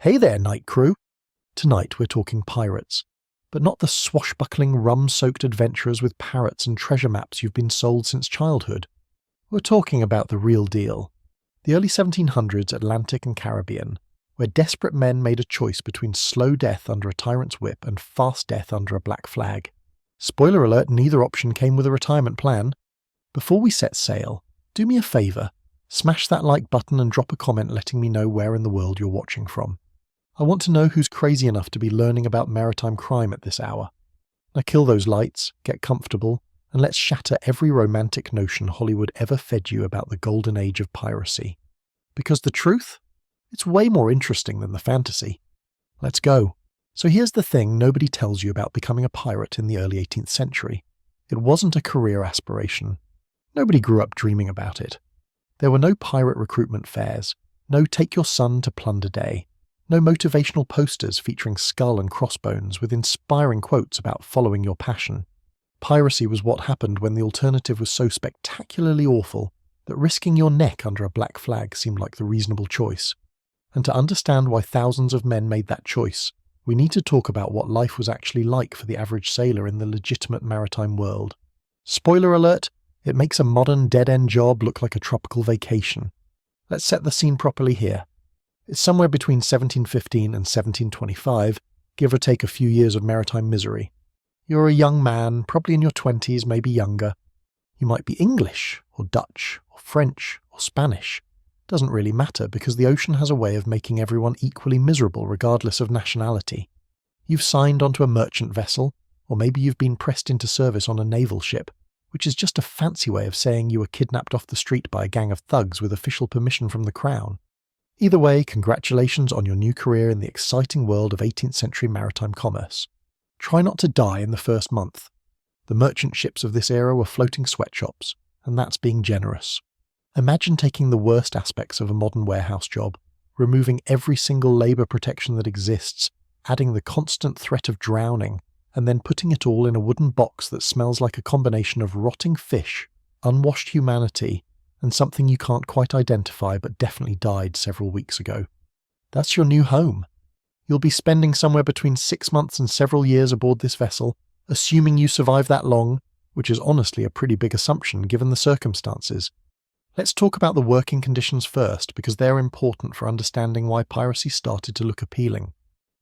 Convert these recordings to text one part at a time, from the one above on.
Hey there, night crew! Tonight we're talking pirates, but not the swashbuckling, rum-soaked adventurers with parrots and treasure maps you've been sold since childhood. We're talking about the real deal. The early 1700s Atlantic and Caribbean, where desperate men made a choice between slow death under a tyrant's whip and fast death under a black flag. Spoiler alert, neither option came with a retirement plan. Before we set sail, do me a favour, smash that like button and drop a comment letting me know where in the world you're watching from. I want to know who's crazy enough to be learning about maritime crime at this hour. Now kill those lights, get comfortable, and let's shatter every romantic notion Hollywood ever fed you about the Golden Age of Piracy. Because the truth? It's way more interesting than the fantasy. Let's go. So here's the thing nobody tells you about becoming a pirate in the early 18th century. It wasn't a career aspiration. Nobody grew up dreaming about it. There were no pirate recruitment fairs, no take your son to plunder day, no motivational posters featuring skull and crossbones with inspiring quotes about following your passion. Piracy was what happened when the alternative was so spectacularly awful that risking your neck under a black flag seemed like the reasonable choice. And to understand why thousands of men made that choice, we need to talk about what life was actually like for the average sailor in the legitimate maritime world. Spoiler alert, it makes a modern dead-end job look like a tropical vacation. Let's set the scene properly here. It's somewhere between 1715 and 1725, give or take a few years of maritime misery. You're a young man, probably in your 20s, maybe younger. You might be English, or Dutch, or French, or Spanish. Doesn't really matter because the ocean has a way of making everyone equally miserable regardless of nationality. You've signed onto a merchant vessel, or maybe you've been pressed into service on a naval ship, which is just a fancy way of saying you were kidnapped off the street by a gang of thugs with official permission from the Crown. Either way, congratulations on your new career in the exciting world of 18th century maritime commerce. Try not to die in the first month. The merchant ships of this era were floating sweatshops, and that's being generous. Imagine taking the worst aspects of a modern warehouse job, removing every single labour protection that exists, adding the constant threat of drowning, and then putting it all in a wooden box that smells like a combination of rotting fish, unwashed humanity, and something you can't quite identify but definitely died several weeks ago. That's your new home. You'll be spending somewhere between 6 months and several years aboard this vessel, assuming you survive that long, which is honestly a pretty big assumption given the circumstances. Let's talk about the working conditions first, because they're important for understanding why piracy started to look appealing.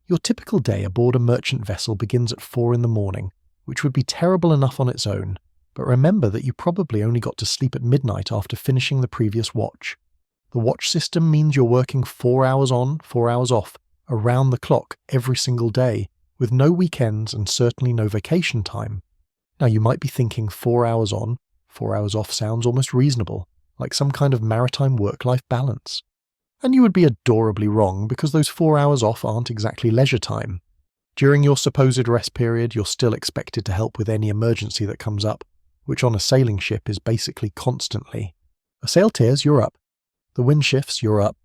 Your typical day aboard a merchant vessel begins at 4 in the morning, which would be terrible enough on its own, but remember that you probably only got to sleep at midnight after finishing the previous watch. The watch system means you're working 4 hours on, 4 hours off, around the clock every single day, with no weekends and certainly no vacation time. Now you might be thinking 4 hours on, 4 hours off sounds almost reasonable, like some kind of maritime work-life balance. And you would be adorably wrong because those 4 hours off aren't exactly leisure time. During your supposed rest period, you're still expected to help with any emergency that comes up, which on a sailing ship is basically constantly. A sail tears, you're up. The wind shifts, you're up.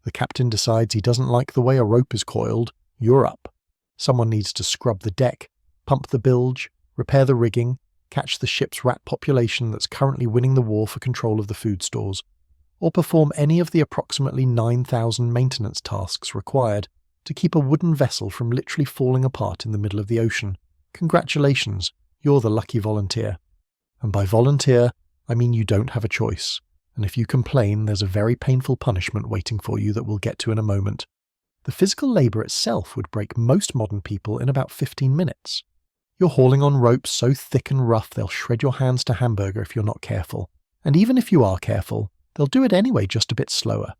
The captain decides he doesn't like the way a rope is coiled, you're up. Someone needs to scrub the deck, pump the bilge, repair the rigging, catch the ship's rat population that's currently winning the war for control of the food stores, or perform any of the approximately 9,000 maintenance tasks required to keep a wooden vessel from literally falling apart in the middle of the ocean. Congratulations, you're the lucky volunteer. And by volunteer, I mean you don't have a choice, and if you complain, there's a very painful punishment waiting for you that we'll get to in a moment. The physical labour itself would break most modern people in about 15 minutes. You're hauling on ropes so thick and rough they'll shred your hands to hamburger if you're not careful, and even if you are careful, they'll do it anyway just a bit slower.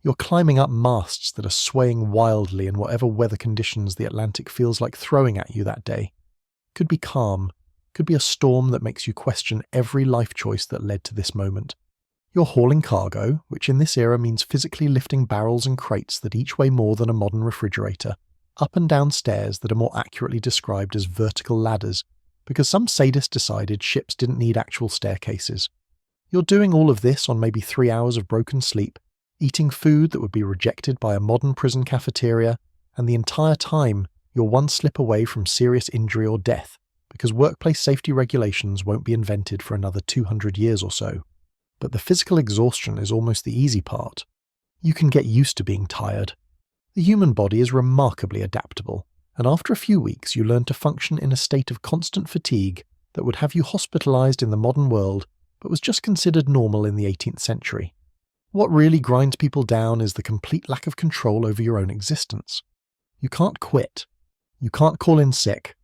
You're climbing up masts that are swaying wildly in whatever weather conditions the Atlantic feels like throwing at you that day. Could be calm, could be a storm that makes you question every life choice that led to this moment. You're hauling cargo, which in this era means physically lifting barrels and crates that each weigh more than a modern refrigerator, up and down stairs that are more accurately described as vertical ladders, because some sadist decided ships didn't need actual staircases. You're doing all of this on maybe 3 hours of broken sleep, eating food that would be rejected by a modern prison cafeteria, and the entire time you're one slip away from serious injury or death, because workplace safety regulations won't be invented for another 200 years or so. But the physical exhaustion is almost the easy part. You can get used to being tired. The human body is remarkably adaptable, and after a few weeks you learn to function in a state of constant fatigue that would have you hospitalized in the modern world, but was just considered normal in the 18th century. What really grinds people down is the complete lack of control over your own existence. You can't quit. You can't call in sick.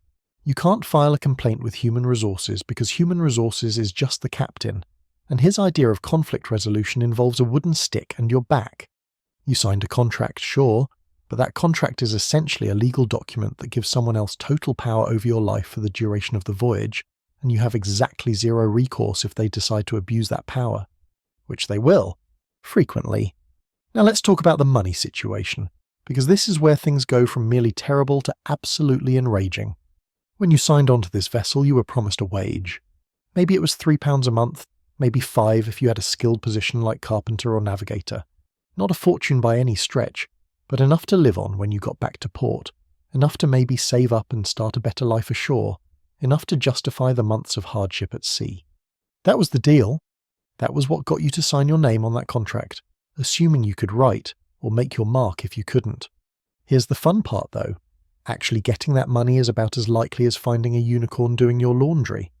You can't file a complaint with Human Resources because Human Resources is just the captain, and his idea of conflict resolution involves a wooden stick and your back. You signed a contract, sure, but that contract is essentially a legal document that gives someone else total power over your life for the duration of the voyage, and you have exactly zero recourse if they decide to abuse that power. Which they will, frequently. Now let's talk about the money situation, because this is where things go from merely terrible to absolutely enraging. When you signed onto this vessel, you were promised a wage. Maybe it was £3 a month, maybe £5 if you had a skilled position like carpenter or navigator. Not a fortune by any stretch, but enough to live on when you got back to port, enough to maybe save up and start a better life ashore, enough to justify the months of hardship at sea. That was the deal. That was what got you to sign your name on that contract, assuming you could write, or make your mark if you couldn't. Here's the fun part though. Actually getting that money is about as likely as finding a unicorn doing your laundry.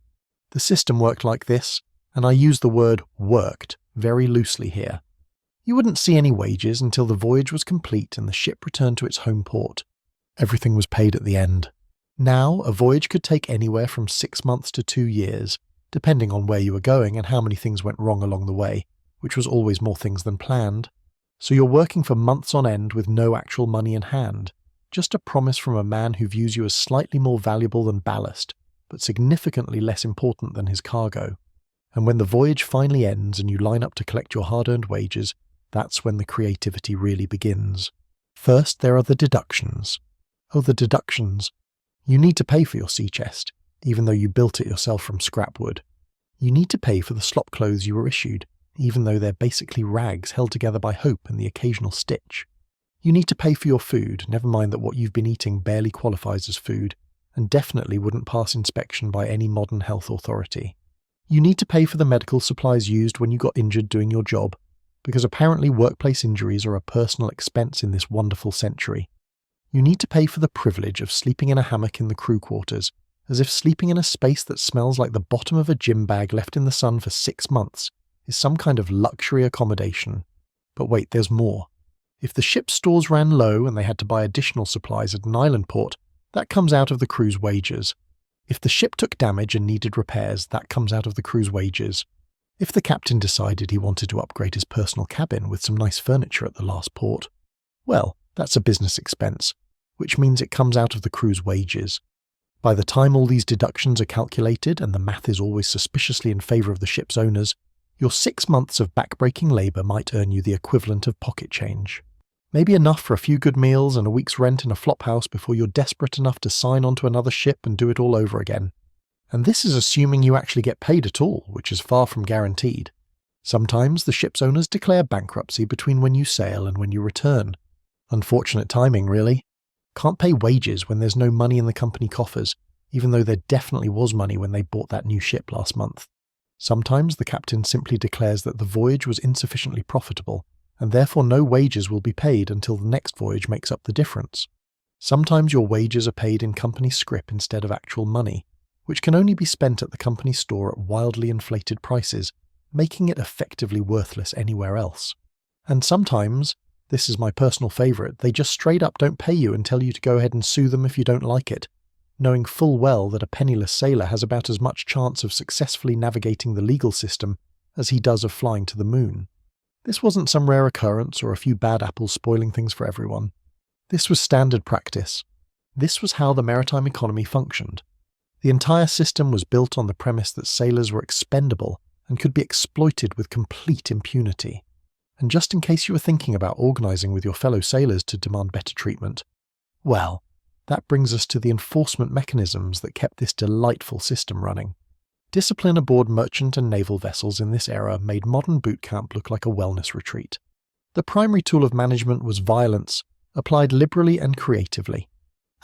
The system worked like this, and I use the word worked very loosely here. You wouldn't see any wages until the voyage was complete and the ship returned to its home port. Everything was paid at the end. Now, a voyage could take anywhere from 6 months to 2 years, depending on where you were going and how many things went wrong along the way, which was always more things than planned. So you're working for months on end with no actual money in hand, just a promise from a man who views you as slightly more valuable than ballast, but significantly less important than his cargo. And when the voyage finally ends and you line up to collect your hard-earned wages, that's when the creativity really begins. First, there are the deductions. Oh, the deductions. You need to pay for your sea chest, even though you built it yourself from scrap wood. You need to pay for the slop clothes you were issued, even though they're basically rags held together by hope and the occasional stitch. You need to pay for your food, never mind that what you've been eating barely qualifies as food, and definitely wouldn't pass inspection by any modern health authority. You need to pay for the medical supplies used when you got injured doing your job, because apparently workplace injuries are a personal expense in this wonderful century. You need to pay for the privilege of sleeping in a hammock in the crew quarters, as if sleeping in a space that smells like the bottom of a gym bag left in the sun for 6 months is some kind of luxury accommodation. But wait, there's more. If the ship's stores ran low and they had to buy additional supplies at an island port, that comes out of the crew's wages. If the ship took damage and needed repairs, that comes out of the crew's wages. If the captain decided he wanted to upgrade his personal cabin with some nice furniture at the last port, well, that's a business expense, which means it comes out of the crew's wages. By the time all these deductions are calculated, and the math is always suspiciously in favour of the ship's owners, your 6 months of back-breaking labour might earn you the equivalent of pocket change. Maybe enough for a few good meals and a week's rent in a flophouse before you're desperate enough to sign onto another ship and do it all over again. And this is assuming you actually get paid at all, which is far from guaranteed. Sometimes the ship's owners declare bankruptcy between when you sail and when you return. Unfortunate timing, really. Can't pay wages when there's no money in the company coffers, even though there definitely was money when they bought that new ship last month. Sometimes the captain simply declares that the voyage was insufficiently profitable, and therefore no wages will be paid until the next voyage makes up the difference. Sometimes your wages are paid in company scrip instead of actual money, which can only be spent at the company store at wildly inflated prices, making it effectively worthless anywhere else. And sometimes, this is my personal favourite, they just straight up don't pay you and tell you to go ahead and sue them if you don't like it, knowing full well that a penniless sailor has about as much chance of successfully navigating the legal system as he does of flying to the moon. This wasn't some rare occurrence or a few bad apples spoiling things for everyone. This was standard practice. This was how the maritime economy functioned. The entire system was built on the premise that sailors were expendable and could be exploited with complete impunity. And just in case you were thinking about organising with your fellow sailors to demand better treatment, well, that brings us to the enforcement mechanisms that kept this delightful system running. Discipline aboard merchant and naval vessels in this era made modern boot camp look like a wellness retreat. The primary tool of management was violence, applied liberally and creatively.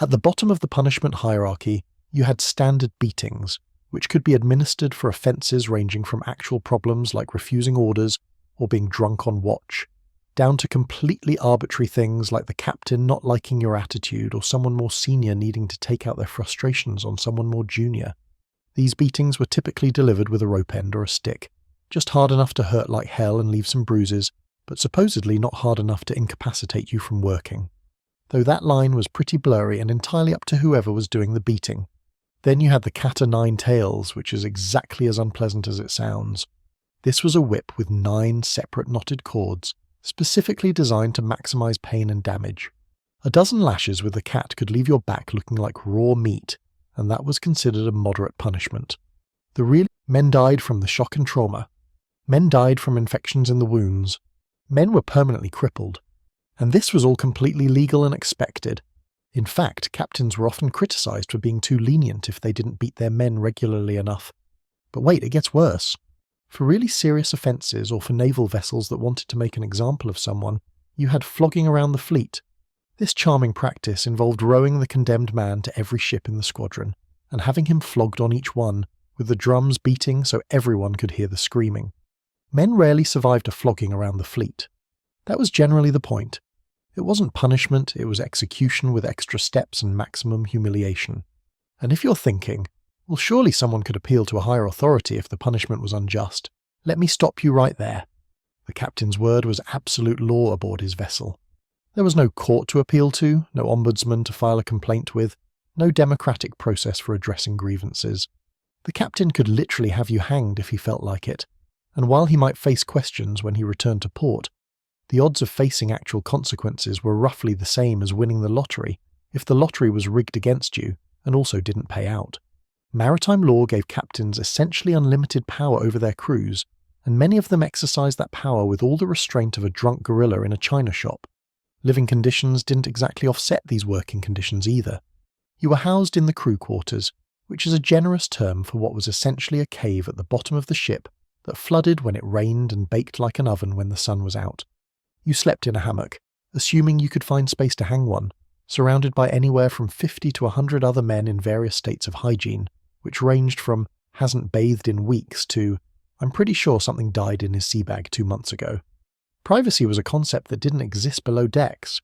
At the bottom of the punishment hierarchy, you had standard beatings, which could be administered for offences ranging from actual problems like refusing orders or being drunk on watch, down to completely arbitrary things like the captain not liking your attitude or someone more senior needing to take out their frustrations on someone more junior. These beatings were typically delivered with a rope end or a stick, just hard enough to hurt like hell and leave some bruises, but supposedly not hard enough to incapacitate you from working. Though that line was pretty blurry and entirely up to whoever was doing the beating. Then you had the cat o' nine tails, which is exactly as unpleasant as it sounds. This was a whip with 9 separate knotted cords, specifically designed to maximize pain and damage. A dozen lashes with the cat could leave your back looking like raw meat, and that was considered a moderate punishment. Men died from the shock and trauma. Men died from infections in the wounds. Men were permanently crippled. And this was all completely legal and expected. In fact, captains were often criticized for being too lenient if they didn't beat their men regularly enough. But wait, it gets worse. For really serious offences or for naval vessels that wanted to make an example of someone, you had flogging around the fleet. This charming practice involved rowing the condemned man to every ship in the squadron, and having him flogged on each one, with the drums beating so everyone could hear the screaming. Men rarely survived a flogging around the fleet. That was generally the point. It wasn't punishment, it was execution with extra steps and maximum humiliation. And if you're thinking, well, surely someone could appeal to a higher authority if the punishment was unjust, let me stop you right there. The captain's word was absolute law aboard his vessel. There was no court to appeal to, no ombudsman to file a complaint with, no democratic process for addressing grievances. The captain could literally have you hanged if he felt like it, and while he might face questions when he returned to port, the odds of facing actual consequences were roughly the same as winning the lottery if the lottery was rigged against you and also didn't pay out. Maritime law gave captains essentially unlimited power over their crews, and many of them exercised that power with all the restraint of a drunk gorilla in a china shop. Living conditions didn't exactly offset these working conditions either. You were housed in the crew quarters, which is a generous term for what was essentially a cave at the bottom of the ship that flooded when it rained and baked like an oven when the sun was out. You slept in a hammock, assuming you could find space to hang one, surrounded by anywhere from 50 to 100 other men in various states of hygiene, which ranged from hasn't bathed in weeks to I'm pretty sure something died in his sea bag 2 months ago. Privacy was a concept that didn't exist below decks.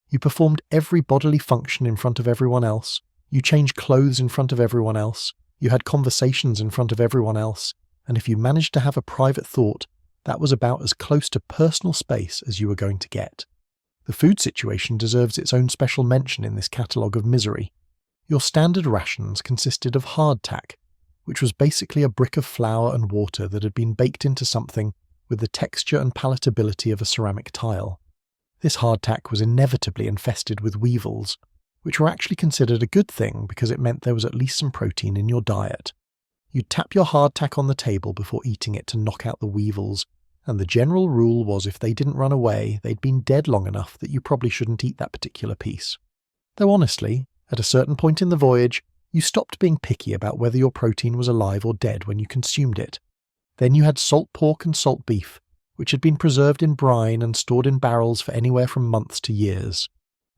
You performed every bodily function in front of everyone else, you changed clothes in front of everyone else, you had conversations in front of everyone else, and if you managed to have a private thought, that was about as close to personal space as you were going to get. The food situation deserves its own special mention in this catalogue of misery. Your standard rations consisted of hardtack, which was basically a brick of flour and water that had been baked into something with the texture and palatability of a ceramic tile. This hardtack was inevitably infested with weevils, which were actually considered a good thing because it meant there was at least some protein in your diet. You'd tap your hardtack on the table before eating it to knock out the weevils, and the general rule was if they didn't run away, they'd been dead long enough that you probably shouldn't eat that particular piece. Though honestly, at a certain point in the voyage, you stopped being picky about whether your protein was alive or dead when you consumed it. Then you had salt pork and salt beef, which had been preserved in brine and stored in barrels for anywhere from months to years.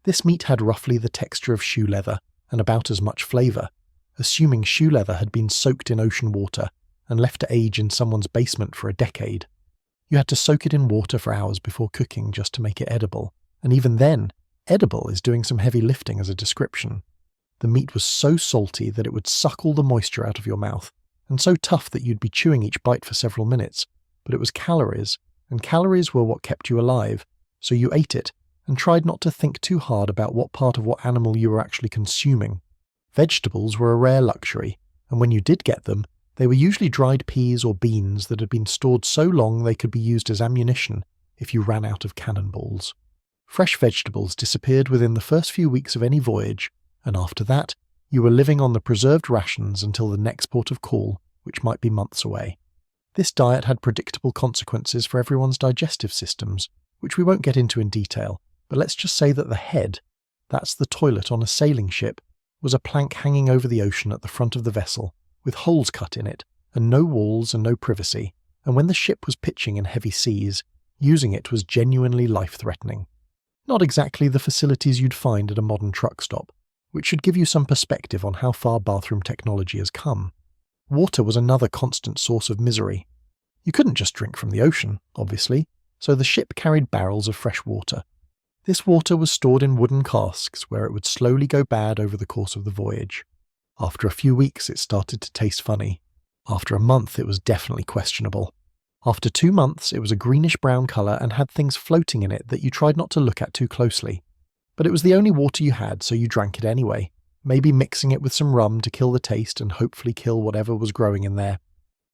This meat had roughly the texture of shoe leather and about as much flavour, assuming shoe leather had been soaked in ocean water and left to age in someone's basement for a decade. You had to soak it in water for hours before cooking just to make it edible, and even then, edible is doing some heavy lifting as a description. The meat was so salty that it would suck all the moisture out of your mouth, and so tough that you'd be chewing each bite for several minutes, but it was calories, and calories were what kept you alive, so you ate it, and tried not to think too hard about what part of what animal you were actually consuming. Vegetables were a rare luxury, and when you did get them, they were usually dried peas or beans that had been stored so long they could be used as ammunition if you ran out of cannonballs. Fresh vegetables disappeared within the first few weeks of any voyage, and after that, you were living on the preserved rations until the next port of call, which might be months away. This diet had predictable consequences for everyone's digestive systems, which we won't get into in detail, but let's just say that the head, that's the toilet on a sailing ship, was a plank hanging over the ocean at the front of the vessel, with holes cut in it, and no walls and no privacy, and when the ship was pitching in heavy seas, using it was genuinely life-threatening. Not exactly the facilities you'd find at a modern truck stop, which should give you some perspective on how far bathroom technology has come. Water was another constant source of misery. You couldn't just drink from the ocean, obviously. so the ship carried barrels of fresh water. This water was stored in wooden casks where it would slowly go bad over the course of the voyage. After a few weeks it started to taste funny. After a month it was definitely questionable. After 2 months it was a greenish-brown colour and had things floating in it that you tried not to look at too closely. But it was the only water you had, so you drank it anyway, maybe mixing it with some rum to kill the taste and hopefully kill whatever was growing in there.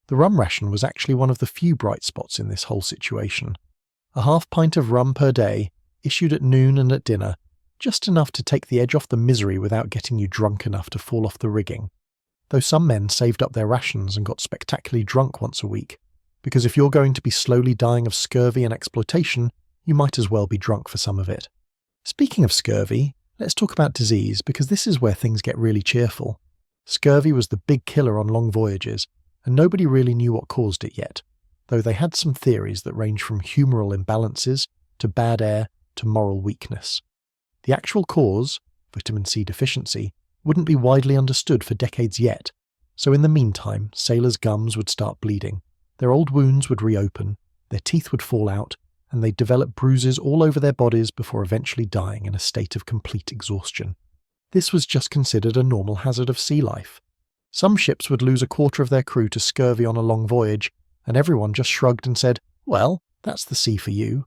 The rum ration was actually one of the few bright spots in this whole situation. A half pint of rum per day, issued at noon and at dinner, just enough to take the edge off the misery without getting you drunk enough to fall off the rigging. Though some men saved up their rations and got spectacularly drunk once a week, because if you're going to be slowly dying of scurvy and exploitation, you might as well be drunk for some of it. Speaking of scurvy, let's talk about disease, because this is where things get really cheerful. Scurvy was the big killer on long voyages, and nobody really knew what caused it yet, though they had some theories that range from humoral imbalances to bad air to moral weakness. The actual cause, vitamin C deficiency, wouldn't be widely understood for decades yet, so in the meantime sailors' gums would start bleeding, their old wounds would reopen, their teeth would fall out, and they'd develop bruises all over their bodies before eventually dying in a state of complete exhaustion. This was just considered a normal hazard of sea life. Some ships would lose a quarter of their crew to scurvy on a long voyage, and everyone just shrugged and said, "Well, that's the sea for you."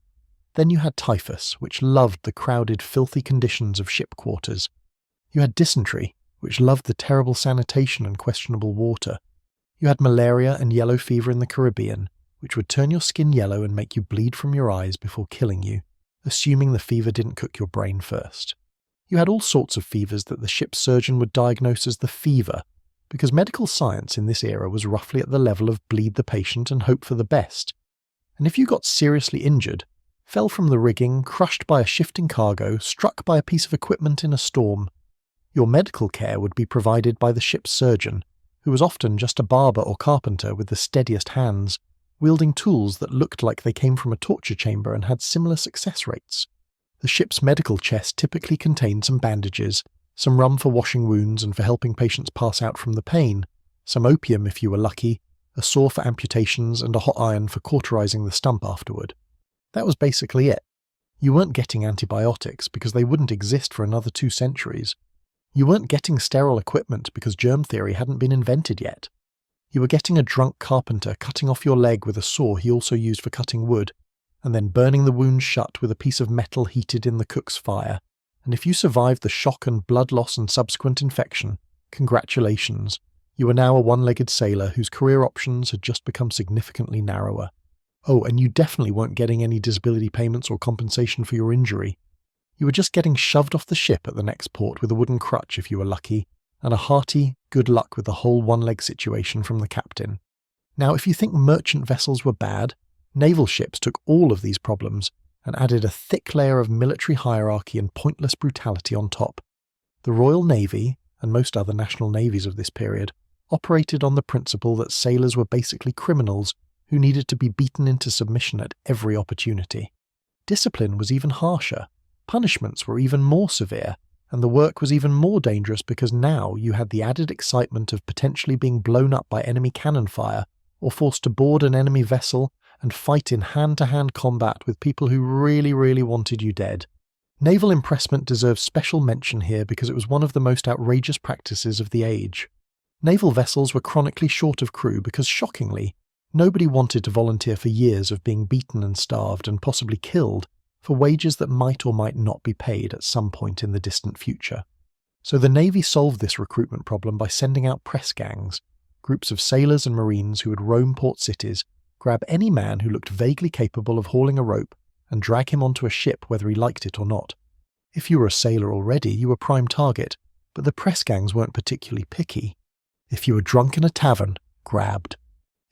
Then you had typhus, which loved the crowded, filthy conditions of ship quarters. You had dysentery, which loved the terrible sanitation and questionable water. You had malaria and yellow fever in the Caribbean, which would turn your skin yellow and make you bleed from your eyes before killing you, assuming the fever didn't cook your brain first. You had all sorts of fevers that the ship's surgeon would diagnose as the fever, because medical science in this era was roughly at the level of bleed the patient and hope for the best. And if you got seriously injured, fell from the rigging, crushed by a shifting cargo, struck by a piece of equipment in a storm, your medical care would be provided by the ship's surgeon, who was often just a barber or carpenter with the steadiest hands, wielding tools that looked like they came from a torture chamber and had similar success rates. The ship's medical chest typically contained some bandages, some rum for washing wounds and for helping patients pass out from the pain, some opium if you were lucky, a saw for amputations, and a hot iron for cauterizing the stump afterward. That was basically it. You weren't getting antibiotics because they wouldn't exist for another 2 centuries. You weren't getting sterile equipment because germ theory hadn't been invented yet. You were getting a drunk carpenter cutting off your leg with a saw he also used for cutting wood, and then burning the wound shut with a piece of metal heated in the cook's fire. And if you survived the shock and blood loss and subsequent infection, congratulations, you were now a one-legged sailor whose career options had just become significantly narrower. Oh, and you definitely weren't getting any disability payments or compensation for your injury. You were just getting shoved off the ship at the next port with a wooden crutch if you were lucky, and a hearty good luck with the whole one-leg situation from the captain. Now, if you think merchant vessels were bad, naval ships took all of these problems and added a thick layer of military hierarchy and pointless brutality on top. The Royal Navy, and most other national navies of this period, operated on the principle that sailors were basically criminals who needed to be beaten into submission at every opportunity. Discipline was even harsher, punishments were even more severe, and the work was even more dangerous because now you had the added excitement of potentially being blown up by enemy cannon fire or forced to board an enemy vessel and fight in hand-to-hand combat with people who really, really wanted you dead. Naval impressment deserves special mention here because it was one of the most outrageous practices of the age. Naval vessels were chronically short of crew because, shockingly, nobody wanted to volunteer for years of being beaten and starved and possibly killed for wages that might or might not be paid at some point in the distant future. So the Navy solved this recruitment problem by sending out press gangs, groups of sailors and marines who would roam port cities, grab any man who looked vaguely capable of hauling a rope, and drag him onto a ship whether he liked it or not. If you were a sailor already, you were prime target, but the press gangs weren't particularly picky. If you were drunk in a tavern, grabbed.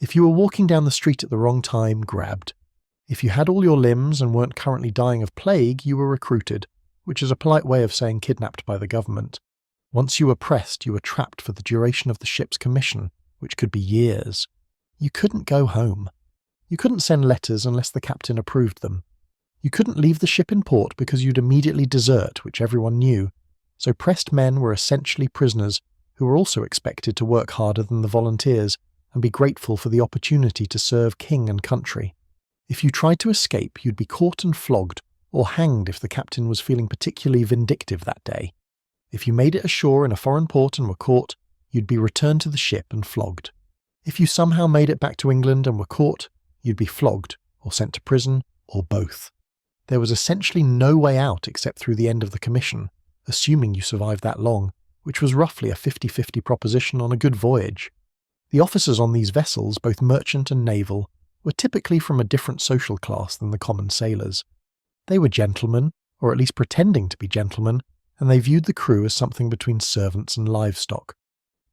If you were walking down the street at the wrong time, grabbed. If you had all your limbs and weren't currently dying of plague, you were recruited, which is a polite way of saying kidnapped by the government. Once you were pressed, you were trapped for the duration of the ship's commission, which could be years. You couldn't go home. You couldn't send letters unless the captain approved them. You couldn't leave the ship in port because you'd immediately desert, which everyone knew. So pressed men were essentially prisoners who were also expected to work harder than the volunteers and be grateful for the opportunity to serve king and country. If you tried to escape, you'd be caught and flogged, or hanged if the captain was feeling particularly vindictive that day. If you made it ashore in a foreign port and were caught, you'd be returned to the ship and flogged. If you somehow made it back to England and were caught, you'd be flogged, or sent to prison, or both. There was essentially no way out except through the end of the commission, assuming you survived that long, which was roughly a 50-50 proposition on a good voyage. The officers on these vessels, both merchant and naval, were typically from a different social class than the common sailors. They were gentlemen, or at least pretending to be gentlemen, and they viewed the crew as something between servants and livestock.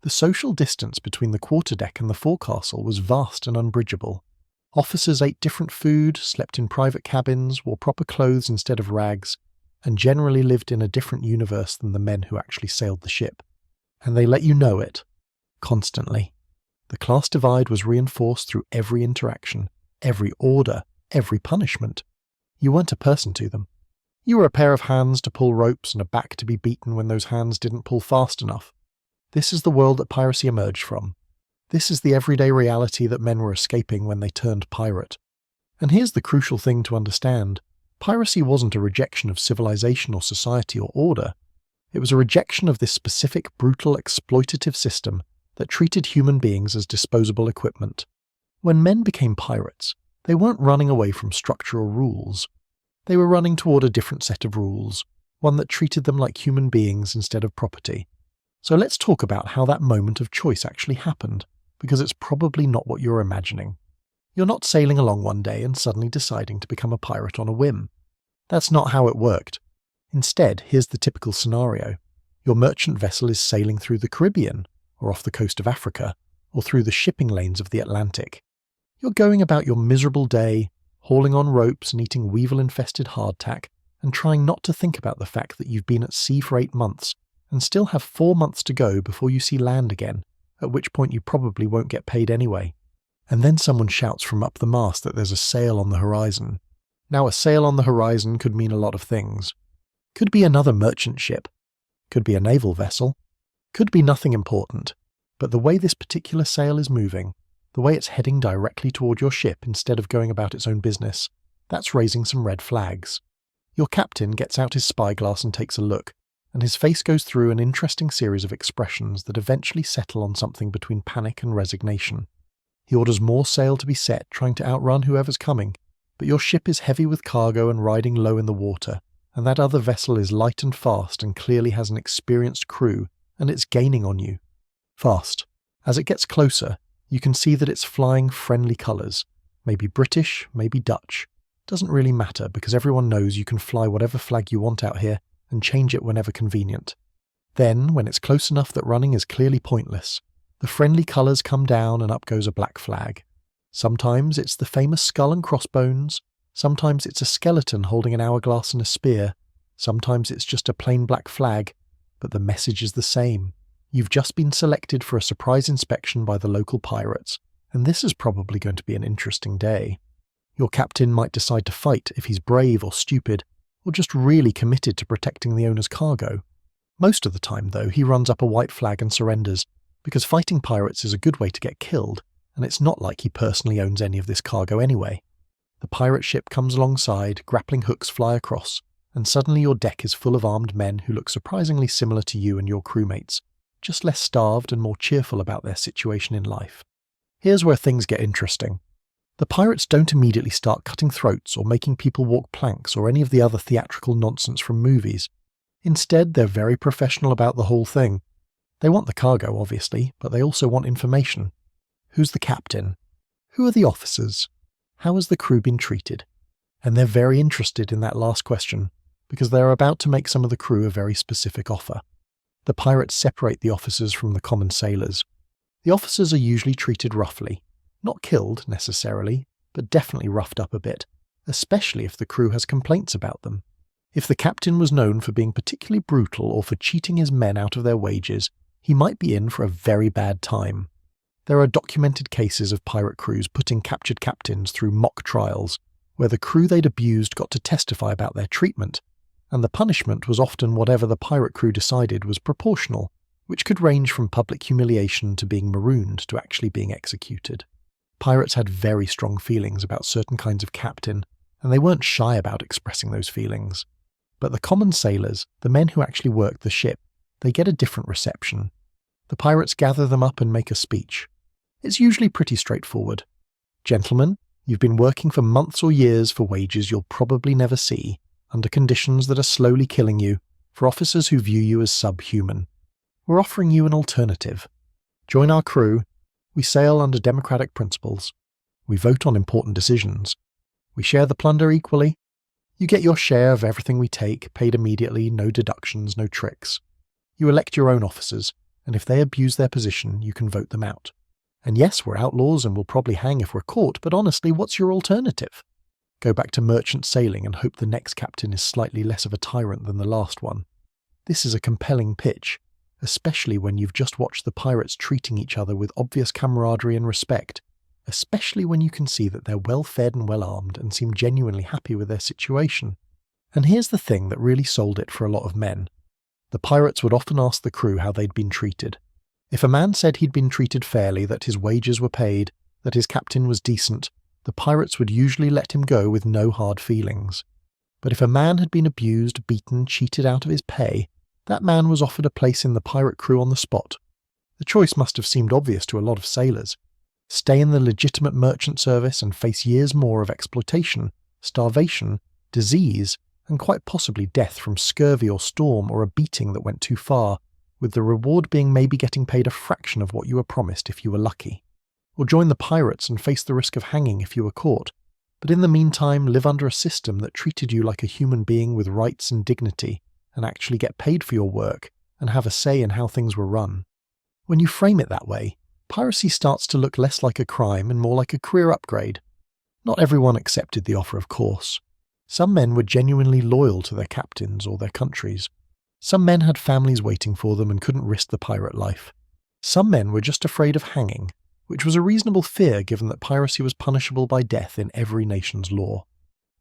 The social distance between the quarterdeck and the forecastle was vast and unbridgeable. Officers ate different food, slept in private cabins, wore proper clothes instead of rags, and generally lived in a different universe than the men who actually sailed the ship. And they let you know it. Constantly. The class divide was reinforced through every interaction, every order, every punishment. You weren't a person to them. You were a pair of hands to pull ropes and a back to be beaten when those hands didn't pull fast enough. This is the world that piracy emerged from. This is the everyday reality that men were escaping when they turned pirate. And here's the crucial thing to understand. Piracy wasn't a rejection of civilization or society or order. It was a rejection of this specific, brutal, exploitative system that treated human beings as disposable equipment. When men became pirates, they weren't running away from structural rules. They were running toward a different set of rules, one that treated them like human beings instead of property. So let's talk about how that moment of choice actually happened, because it's probably not what you're imagining. You're not sailing along one day and suddenly deciding to become a pirate on a whim. That's not how it worked. Instead, here's the typical scenario. Your merchant vessel is sailing through the Caribbean, or off the coast of Africa, or through the shipping lanes of the Atlantic. You're going about your miserable day, hauling on ropes and eating weevil-infested hardtack, and trying not to think about the fact that you've been at sea for 8 months, and still have 4 months to go before you see land again, at which point you probably won't get paid anyway. And then someone shouts from up the mast that there's a sail on the horizon. Now, a sail on the horizon could mean a lot of things. Could be another merchant ship. Could be a naval vessel. Could be nothing important. But the way this particular sail is moving, the way it's heading directly toward your ship instead of going about its own business, that's raising some red flags. Your captain gets out his spyglass and takes a look, and his face goes through an interesting series of expressions that eventually settle on something between panic and resignation. He orders more sail to be set, trying to outrun whoever's coming, but your ship is heavy with cargo and riding low in the water, and that other vessel is light and fast and clearly has an experienced crew, and it's gaining on you. Fast. As it gets closer, you can see that it's flying friendly colours, maybe British, maybe Dutch. Doesn't really matter because everyone knows you can fly whatever flag you want out here and change it whenever convenient. Then, when it's close enough that running is clearly pointless, the friendly colours come down and up goes a black flag. Sometimes it's the famous skull and crossbones, sometimes it's a skeleton holding an hourglass and a spear, sometimes it's just a plain black flag, but the message is the same. You've just been selected for a surprise inspection by the local pirates, and this is probably going to be an interesting day. Your captain might decide to fight if he's brave or stupid, or just really committed to protecting the owner's cargo. Most of the time, though, he runs up a white flag and surrenders, because fighting pirates is a good way to get killed, and it's not like he personally owns any of this cargo anyway. The pirate ship comes alongside, grappling hooks fly across, and suddenly your deck is full of armed men who look surprisingly similar to you and your crewmates, just less starved and more cheerful about their situation in life. Here's where things get interesting. The pirates don't immediately start cutting throats or making people walk planks or any of the other theatrical nonsense from movies. Instead, they're very professional about the whole thing. They want the cargo, obviously, but they also want information. Who's the captain? Who are the officers? How has the crew been treated? And they're very interested in that last question, because they're about to make some of the crew a very specific offer. The pirates separate the officers from the common sailors. The officers are usually treated roughly. Not killed, necessarily, but definitely roughed up a bit, especially if the crew has complaints about them. If the captain was known for being particularly brutal or for cheating his men out of their wages, he might be in for a very bad time. There are documented cases of pirate crews putting captured captains through mock trials, where the crew they'd abused got to testify about their treatment, and the punishment was often whatever the pirate crew decided was proportional, which could range from public humiliation to being marooned to actually being executed. Pirates had very strong feelings about certain kinds of captain, and they weren't shy about expressing those feelings. But the common sailors, the men who actually worked the ship, they get a different reception. The pirates gather them up and make a speech. It's usually pretty straightforward. Gentlemen, you've been working for months or years for wages you'll probably never see, under conditions that are slowly killing you, for officers who view you as subhuman. We're offering you an alternative. Join our crew. We sail under democratic principles. We vote on important decisions. We share the plunder equally. You get your share of everything we take, paid immediately, no deductions, no tricks. You elect your own officers, and if they abuse their position, you can vote them out. And yes, we're outlaws and we'll probably hang if we're caught, but honestly, what's your alternative? Go back to merchant sailing and hope the next captain is slightly less of a tyrant than the last one. This is a compelling pitch, especially when you've just watched the pirates treating each other with obvious camaraderie and respect, especially when you can see that they're well-fed and well-armed and seem genuinely happy with their situation. And here's the thing that really sold it for a lot of men. The pirates would often ask the crew how they'd been treated. If a man said he'd been treated fairly, that his wages were paid, that his captain was decent, the pirates would usually let him go with no hard feelings. But if a man had been abused, beaten, cheated out of his pay, that man was offered a place in the pirate crew on the spot. The choice must have seemed obvious to a lot of sailors. Stay in the legitimate merchant service and face years more of exploitation, starvation, disease, and quite possibly death from scurvy or storm or a beating that went too far, with the reward being maybe getting paid a fraction of what you were promised if you were lucky. Or join the pirates and face the risk of hanging if you were caught, but in the meantime live under a system that treated you like a human being with rights and dignity, and actually get paid for your work and have a say in how things were run. When you frame it that way, piracy starts to look less like a crime and more like a career upgrade. Not everyone accepted the offer, of course. Some men were genuinely loyal to their captains or their countries. Some men had families waiting for them and couldn't risk the pirate life. Some men were just afraid of hanging, which was a reasonable fear given that piracy was punishable by death in every nation's law.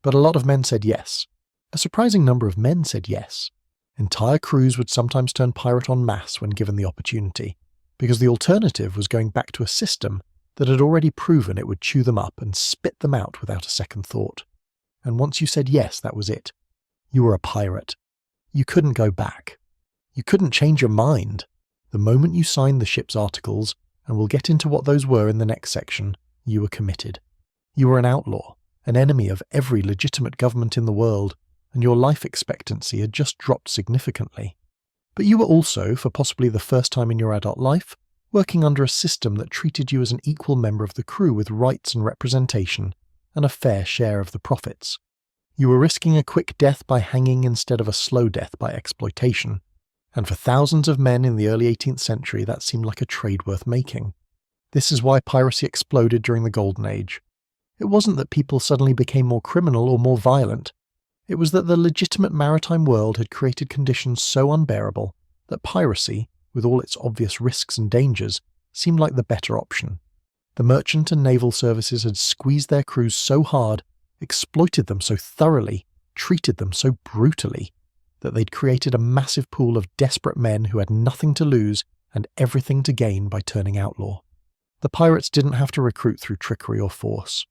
But a lot of men said yes. A surprising number of men said yes. Entire crews would sometimes turn pirate en masse when given the opportunity, because the alternative was going back to a system that had already proven it would chew them up and spit them out without a second thought. And once you said yes, that was it. You were a pirate. You couldn't go back. You couldn't change your mind. The moment you signed the ship's articles, and we'll get into what those were in the next section, you were committed. You were an outlaw, an enemy of every legitimate government in the world, and your life expectancy had just dropped significantly. But you were also, for possibly the first time in your adult life, working under a system that treated you as an equal member of the crew with rights and representation, and a fair share of the profits. You were risking a quick death by hanging instead of a slow death by exploitation, and for thousands of men in the early 18th century that seemed like a trade worth making. This is why piracy exploded during the Golden Age. It wasn't that people suddenly became more criminal or more violent. It was that the legitimate maritime world had created conditions so unbearable that piracy, with all its obvious risks and dangers, seemed like the better option. The merchant and naval services had squeezed their crews so hard, exploited them so thoroughly, treated them so brutally, that they'd created a massive pool of desperate men who had nothing to lose and everything to gain by turning outlaw. The pirates didn't have to recruit through trickery or force.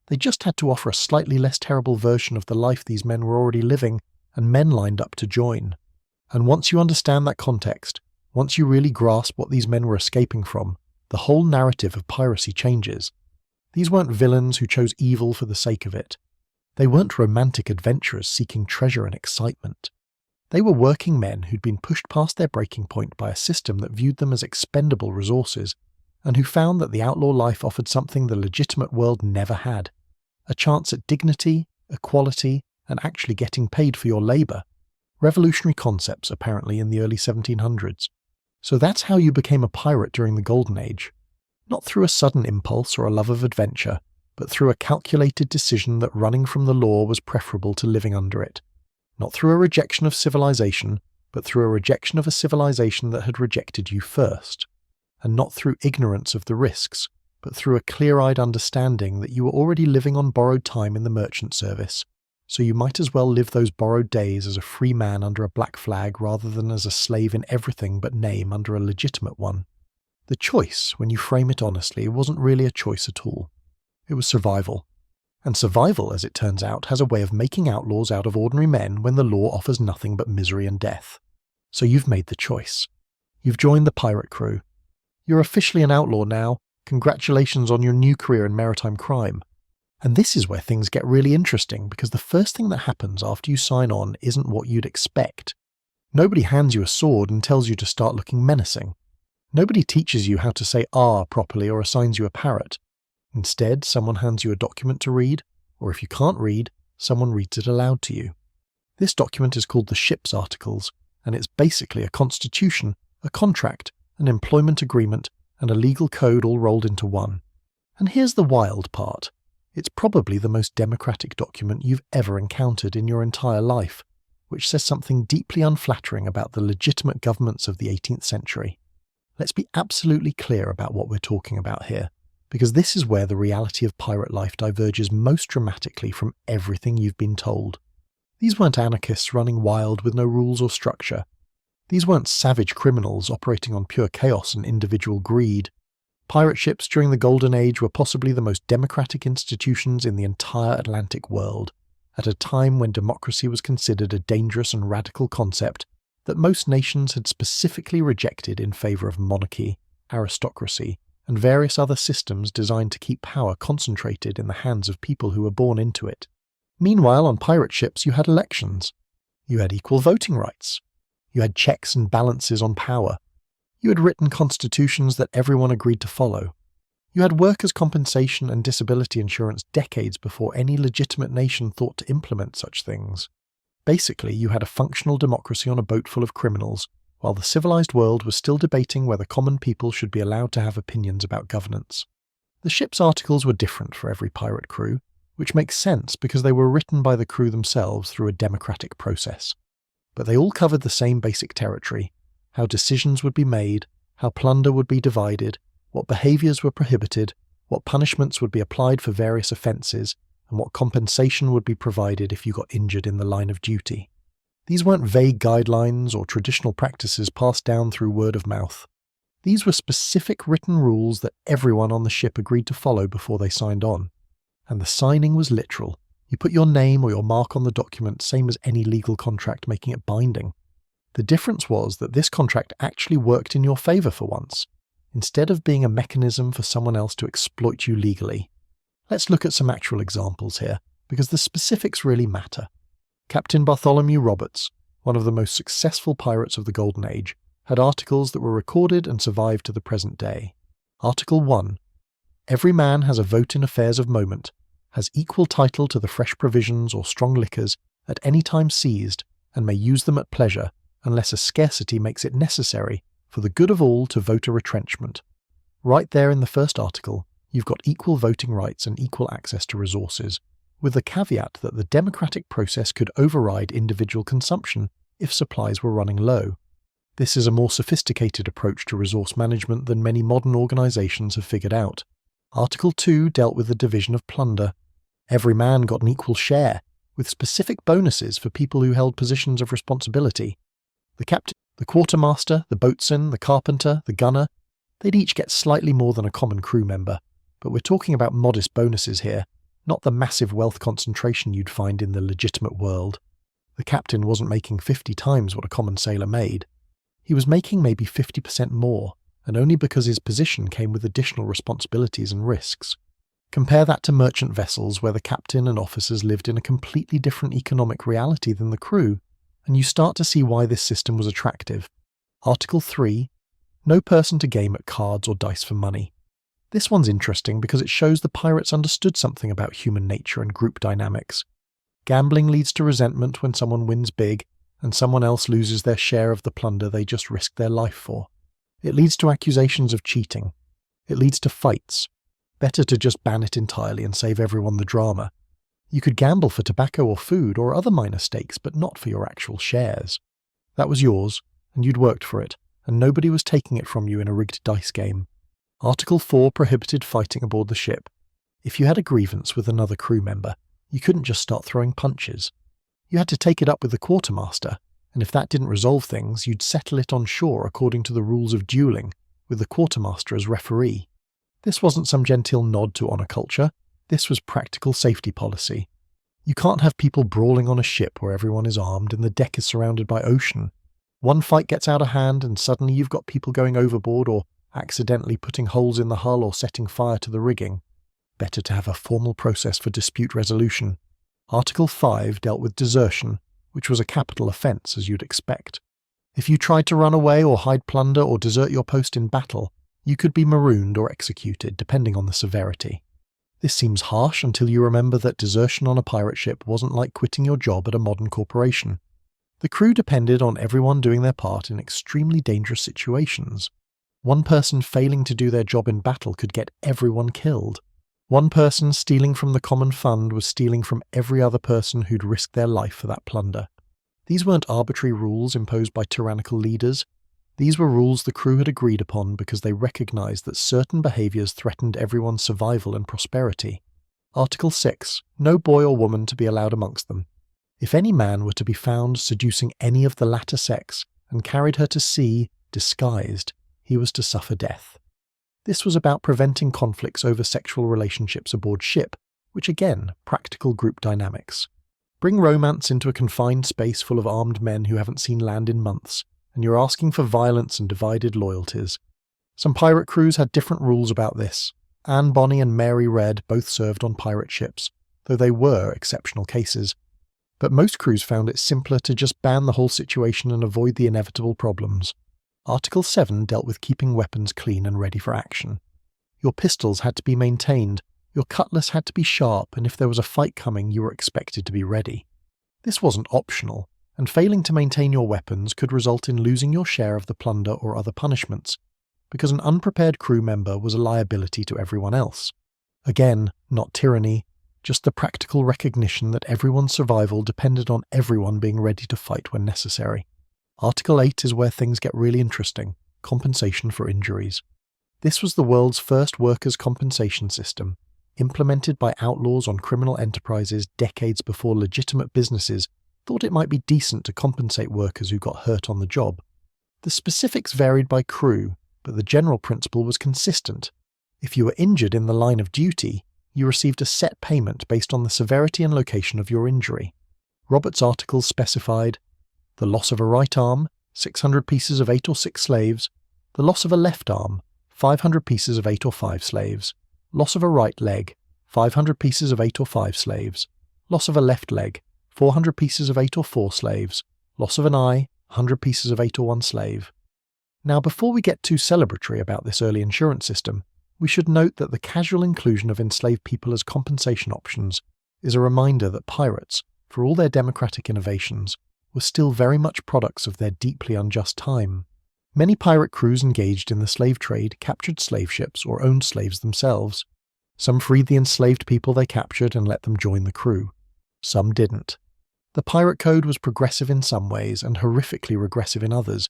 They just had to offer a slightly less terrible version of the life these men were already living, and men lined up to join. And once you understand that context, once you really grasp what these men were escaping from, the whole narrative of piracy changes. These weren't villains who chose evil for the sake of it. They weren't romantic adventurers seeking treasure and excitement. They were working men who'd been pushed past their breaking point by a system that viewed them as expendable resources, and who found that the outlaw life offered something the legitimate world never had: a chance at dignity, equality, and actually getting paid for your labour. Revolutionary concepts, apparently, in the early 1700s. So that's how you became a pirate during the Golden Age. Not through a sudden impulse or a love of adventure, but through a calculated decision that running from the law was preferable to living under it. Not through a rejection of civilization, but through a rejection of a civilization that had rejected you first. And not through ignorance of the risks, but through a clear-eyed understanding that you were already living on borrowed time in the merchant service, so you might as well live those borrowed days as a free man under a black flag rather than as a slave in everything but name under a legitimate one. The choice, when you frame it honestly, wasn't really a choice at all. It was survival. And survival, as it turns out, has a way of making outlaws out of ordinary men when the law offers nothing but misery and death. So you've made the choice. You've joined the pirate crew. You're officially an outlaw now. Congratulations on your new career in maritime crime. And this is where things get really interesting, because the first thing that happens after you sign on isn't what you'd expect. Nobody hands you a sword and tells you to start looking menacing. Nobody teaches you how to say "ah" properly or assigns you a parrot. Instead, someone hands you a document to read, or if you can't read, someone reads it aloud to you. This document is called the Ship's Articles, and it's basically a constitution, a contract, an employment agreement, and a legal code all rolled into one. And here's the wild part. It's probably the most democratic document you've ever encountered in your entire life, which says something deeply unflattering about the legitimate governments of the 18th century. Let's be absolutely clear about what we're talking about here, because this is where the reality of pirate life diverges most dramatically from everything you've been told. These weren't anarchists running wild with no rules or structure. These weren't savage criminals operating on pure chaos and individual greed. Pirate ships during the Golden Age were possibly the most democratic institutions in the entire Atlantic world, at a time when democracy was considered a dangerous and radical concept that most nations had specifically rejected in favour of monarchy, aristocracy, and various other systems designed to keep power concentrated in the hands of people who were born into it. Meanwhile, on pirate ships you had elections. You had equal voting rights. You had checks and balances on power. You had written constitutions that everyone agreed to follow. You had workers' compensation and disability insurance decades before any legitimate nation thought to implement such things. Basically, you had a functional democracy on a boat full of criminals, while the civilized world was still debating whether common people should be allowed to have opinions about governance. The ship's articles were different for every pirate crew, which makes sense because they were written by the crew themselves through a democratic process. But they all covered the same basic territory: how decisions would be made, how plunder would be divided, what behaviours were prohibited, what punishments would be applied for various offences, and what compensation would be provided if you got injured in the line of duty. These weren't vague guidelines or traditional practices passed down through word of mouth. These were specific written rules that everyone on the ship agreed to follow before they signed on. And the signing was literal. You put your name or your mark on the document, same as any legal contract, making it binding. The difference was that this contract actually worked in your favour for once, instead of being a mechanism for someone else to exploit you legally. Let's look at some actual examples here, because the specifics really matter. Captain Bartholomew Roberts, one of the most successful pirates of the Golden Age, had articles that were recorded and survived to the present day. Article 1. Every man has a vote in affairs of moment, has equal title to the fresh provisions or strong liquors at any time seized, and may use them at pleasure, unless a scarcity makes it necessary for the good of all to vote a retrenchment. Right there in the first article, you've got equal voting rights and equal access to resources, with the caveat that the democratic process could override individual consumption if supplies were running low. This is a more sophisticated approach to resource management than many modern organisations have figured out. Article 2 dealt with the division of plunder. Every man got an equal share, with specific bonuses for people who held positions of responsibility. The captain, the quartermaster, the boatswain, the carpenter, the gunner, they'd each get slightly more than a common crew member, but we're talking about modest bonuses here, not the massive wealth concentration you'd find in the legitimate world. The captain wasn't making 50 times what a common sailor made. He was making maybe 50% more, and only because his position came with additional responsibilities and risks. Compare that to merchant vessels where the captain and officers lived in a completely different economic reality than the crew, and you start to see why this system was attractive. Article 3. No person to game at cards or dice for money. This one's interesting because it shows the pirates understood something about human nature and group dynamics. Gambling leads to resentment when someone wins big, and someone else loses their share of the plunder they just risked their life for. It leads to accusations of cheating. It leads to fights. Better to just ban it entirely and save everyone the drama. You could gamble for tobacco or food or other minor stakes, but not for your actual shares. That was yours, and you'd worked for it, and nobody was taking it from you in a rigged dice game. Article 4 prohibited fighting aboard the ship. If you had a grievance with another crew member, you couldn't just start throwing punches. You had to take it up with the quartermaster, and if that didn't resolve things, you'd settle it on shore according to the rules of dueling, with the quartermaster as referee. This wasn't some genteel nod to honour culture, this was practical safety policy. You can't have people brawling on a ship where everyone is armed and the deck is surrounded by ocean. One fight gets out of hand and suddenly you've got people going overboard or accidentally putting holes in the hull or setting fire to the rigging. Better to have a formal process for dispute resolution. Article 5 dealt with desertion, which was a capital offence as you'd expect. If you tried to run away or hide plunder or desert your post in battle, you could be marooned or executed depending on the severity. This seems harsh until you remember that desertion on a pirate ship wasn't like quitting your job at a modern corporation. The crew depended on everyone doing their part in extremely dangerous situations. One person failing to do their job in battle could get everyone killed. One person stealing from the common fund was stealing from every other person who'd risked their life for that plunder. These weren't arbitrary rules imposed by tyrannical leaders. These were rules the crew had agreed upon because they recognised that certain behaviours threatened everyone's survival and prosperity. Article 6. No boy or woman to be allowed amongst them. If any man were to be found seducing any of the latter sex and carried her to sea, disguised, he was to suffer death. This was about preventing conflicts over sexual relationships aboard ship, which again, practical group dynamics. Bring romance into a confined space full of armed men who haven't seen land in months, and you're asking for violence and divided loyalties. Some pirate crews had different rules about this. Anne Bonny and Mary Red both served on pirate ships, though they were exceptional cases. But most crews found it simpler to just ban the whole situation and avoid the inevitable problems. Article 7 dealt with keeping weapons clean and ready for action. Your pistols had to be maintained, your cutlass had to be sharp, and if there was a fight coming, you were expected to be ready. This wasn't optional, and failing to maintain your weapons could result in losing your share of the plunder or other punishments, because an unprepared crew member was a liability to everyone else. Again, not tyranny, just the practical recognition that everyone's survival depended on everyone being ready to fight when necessary. Article 8 is where things get really interesting: compensation for injuries. This was the world's first workers' compensation system, implemented by outlaws on criminal enterprises decades before legitimate businesses thought it might be decent to compensate workers who got hurt on the job. The specifics varied by crew, but the general principle was consistent. If you were injured in the line of duty, you received a set payment based on the severity and location of your injury. Robert's articles specified the loss of a right arm, 600 pieces of 8 or 6 slaves, the loss of a left arm, 500 pieces of 8 or 5 slaves, loss of a right leg, 500 pieces of 8 or 5 slaves, loss of a left leg, 400 pieces of 8 or 4 slaves, loss of an eye, 100 pieces of 8 or 1 slave. Now, before we get too celebratory about this early insurance system, we should note that the casual inclusion of enslaved people as compensation options is a reminder that pirates, for all their democratic innovations, were still very much products of their deeply unjust time. Many pirate crews engaged in the slave trade captured slave ships or owned slaves themselves. Some freed the enslaved people they captured and let them join the crew. Some didn't. The pirate code was progressive in some ways and horrifically regressive in others,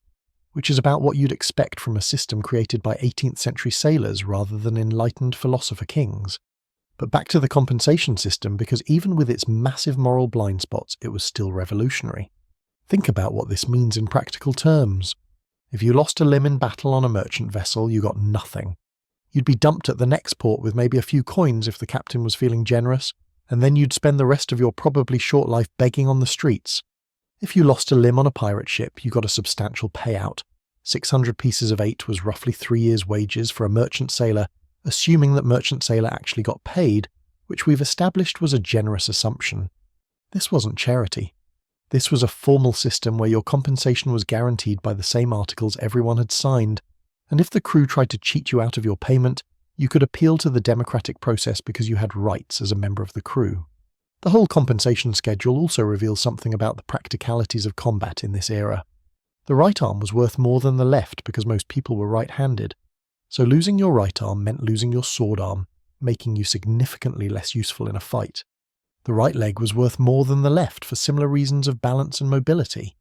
which is about what you'd expect from a system created by 18th century sailors rather than enlightened philosopher kings. But back to the compensation system, because even with its massive moral blind spots, it was still revolutionary. Think about what this means in practical terms. If you lost a limb in battle on a merchant vessel, you got nothing. You'd be dumped at the next port with maybe a few coins if the captain was feeling generous, and then you'd spend the rest of your probably short life begging on the streets. If you lost a limb on a pirate ship, you got a substantial payout. 600 pieces of 8 was roughly 3 years' wages for a merchant sailor, assuming that merchant sailor actually got paid, which we've established was a generous assumption. This wasn't charity. This was a formal system where your compensation was guaranteed by the same articles everyone had signed, and if the crew tried to cheat you out of your payment, you could appeal to the democratic process because you had rights as a member of the crew. The whole compensation schedule also reveals something about the practicalities of combat in this era. The right arm was worth more than the left because most people were right-handed, so losing your right arm meant losing your sword arm, making you significantly less useful in a fight. The right leg was worth more than the left for similar reasons of balance and mobility.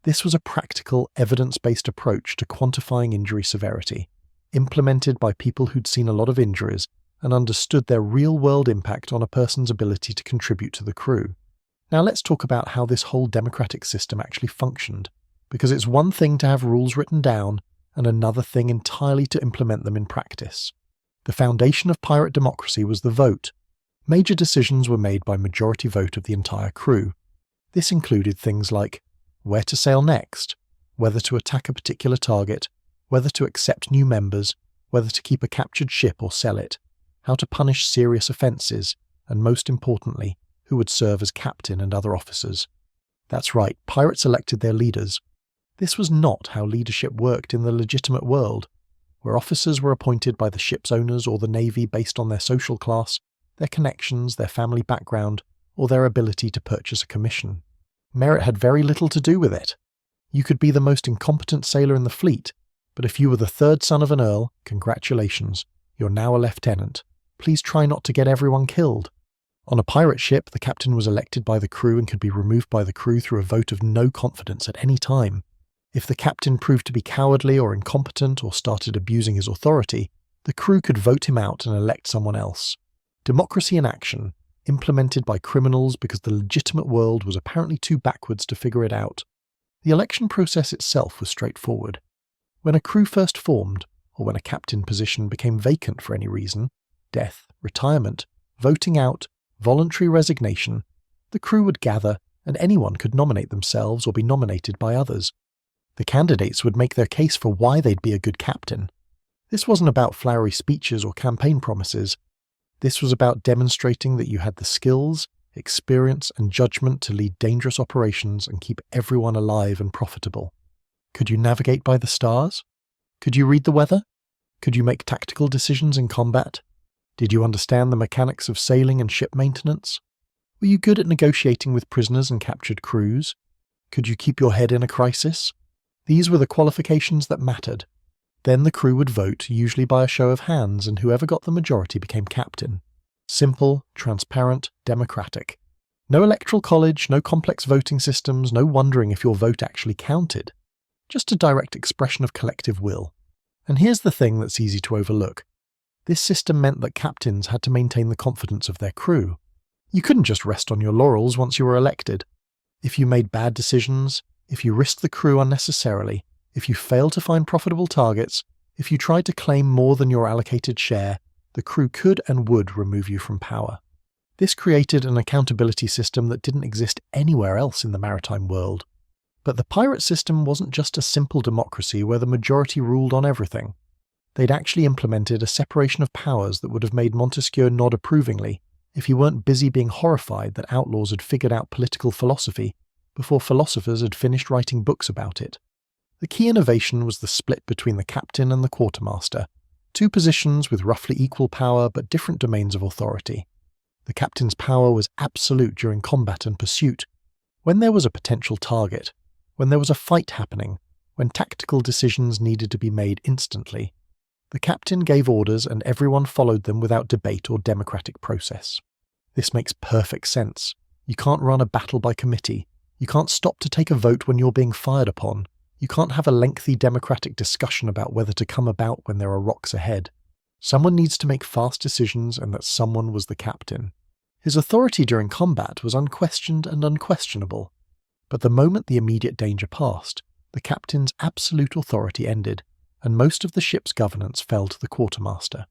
This was a practical, evidence-based approach to quantifying injury severity, implemented by people who'd seen a lot of injuries and understood their real-world impact on a person's ability to contribute to the crew. Now let's talk about how this whole democratic system actually functioned, because it's one thing to have rules written down, and another thing entirely to implement them in practice. The foundation of pirate democracy was the vote. Major decisions were made by majority vote of the entire crew. This included things like where to sail next, whether to attack a particular target, whether to accept new members, whether to keep a captured ship or sell it, how to punish serious offences, and most importantly, who would serve as captain and other officers. That's right, pirates elected their leaders. This was not how leadership worked in the legitimate world, where officers were appointed by the ship's owners or the navy based on their social class, their connections, their family background, or their ability to purchase a commission. Merit had very little to do with it. You could be the most incompetent sailor in the fleet, but if you were the third son of an earl, congratulations, you're now a lieutenant. Please try not to get everyone killed. On a pirate ship, the captain was elected by the crew and could be removed by the crew through a vote of no confidence at any time. If the captain proved to be cowardly or incompetent or started abusing his authority, the crew could vote him out and elect someone else. Democracy in action, implemented by criminals because the legitimate world was apparently too backwards to figure it out. The election process itself was straightforward. When a crew first formed, or when a captain position became vacant for any reason, death, retirement, voting out, voluntary resignation, the crew would gather and anyone could nominate themselves or be nominated by others. The candidates would make their case for why they'd be a good captain. This wasn't about flowery speeches or campaign promises. This was about demonstrating that you had the skills, experience, and judgment to lead dangerous operations and keep everyone alive and profitable. Could you navigate by the stars? Could you read the weather? Could you make tactical decisions in combat? Did you understand the mechanics of sailing and ship maintenance? Were you good at negotiating with prisoners and captured crews? Could you keep your head in a crisis? These were the qualifications that mattered. Then the crew would vote, usually by a show of hands, and whoever got the majority became captain. Simple, transparent, democratic. No electoral college, no complex voting systems, no wondering if your vote actually counted. Just a direct expression of collective will. And here's the thing that's easy to overlook. This system meant that captains had to maintain the confidence of their crew. You couldn't just rest on your laurels once you were elected. If you made bad decisions, if you risked the crew unnecessarily, if you failed to find profitable targets, if you tried to claim more than your allocated share, the crew could and would remove you from power. This created an accountability system that didn't exist anywhere else in the maritime world. But the pirate system wasn't just a simple democracy where the majority ruled on everything. They'd actually implemented a separation of powers that would have made Montesquieu nod approvingly if he weren't busy being horrified that outlaws had figured out political philosophy before philosophers had finished writing books about it. The key innovation was the split between the captain and the quartermaster, two positions with roughly equal power but different domains of authority. The captain's power was absolute during combat and pursuit, when there was a potential target, when there was a fight happening, when tactical decisions needed to be made instantly. The captain gave orders and everyone followed them without debate or democratic process. This makes perfect sense. You can't run a battle by committee. You can't stop to take a vote when you're being fired upon. You can't have a lengthy democratic discussion about whether to come about when there are rocks ahead. Someone needs to make fast decisions, and that someone was the captain. His authority during combat was unquestioned and unquestionable. But the moment the immediate danger passed, the captain's absolute authority ended, and most of the ship's governance fell to the quartermaster.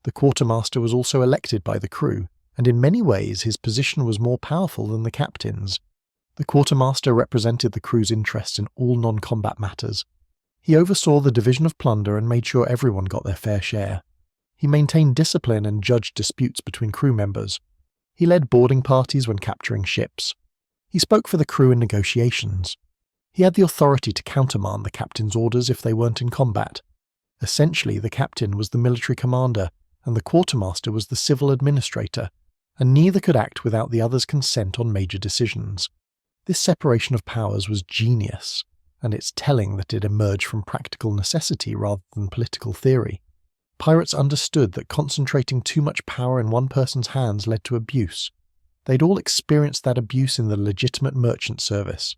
The quartermaster was also elected by the crew, and in many ways his position was more powerful than the captain's. The quartermaster represented the crew's interests in all non-combat matters. He oversaw the division of plunder and made sure everyone got their fair share. He maintained discipline and judged disputes between crew members. He led boarding parties when capturing ships. He spoke for the crew in negotiations. He had the authority to countermand the captain's orders if they weren't in combat. Essentially, the captain was the military commander, and the quartermaster was the civil administrator, and neither could act without the other's consent on major decisions. This separation of powers was genius, and it's telling that it emerged from practical necessity rather than political theory. Pirates understood that concentrating too much power in one person's hands led to abuse. They'd all experienced that abuse in the legitimate merchant service.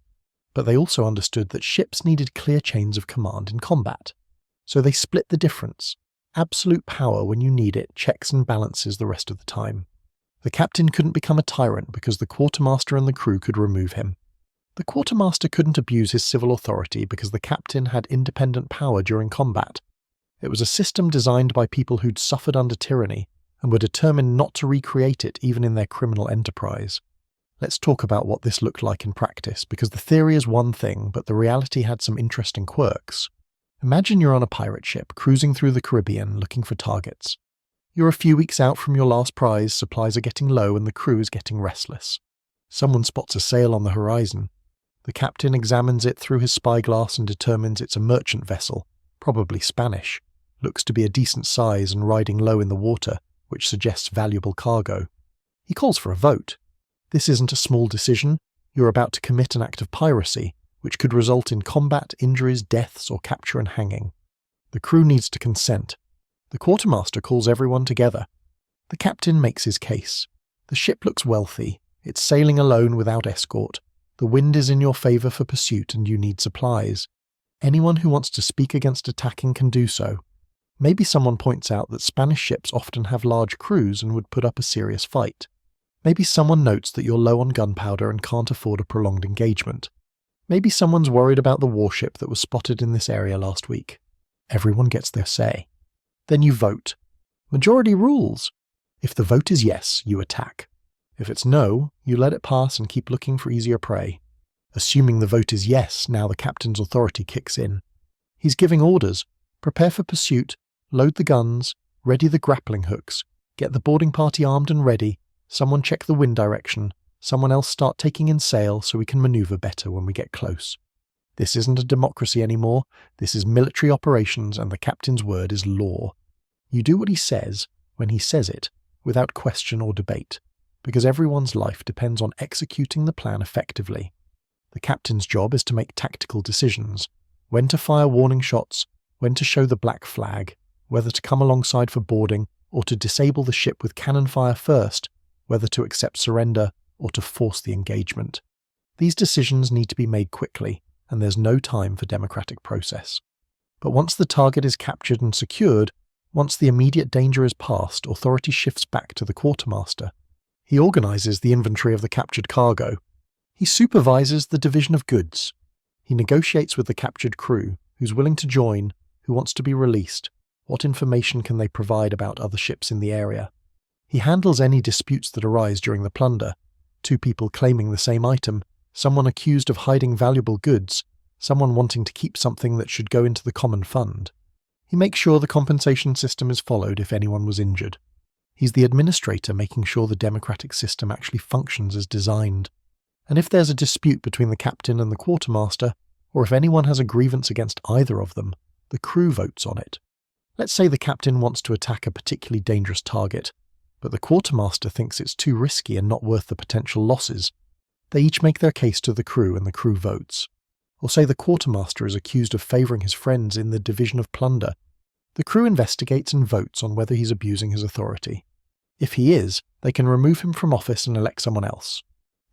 But they also understood that ships needed clear chains of command in combat. So they split the difference. Absolute power when you need it checks and balances the rest of the time. The captain couldn't become a tyrant because the quartermaster and the crew could remove him. The quartermaster couldn't abuse his civil authority because the captain had independent power during combat. It was a system designed by people who'd suffered under tyranny and were determined not to recreate it even in their criminal enterprise. Let's talk about what this looked like in practice, because the theory is one thing, but the reality had some interesting quirks. Imagine you're on a pirate ship, cruising through the Caribbean looking for targets. You're a few weeks out from your last prize, supplies are getting low and the crew is getting restless. Someone spots a sail on the horizon. The captain examines it through his spyglass and determines it's a merchant vessel, probably Spanish. Looks to be a decent size and riding low in the water, which suggests valuable cargo. He calls for a vote. This isn't a small decision. You're about to commit an act of piracy, which could result in combat, injuries, deaths, or capture and hanging. The crew needs to consent. The quartermaster calls everyone together. The captain makes his case. The ship looks wealthy. It's sailing alone without escort. The wind is in your favour for pursuit and you need supplies. Anyone who wants to speak against attacking can do so. Maybe someone points out that Spanish ships often have large crews and would put up a serious fight. Maybe someone notes that you're low on gunpowder and can't afford a prolonged engagement. Maybe someone's worried about the warship that was spotted in this area last week. Everyone gets their say. Then you vote. Majority rules. If the vote is yes, you attack. If it's no, you let it pass and keep looking for easier prey. Assuming the vote is yes, now the captain's authority kicks in. He's giving orders. Prepare for pursuit, load the guns, ready the grappling hooks, get the boarding party armed and ready, someone check the wind direction, someone else start taking in sail so we can maneuver better when we get close. This isn't a democracy anymore, this is military operations and the captain's word is law. You do what he says, when he says it, without question or debate, because everyone's life depends on executing the plan effectively. The captain's job is to make tactical decisions, when to fire warning shots, when to show the black flag, whether to come alongside for boarding or to disable the ship with cannon fire first, whether to accept surrender or to force the engagement. These decisions need to be made quickly, and there's no time for democratic process. But once the target is captured and secured, once the immediate danger is past, authority shifts back to the quartermaster. He organises the inventory of the captured cargo. He supervises the division of goods. He negotiates with the captured crew, who's willing to join, who wants to be released, what information can they provide about other ships in the area. He handles any disputes that arise during the plunder, two people claiming the same item, someone accused of hiding valuable goods, someone wanting to keep something that should go into the common fund. He makes sure the compensation system is followed if anyone was injured. He's the administrator making sure the democratic system actually functions as designed. And if there's a dispute between the captain and the quartermaster, or if anyone has a grievance against either of them, the crew votes on it. Let's say the captain wants to attack a particularly dangerous target, but the quartermaster thinks it's too risky and not worth the potential losses. They each make their case to the crew and the crew votes. Or say the quartermaster is accused of favouring his friends in the division of plunder. The crew investigates and votes on whether he's abusing his authority. If he is, they can remove him from office and elect someone else.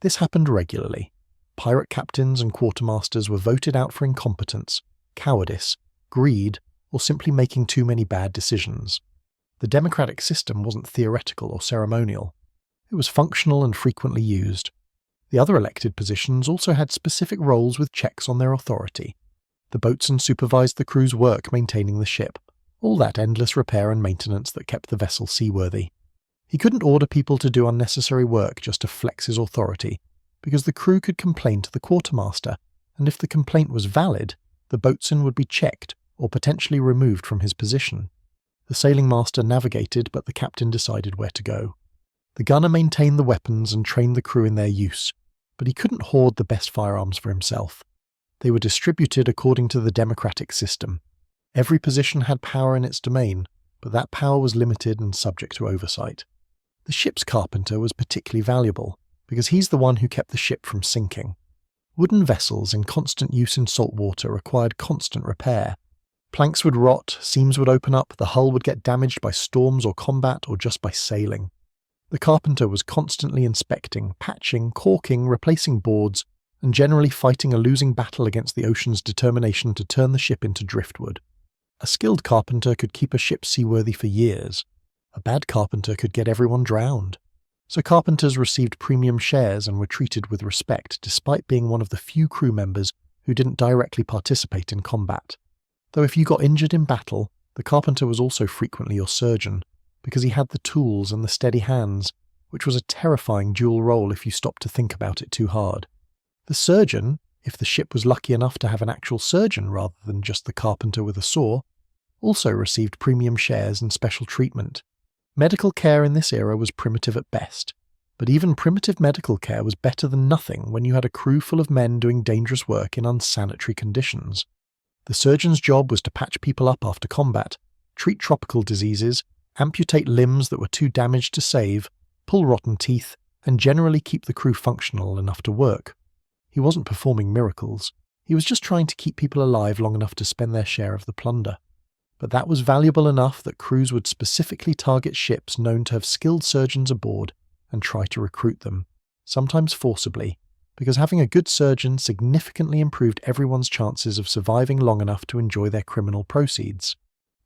This happened regularly. Pirate captains and quartermasters were voted out for incompetence, cowardice, greed, or simply making too many bad decisions. The democratic system wasn't theoretical or ceremonial. It was functional and frequently used. The other elected positions also had specific roles with checks on their authority. The boatswain supervised the crew's work maintaining the ship, all that endless repair and maintenance that kept the vessel seaworthy. He couldn't order people to do unnecessary work just to flex his authority, because the crew could complain to the quartermaster, and if the complaint was valid, the boatswain would be checked or potentially removed from his position. The sailing master navigated, but the captain decided where to go. The gunner maintained the weapons and trained the crew in their use, but he couldn't hoard the best firearms for himself. They were distributed according to the democratic system. Every position had power in its domain, but that power was limited and subject to oversight. The ship's carpenter was particularly valuable, because he's the one who kept the ship from sinking. Wooden vessels in constant use in salt water required constant repair. Planks would rot, seams would open up, the hull would get damaged by storms or combat or just by sailing. The carpenter was constantly inspecting, patching, caulking, replacing boards, and generally fighting a losing battle against the ocean's determination to turn the ship into driftwood. A skilled carpenter could keep a ship seaworthy for years. A bad carpenter could get everyone drowned. So carpenters received premium shares and were treated with respect despite being one of the few crew members who didn't directly participate in combat. Though if you got injured in battle, the carpenter was also frequently your surgeon, because he had the tools and the steady hands, which was a terrifying dual role if you stopped to think about it too hard. The surgeon, if the ship was lucky enough to have an actual surgeon rather than just the carpenter with a saw, also received premium shares and special treatment. Medical care in this era was primitive at best, but even primitive medical care was better than nothing when you had a crew full of men doing dangerous work in unsanitary conditions. The surgeon's job was to patch people up after combat, treat tropical diseases, amputate limbs that were too damaged to save, pull rotten teeth, and generally keep the crew functional enough to work. He wasn't performing miracles, he was just trying to keep people alive long enough to spend their share of the plunder. But that was valuable enough that crews would specifically target ships known to have skilled surgeons aboard and try to recruit them, sometimes forcibly, because having a good surgeon significantly improved everyone's chances of surviving long enough to enjoy their criminal proceeds.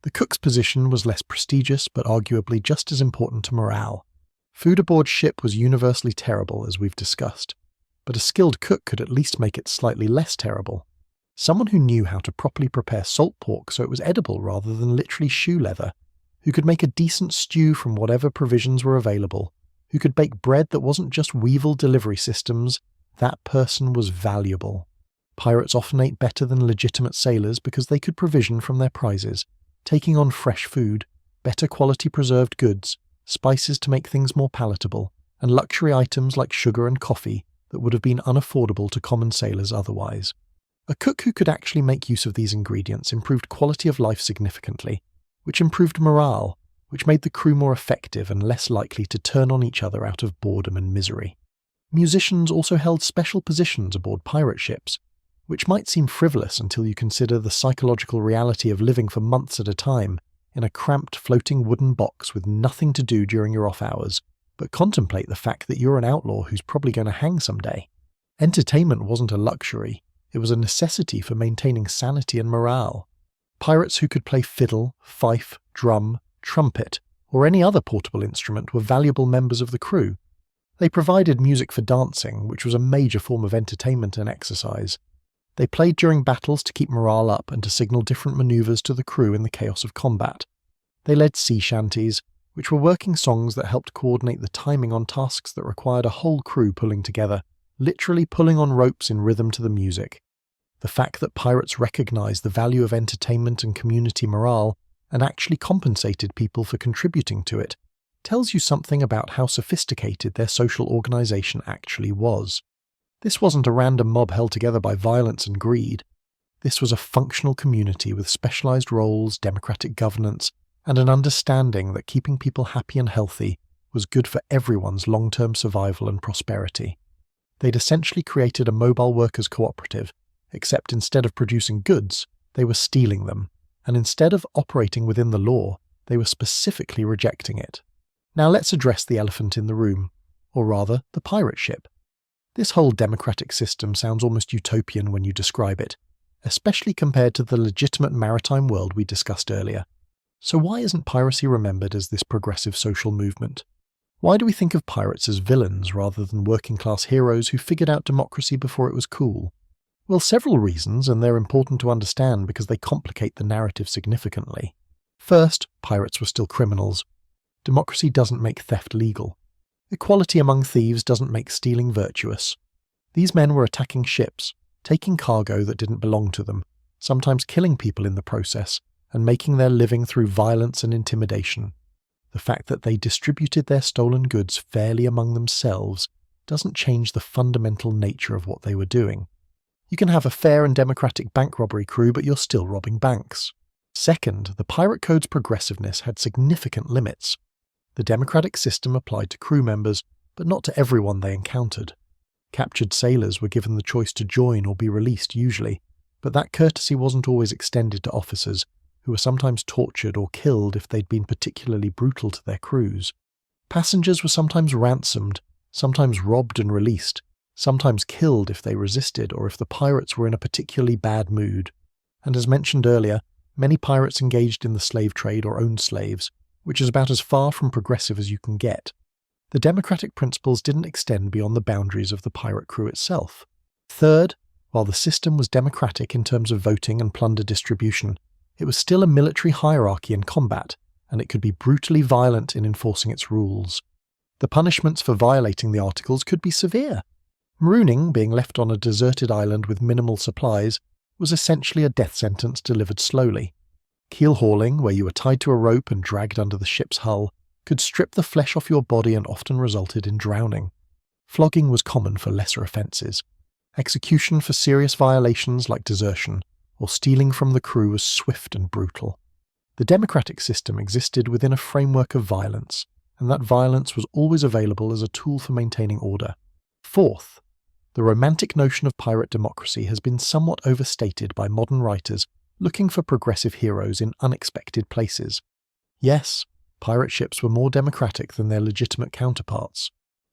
The cook's position was less prestigious but arguably just as important to morale. Food aboard ship was universally terrible, as we've discussed, but a skilled cook could at least make it slightly less terrible. Someone who knew how to properly prepare salt pork so it was edible rather than literally shoe leather, who could make a decent stew from whatever provisions were available, who could bake bread that wasn't just Weevil delivery systems, that person was valuable. Pirates often ate better than legitimate sailors because they could provision from their prizes, taking on fresh food, better quality preserved goods, spices to make things more palatable, and luxury items like sugar and coffee that would have been unaffordable to common sailors otherwise. A cook who could actually make use of these ingredients improved quality of life significantly, which improved morale, which made the crew more effective and less likely to turn on each other out of boredom and misery. Musicians also held special positions aboard pirate ships, which might seem frivolous until you consider the psychological reality of living for months at a time in a cramped floating wooden box with nothing to do during your off hours, but contemplate the fact that you're an outlaw who's probably going to hang someday. Entertainment wasn't a luxury. It was a necessity for maintaining sanity and morale. Pirates who could play fiddle, fife, drum, trumpet, or any other portable instrument were valuable members of the crew. They provided music for dancing, which was a major form of entertainment and exercise. They played during battles to keep morale up and to signal different maneuvers to the crew in the chaos of combat. They led sea shanties, which were working songs that helped coordinate the timing on tasks that required a whole crew pulling together, literally pulling on ropes in rhythm to the music. The fact that pirates recognized the value of entertainment and community morale and actually compensated people for contributing to it tells you something about how sophisticated their social organization actually was. This wasn't a random mob held together by violence and greed. This was a functional community with specialized roles, democratic governance, and an understanding that keeping people happy and healthy was good for everyone's long-term survival and prosperity. They'd essentially created a mobile workers' cooperative, except instead of producing goods, they were stealing them, and instead of operating within the law, they were specifically rejecting it. Now let's address the elephant in the room, or rather, the pirate ship. This whole democratic system sounds almost utopian when you describe it, especially compared to the legitimate maritime world we discussed earlier. So why isn't piracy remembered as this progressive social movement? Why do we think of pirates as villains rather than working-class heroes who figured out democracy before it was cool? Well, several reasons, and they're important to understand because they complicate the narrative significantly. First, pirates were still criminals. Democracy doesn't make theft legal. Equality among thieves doesn't make stealing virtuous. These men were attacking ships, taking cargo that didn't belong to them, sometimes killing people in the process, and making their living through violence and intimidation. The fact that they distributed their stolen goods fairly among themselves doesn't change the fundamental nature of what they were doing. You can have a fair and democratic bank robbery crew, but you're still robbing banks. Second, the pirate code's progressiveness had significant limits. The democratic system applied to crew members, but not to everyone they encountered. Captured sailors were given the choice to join or be released usually, but that courtesy wasn't always extended to officers, who were sometimes tortured or killed if they'd been particularly brutal to their crews. Passengers were sometimes ransomed, sometimes robbed and released, sometimes killed if they resisted or if the pirates were in a particularly bad mood. And as mentioned earlier, many pirates engaged in the slave trade or owned slaves, which is about as far from progressive as you can get. The democratic principles didn't extend beyond the boundaries of the pirate crew itself. Third, while the system was democratic in terms of voting and plunder distribution, it was still a military hierarchy in combat, and it could be brutally violent in enforcing its rules. The punishments for violating the articles could be severe. Marooning, being left on a deserted island with minimal supplies, was essentially a death sentence delivered slowly. Keel hauling, where you were tied to a rope and dragged under the ship's hull, could strip the flesh off your body and often resulted in drowning. Flogging was common for lesser offences. Execution for serious violations like desertion or stealing from the crew was swift and brutal. The democratic system existed within a framework of violence, and that violence was always available as a tool for maintaining order. Fourth, the romantic notion of pirate democracy has been somewhat overstated by modern writers looking for progressive heroes in unexpected places. Yes, pirate ships were more democratic than their legitimate counterparts.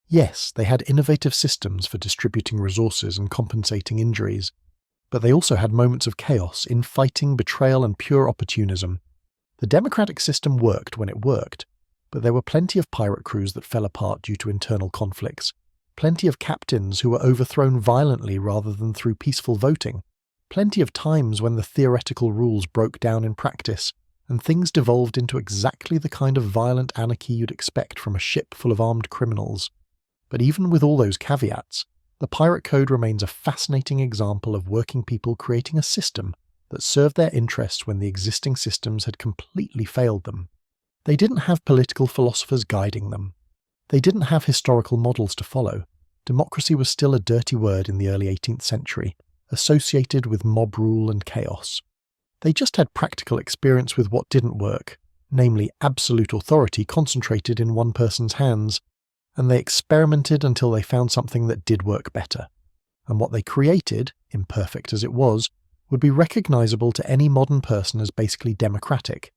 Yes, they had innovative systems for distributing resources and compensating injuries, but they also had moments of chaos, infighting, betrayal, and pure opportunism. The democratic system worked when it worked, but there were plenty of pirate crews that fell apart due to internal conflicts, plenty of captains who were overthrown violently rather than through peaceful voting, plenty of times when the theoretical rules broke down in practice, and things devolved into exactly the kind of violent anarchy you'd expect from a ship full of armed criminals. But even with all those caveats, the Pirate Code remains a fascinating example of working people creating a system that served their interests when the existing systems had completely failed them. They didn't have political philosophers guiding them. They didn't have historical models to follow. Democracy was still a dirty word in the early 18th century, associated with mob rule and chaos. They just had practical experience with what didn't work, namely absolute authority concentrated in one person's hands, and they experimented until they found something that did work better. And what they created, imperfect as it was, would be recognizable to any modern person as basically democratic.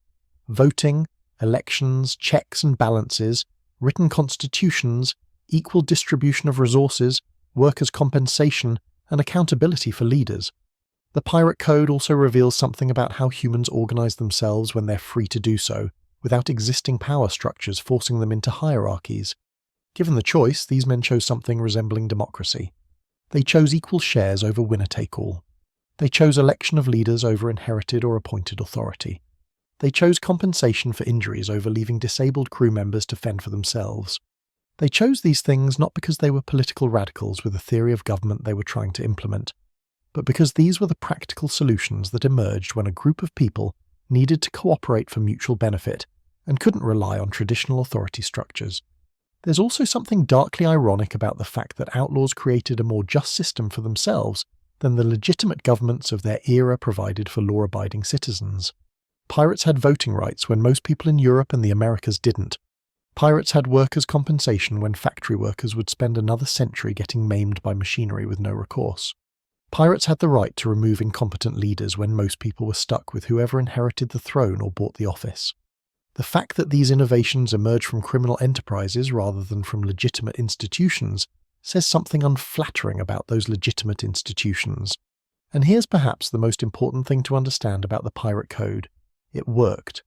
Voting, elections, checks and balances, written constitutions, equal distribution of resources, workers' compensation, and accountability for leaders. The Pirate Code also reveals something about how humans organize themselves when they're free to do so, without existing power structures forcing them into hierarchies. Given the choice, these men chose something resembling democracy. They chose equal shares over winner-take-all. They chose election of leaders over inherited or appointed authority. They chose compensation for injuries over leaving disabled crew members to fend for themselves. They chose these things not because they were political radicals with a theory of government they were trying to implement, but because these were the practical solutions that emerged when a group of people needed to cooperate for mutual benefit and couldn't rely on traditional authority structures. There's also something darkly ironic about the fact that outlaws created a more just system for themselves than the legitimate governments of their era provided for law-abiding citizens. Pirates had voting rights when most people in Europe and the Americas didn't. Pirates had workers' compensation when factory workers would spend another century getting maimed by machinery with no recourse. Pirates had the right to remove incompetent leaders when most people were stuck with whoever inherited the throne or bought the office. The fact that these innovations emerged from criminal enterprises rather than from legitimate institutions says something unflattering about those legitimate institutions. And here's perhaps the most important thing to understand about the Pirate Code. It worked.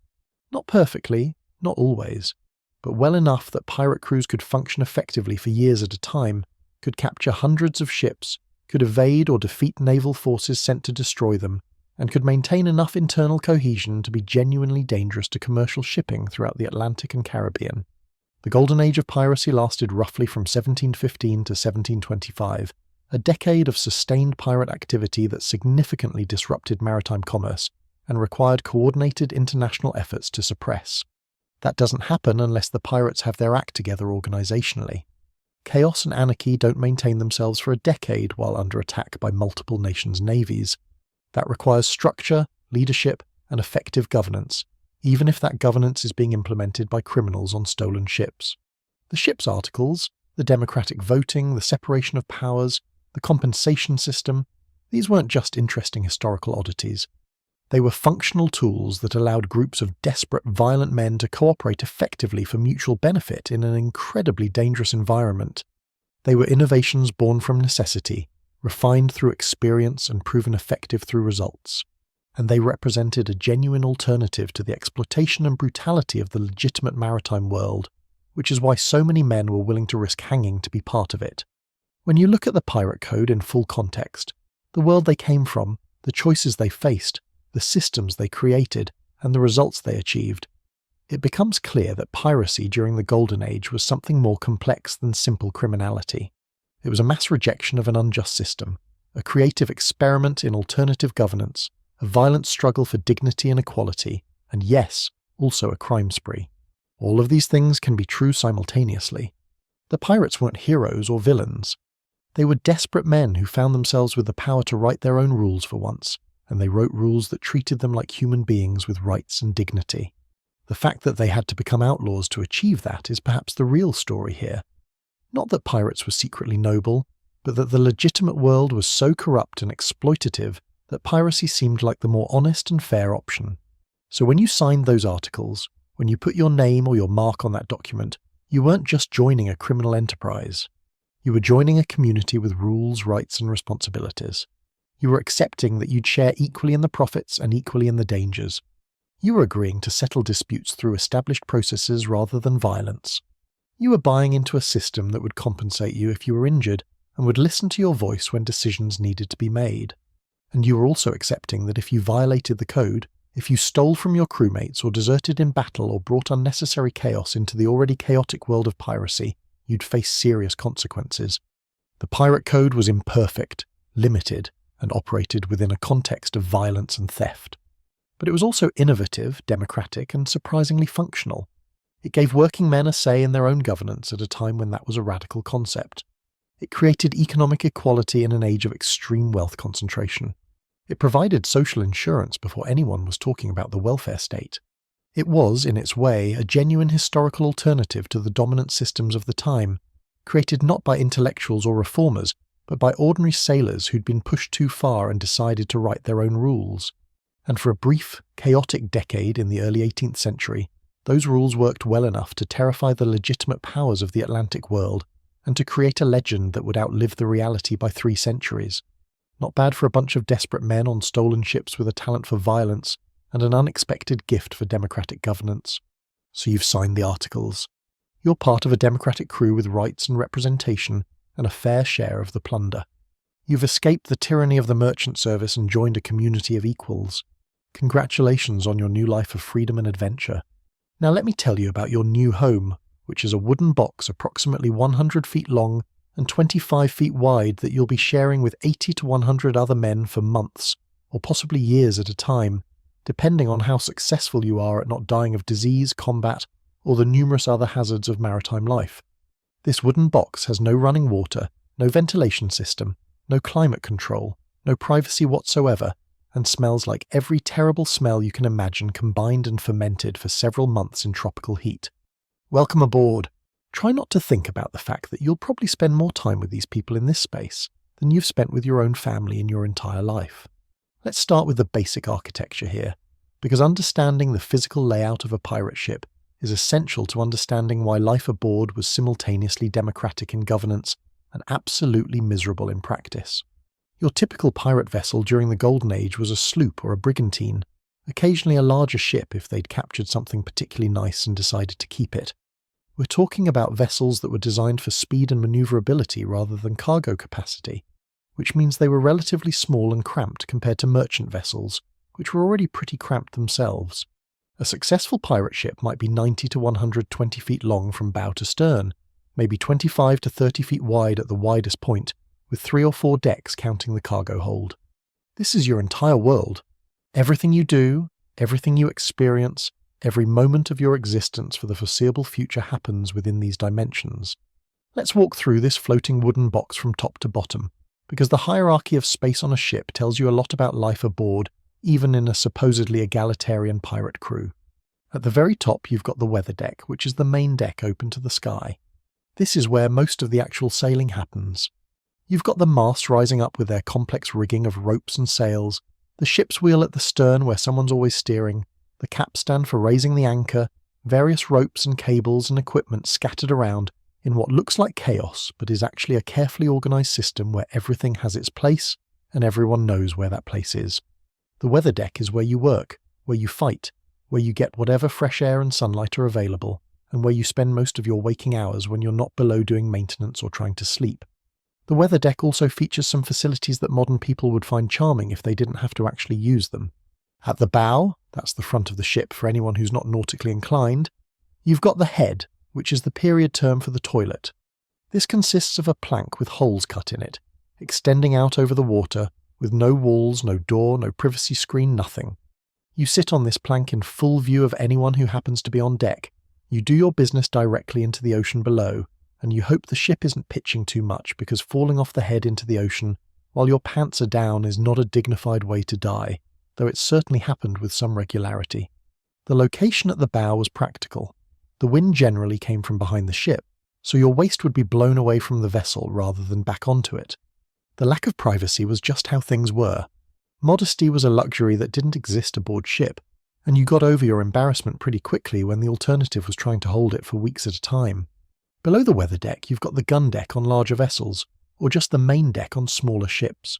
Not perfectly, not always, but well enough that pirate crews could function effectively for years at a time, could capture hundreds of ships, could evade or defeat naval forces sent to destroy them, and could maintain enough internal cohesion to be genuinely dangerous to commercial shipping throughout the Atlantic and Caribbean. The Golden Age of Piracy lasted roughly from 1715 to 1725, a decade of sustained pirate activity that significantly disrupted maritime commerce and required coordinated international efforts to suppress. That doesn't happen unless the pirates have their act together organisationally. Chaos and anarchy don't maintain themselves for a decade while under attack by multiple nations' navies. That requires structure, leadership, and effective governance, even if that governance is being implemented by criminals on stolen ships. The ship's articles, the democratic voting, the separation of powers, the compensation system, these weren't just interesting historical oddities. They were functional tools that allowed groups of desperate, violent men to cooperate effectively for mutual benefit in an incredibly dangerous environment. They were innovations born from necessity, refined through experience and proven effective through results. And they represented a genuine alternative to the exploitation and brutality of the legitimate maritime world, which is why so many men were willing to risk hanging to be part of it. When you look at the pirate code in full context, the world they came from, the choices they faced, the systems they created, and the results they achieved, it becomes clear that piracy during the Golden Age was something more complex than simple criminality. It was a mass rejection of an unjust system, a creative experiment in alternative governance, a violent struggle for dignity and equality, and yes, also a crime spree. All of these things can be true simultaneously. The pirates weren't heroes or villains. They were desperate men who found themselves with the power to write their own rules for once, and they wrote rules that treated them like human beings with rights and dignity. The fact that they had to become outlaws to achieve that is perhaps the real story here. Not that pirates were secretly noble, but that the legitimate world was so corrupt and exploitative that piracy seemed like the more honest and fair option. So when you signed those articles, when you put your name or your mark on that document, you weren't just joining a criminal enterprise. You were joining a community with rules, rights, and responsibilities. You were accepting that you'd share equally in the profits and equally in the dangers. You were agreeing to settle disputes through established processes rather than violence. You were buying into a system that would compensate you if you were injured and would listen to your voice when decisions needed to be made. And you were also accepting that if you violated the code, if you stole from your crewmates or deserted in battle or brought unnecessary chaos into the already chaotic world of piracy, you'd face serious consequences. The pirate code was imperfect, limited, and operated within a context of violence and theft. But it was also innovative, democratic, and surprisingly functional. It gave working men a say in their own governance at a time when that was a radical concept. It created economic equality in an age of extreme wealth concentration. It provided social insurance before anyone was talking about the welfare state. It was, in its way, a genuine historical alternative to the dominant systems of the time, created not by intellectuals or reformers, but by ordinary sailors who'd been pushed too far and decided to write their own rules. And for a brief, chaotic decade in the early 18th century, those rules worked well enough to terrify the legitimate powers of the Atlantic world and to create a legend that would outlive the reality by 3 centuries. Not bad for a bunch of desperate men on stolen ships with a talent for violence and an unexpected gift for democratic governance. So you've signed the articles. You're part of a democratic crew with rights and representation and a fair share of the plunder. You've escaped the tyranny of the merchant service and joined a community of equals. Congratulations on your new life of freedom and adventure. Now let me tell you about your new home, which is a wooden box approximately 100 feet long and 25 feet wide that you'll be sharing with 80 to 100 other men for months, or possibly years at a time, depending on how successful you are at not dying of disease, combat, or the numerous other hazards of maritime life. This wooden box has no running water, no ventilation system, no climate control, no privacy whatsoever, and smells like every terrible smell you can imagine combined and fermented for several months in tropical heat. Welcome aboard. Try not to think about the fact that you'll probably spend more time with these people in this space than you've spent with your own family in your entire life. Let's start with the basic architecture here, because understanding the physical layout of a pirate ship is essential to understanding why life aboard was simultaneously democratic in governance and absolutely miserable in practice. Your typical pirate vessel during the Golden Age was a sloop or a brigantine, occasionally a larger ship if they'd captured something particularly nice and decided to keep it. We're talking about vessels that were designed for speed and maneuverability rather than cargo capacity, which means they were relatively small and cramped compared to merchant vessels, which were already pretty cramped themselves. A successful pirate ship might be 90 to 120 feet long from bow to stern, maybe 25 to 30 feet wide at the widest point, with 3 or 4 decks counting the cargo hold. This is your entire world. Everything you do, everything you experience, every moment of your existence for the foreseeable future happens within these dimensions. Let's walk through this floating wooden box from top to bottom, because the hierarchy of space on a ship tells you a lot about life aboard, even in a supposedly egalitarian pirate crew. At the very top you've got the weather deck, which is the main deck open to the sky. This is where most of the actual sailing happens. You've got the masts rising up with their complex rigging of ropes and sails, the ship's wheel at the stern where someone's always steering, the capstan for raising the anchor, various ropes and cables and equipment scattered around in what looks like chaos but is actually a carefully organised system where everything has its place and everyone knows where that place is. The weather deck is where you work, where you fight, where you get whatever fresh air and sunlight are available, and where you spend most of your waking hours when you're not below doing maintenance or trying to sleep. The weather deck also features some facilities that modern people would find charming if they didn't have to actually use them. At the bow, that's the front of the ship for anyone who's not nautically inclined, you've got the head, which is the period term for the toilet. This consists of a plank with holes cut in it, extending out over the water, with no walls, no door, no privacy screen, nothing. You sit on this plank in full view of anyone who happens to be on deck. You do your business directly into the ocean below, and you hope the ship isn't pitching too much, because falling off the head into the ocean while your pants are down is not a dignified way to die, though it certainly happened with some regularity. The location at the bow was practical. The wind generally came from behind the ship, so your waist would be blown away from the vessel rather than back onto it. The lack of privacy was just how things were. Modesty was a luxury that didn't exist aboard ship, and you got over your embarrassment pretty quickly when the alternative was trying to hold it for weeks at a time. Below the weather deck, you've got the gun deck on larger vessels, or just the main deck on smaller ships.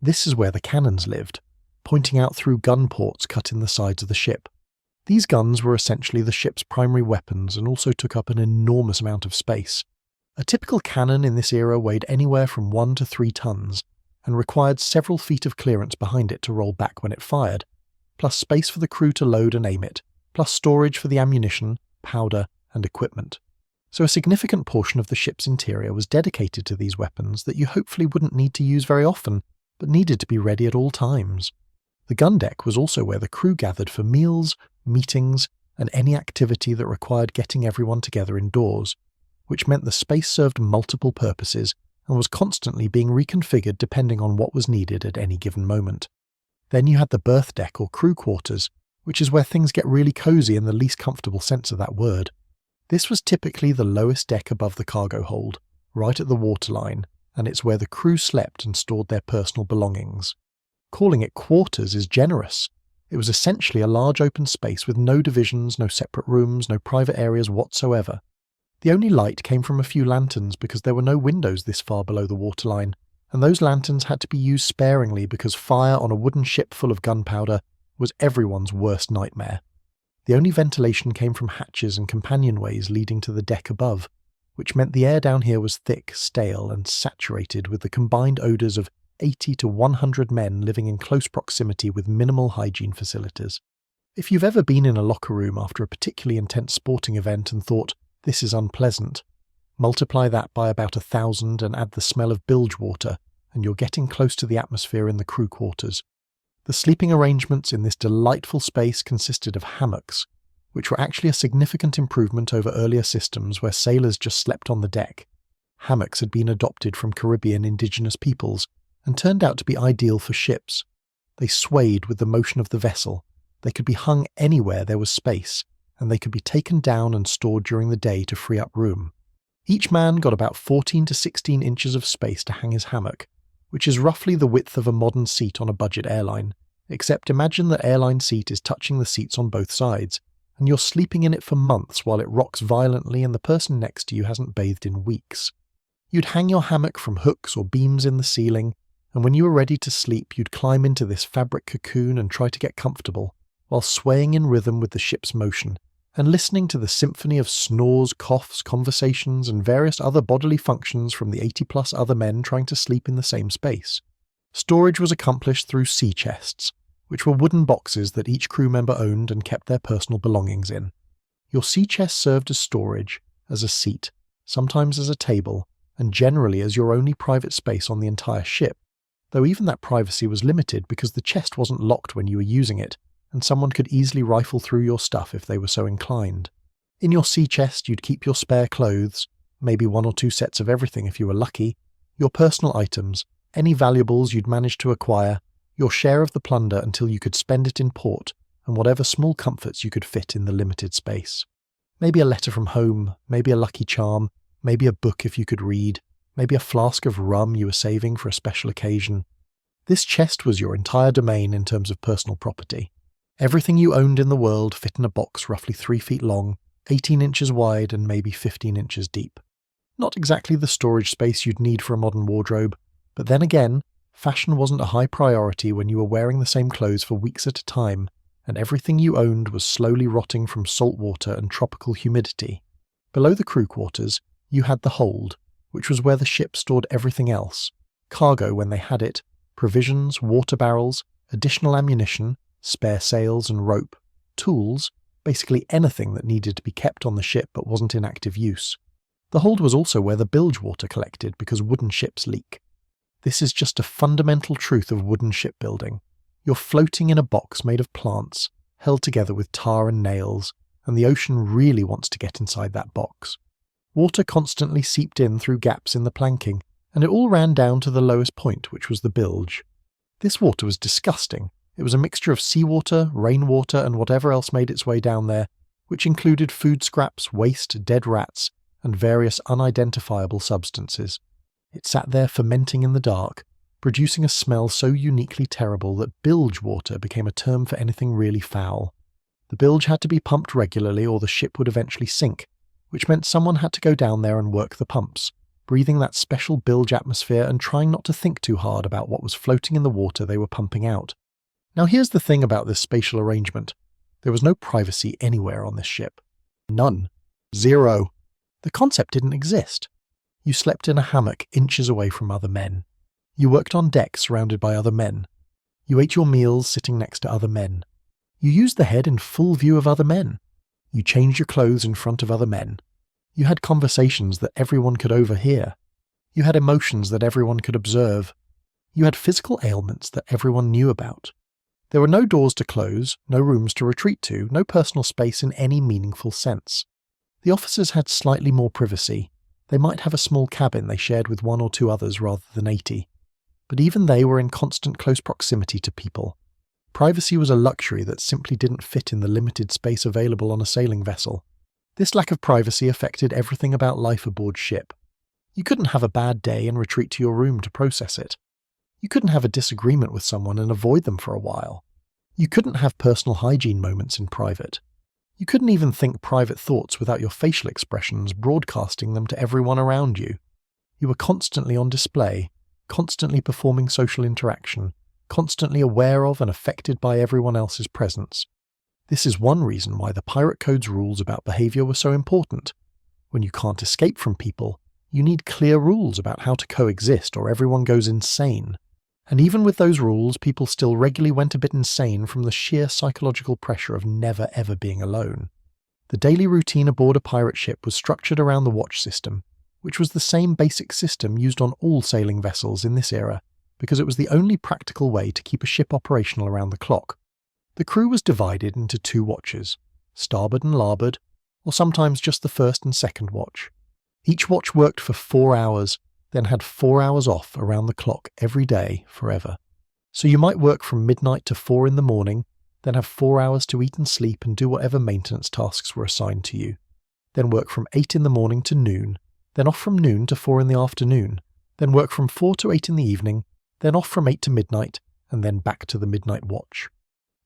This is where the cannons lived, pointing out through gun ports cut in the sides of the ship. These guns were essentially the ship's primary weapons and also took up an enormous amount of space. A typical cannon in this era weighed anywhere from 1 to 3 tons, and required several feet of clearance behind it to roll back when it fired, plus space for the crew to load and aim it, plus storage for the ammunition, powder, and equipment. So a significant portion of the ship's interior was dedicated to these weapons that you hopefully wouldn't need to use very often, but needed to be ready at all times. The gun deck was also where the crew gathered for meals, meetings, and any activity that required getting everyone together indoors, which meant the space served multiple purposes and was constantly being reconfigured depending on what was needed at any given moment. Then you had the berth deck or crew quarters, which is where things get really cozy in the least comfortable sense of that word. This was typically the lowest deck above the cargo hold, right at the waterline, and it's where the crew slept and stored their personal belongings. Calling it quarters is generous. It was essentially a large open space with no divisions, no separate rooms, no private areas whatsoever. The only light came from a few lanterns because there were no windows this far below the waterline, and those lanterns had to be used sparingly because fire on a wooden ship full of gunpowder was everyone's worst nightmare. The only ventilation came from hatches and companionways leading to the deck above, which meant the air down here was thick, stale, and saturated with the combined odours of 80 to 100 men living in close proximity with minimal hygiene facilities. If you've ever been in a locker room after a particularly intense sporting event and thought, this is unpleasant, multiply that by about 1,000 and add the smell of bilge water, and you're getting close to the atmosphere in the crew quarters. The sleeping arrangements in this delightful space consisted of hammocks, which were actually a significant improvement over earlier systems where sailors just slept on the deck. Hammocks had been adopted from Caribbean indigenous peoples and turned out to be ideal for ships. They swayed with the motion of the vessel, they could be hung anywhere there was space, and they could be taken down and stored during the day to free up room. Each man got about 14 to 16 inches of space to hang his hammock, which is roughly the width of a modern seat on a budget airline, except imagine the airline seat is touching the seats on both sides, and you're sleeping in it for months while it rocks violently and the person next to you hasn't bathed in weeks. You'd hang your hammock from hooks or beams in the ceiling, and when you were ready to sleep you'd climb into this fabric cocoon and try to get comfortable, while swaying in rhythm with the ship's motion, and listening to the symphony of snores, coughs, conversations, and various other bodily functions from the 80-plus other men trying to sleep in the same space. Storage was accomplished through sea chests, which were wooden boxes that each crew member owned and kept their personal belongings in. Your sea chest served as storage, as a seat, sometimes as a table, and generally as your only private space on the entire ship, though even that privacy was limited because the chest wasn't locked when you were using it, and someone could easily rifle through your stuff if they were so inclined. In your sea chest you'd keep your spare clothes, maybe 1 or 2 sets of everything if you were lucky, your personal items, any valuables you'd managed to acquire, your share of the plunder until you could spend it in port, and whatever small comforts you could fit in the limited space. Maybe a letter from home, maybe a lucky charm, maybe a book if you could read, maybe a flask of rum you were saving for a special occasion. This chest was your entire domain in terms of personal property. Everything you owned in the world fit in a box roughly 3 feet long, 18 inches wide, and maybe 15 inches deep. Not exactly the storage space you'd need for a modern wardrobe, but then again, fashion wasn't a high priority when you were wearing the same clothes for weeks at a time, and everything you owned was slowly rotting from salt water and tropical humidity. Below the crew quarters, you had the hold, which was where the ship stored everything else: cargo when they had it, provisions, water barrels, additional ammunition, spare sails and rope, tools, basically anything that needed to be kept on the ship but wasn't in active use. The hold was also where the bilge water collected because wooden ships leak. This is just a fundamental truth of wooden shipbuilding. You're floating in a box made of plants, held together with tar and nails, and the ocean really wants to get inside that box. Water constantly seeped in through gaps in the planking, and it all ran down to the lowest point, which was the bilge. This water was disgusting. It was a mixture of seawater, rainwater, and whatever else made its way down there, which included food scraps, waste, dead rats, and various unidentifiable substances. It sat there fermenting in the dark, producing a smell so uniquely terrible that bilge water became a term for anything really foul. The bilge had to be pumped regularly or the ship would eventually sink, which meant someone had to go down there and work the pumps, breathing that special bilge atmosphere and trying not to think too hard about what was floating in the water they were pumping out. Now here's the thing about this spatial arrangement. There was no privacy anywhere on this ship. None. Zero. The concept didn't exist. You slept in a hammock inches away from other men. You worked on deck surrounded by other men. You ate your meals sitting next to other men. You used the head in full view of other men. You changed your clothes in front of other men. You had conversations that everyone could overhear. You had emotions that everyone could observe. You had physical ailments that everyone knew about. There were no doors to close, no rooms to retreat to, no personal space in any meaningful sense. The officers had slightly more privacy. They might have a small cabin they shared with 1 or 2 others rather than 80. But even they were in constant close proximity to people. Privacy was a luxury that simply didn't fit in the limited space available on a sailing vessel. This lack of privacy affected everything about life aboard ship. You couldn't have a bad day and retreat to your room to process it. You couldn't have a disagreement with someone and avoid them for a while. You couldn't have personal hygiene moments in private. You couldn't even think private thoughts without your facial expressions broadcasting them to everyone around you. You were constantly on display, constantly performing social interaction, constantly aware of and affected by everyone else's presence. This is one reason why the Pirate Code's rules about behavior were so important. When you can't escape from people, you need clear rules about how to coexist or everyone goes insane. And even with those rules, people still regularly went a bit insane from the sheer psychological pressure of never ever being alone. The daily routine aboard a pirate ship was structured around the watch system, which was the same basic system used on all sailing vessels in this era, because it was the only practical way to keep a ship operational around the clock. The crew was divided into 2 watches, starboard and larboard, or sometimes just the first and second watch. Each watch worked for 4 hours, then had 4 hours off around the clock every day forever. So you might work from midnight to 4 in the morning, then have 4 hours to eat and sleep and do whatever maintenance tasks were assigned to you. Then work from 8 in the morning to noon, then off from noon to 4 in the afternoon, then work from 4 to 8 in the evening, then off from 8 to midnight, and then back to the midnight watch.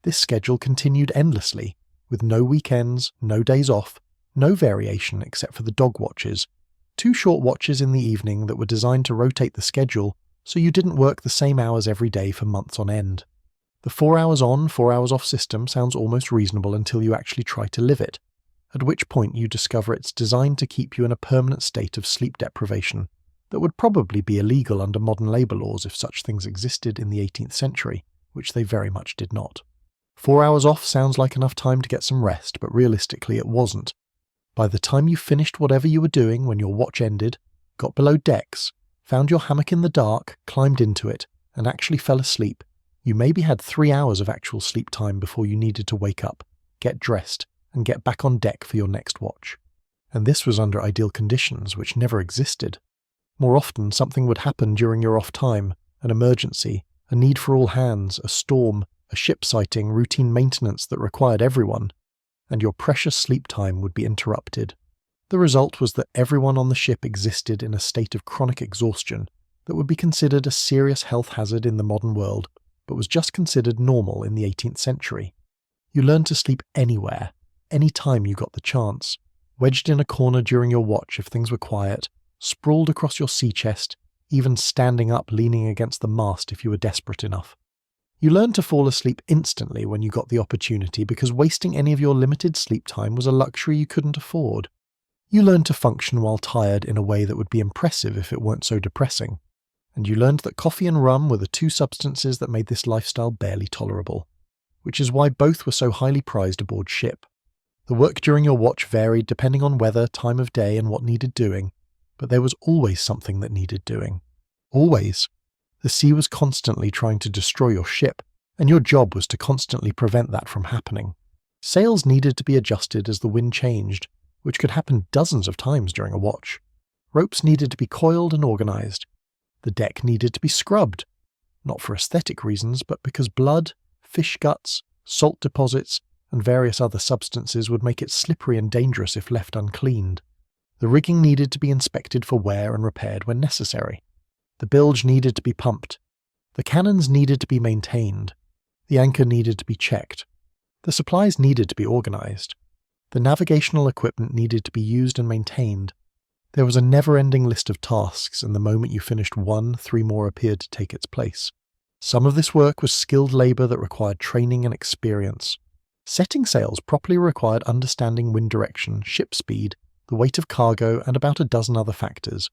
This schedule continued endlessly, with no weekends, no days off, no variation except for the dog watches, 2 short watches in the evening that were designed to rotate the schedule so you didn't work the same hours every day for months on end. The 4 hours on, 4 hours off system sounds almost reasonable until you actually try to live it, at which point you discover it's designed to keep you in a permanent state of sleep deprivation that would probably be illegal under modern labour laws if such things existed in the 18th century, which they very much did not. 4 hours off sounds like enough time to get some rest, but realistically it wasn't. By the time you finished whatever you were doing when your watch ended, got below decks, found your hammock in the dark, climbed into it, and actually fell asleep, you maybe had 3 hours of actual sleep time before you needed to wake up, get dressed, and get back on deck for your next watch. And this was under ideal conditions, which never existed. More often, something would happen during your off time, an emergency, a need for all hands, a storm, a ship sighting, routine maintenance that required everyone, and your precious sleep time would be interrupted. The result was that everyone on the ship existed in a state of chronic exhaustion that would be considered a serious health hazard in the modern world, but was just considered normal in the 18th century. You learned to sleep anywhere, any time you got the chance, wedged in a corner during your watch if things were quiet, sprawled across your sea chest, even standing up leaning against the mast if you were desperate enough. You learned to fall asleep instantly when you got the opportunity because wasting any of your limited sleep time was a luxury you couldn't afford. You learned to function while tired in a way that would be impressive if it weren't so depressing. And you learned that coffee and rum were the two substances that made this lifestyle barely tolerable, which is why both were so highly prized aboard ship. The work during your watch varied depending on weather, time of day, and what needed doing, but there was always something that needed doing. Always. The sea was constantly trying to destroy your ship, and your job was to constantly prevent that from happening. Sails needed to be adjusted as the wind changed, which could happen dozens of times during a watch. Ropes needed to be coiled and organized. The deck needed to be scrubbed, not for aesthetic reasons, but because blood, fish guts, salt deposits, and various other substances would make it slippery and dangerous if left uncleaned. The rigging needed to be inspected for wear and repaired when necessary. The bilge needed to be pumped. The cannons needed to be maintained. The anchor needed to be checked. The supplies needed to be organized. The navigational equipment needed to be used and maintained. There was a never-ending list of tasks, and the moment you finished one, 3 more appeared to take its place. Some of this work was skilled labor that required training and experience. Setting sails properly required understanding wind direction, ship speed, the weight of cargo, and about a dozen other factors.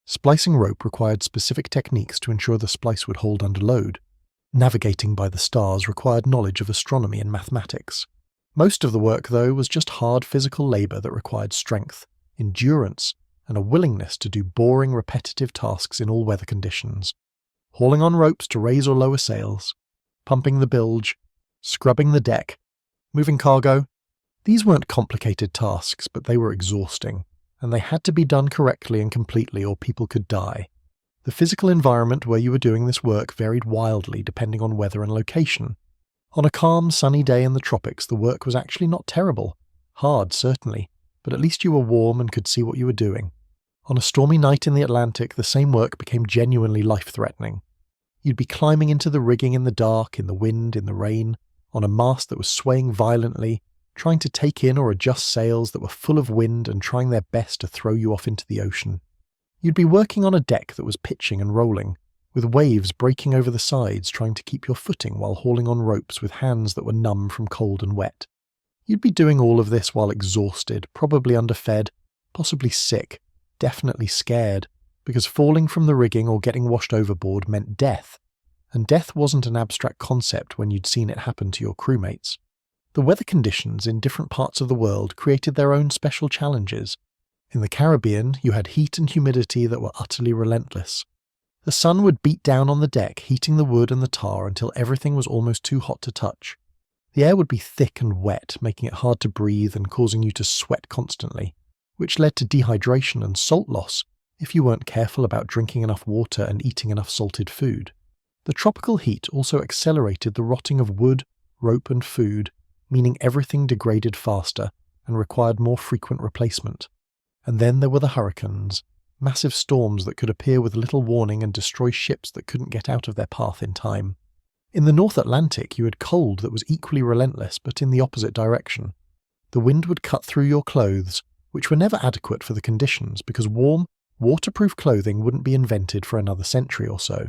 Splicing rope required specific techniques to ensure the splice would hold under load. Navigating by the stars required knowledge of astronomy and mathematics. Most of the work, though, was just hard physical labor that required strength, endurance, and a willingness to do boring, repetitive tasks in all weather conditions. Hauling on ropes to raise or lower sails, pumping the bilge, scrubbing the deck, moving cargo. These weren't complicated tasks, but they were exhausting, and they had to be done correctly and completely or people could die. The physical environment where you were doing this work varied wildly depending on weather and location. On a calm, sunny day in the tropics, the work was actually not terrible. Hard, certainly, but at least you were warm and could see what you were doing. On a stormy night in the Atlantic, the same work became genuinely life-threatening. You'd be climbing into the rigging in the dark, in the wind, in the rain, on a mast that was swaying violently, trying to take in or adjust sails that were full of wind and trying their best to throw you off into the ocean. You'd be working on a deck that was pitching and rolling, with waves breaking over the sides trying to keep your footing while hauling on ropes with hands that were numb from cold and wet. You'd be doing all of this while exhausted, probably underfed, possibly sick, definitely scared, because falling from the rigging or getting washed overboard meant death, and death wasn't an abstract concept when you'd seen it happen to your crewmates. The weather conditions in different parts of the world created their own special challenges. In the Caribbean, you had heat and humidity that were utterly relentless. The sun would beat down on the deck, heating the wood and the tar until everything was almost too hot to touch. The air would be thick and wet, making it hard to breathe and causing you to sweat constantly, which led to dehydration and salt loss if you weren't careful about drinking enough water and eating enough salted food. The tropical heat also accelerated the rotting of wood, rope and food, meaning everything degraded faster and required more frequent replacement. And then there were the hurricanes, massive storms that could appear with little warning and destroy ships that couldn't get out of their path in time. In the North Atlantic, you had cold that was equally relentless but in the opposite direction. The wind would cut through your clothes, which were never adequate for the conditions because warm, waterproof clothing wouldn't be invented for another century or so.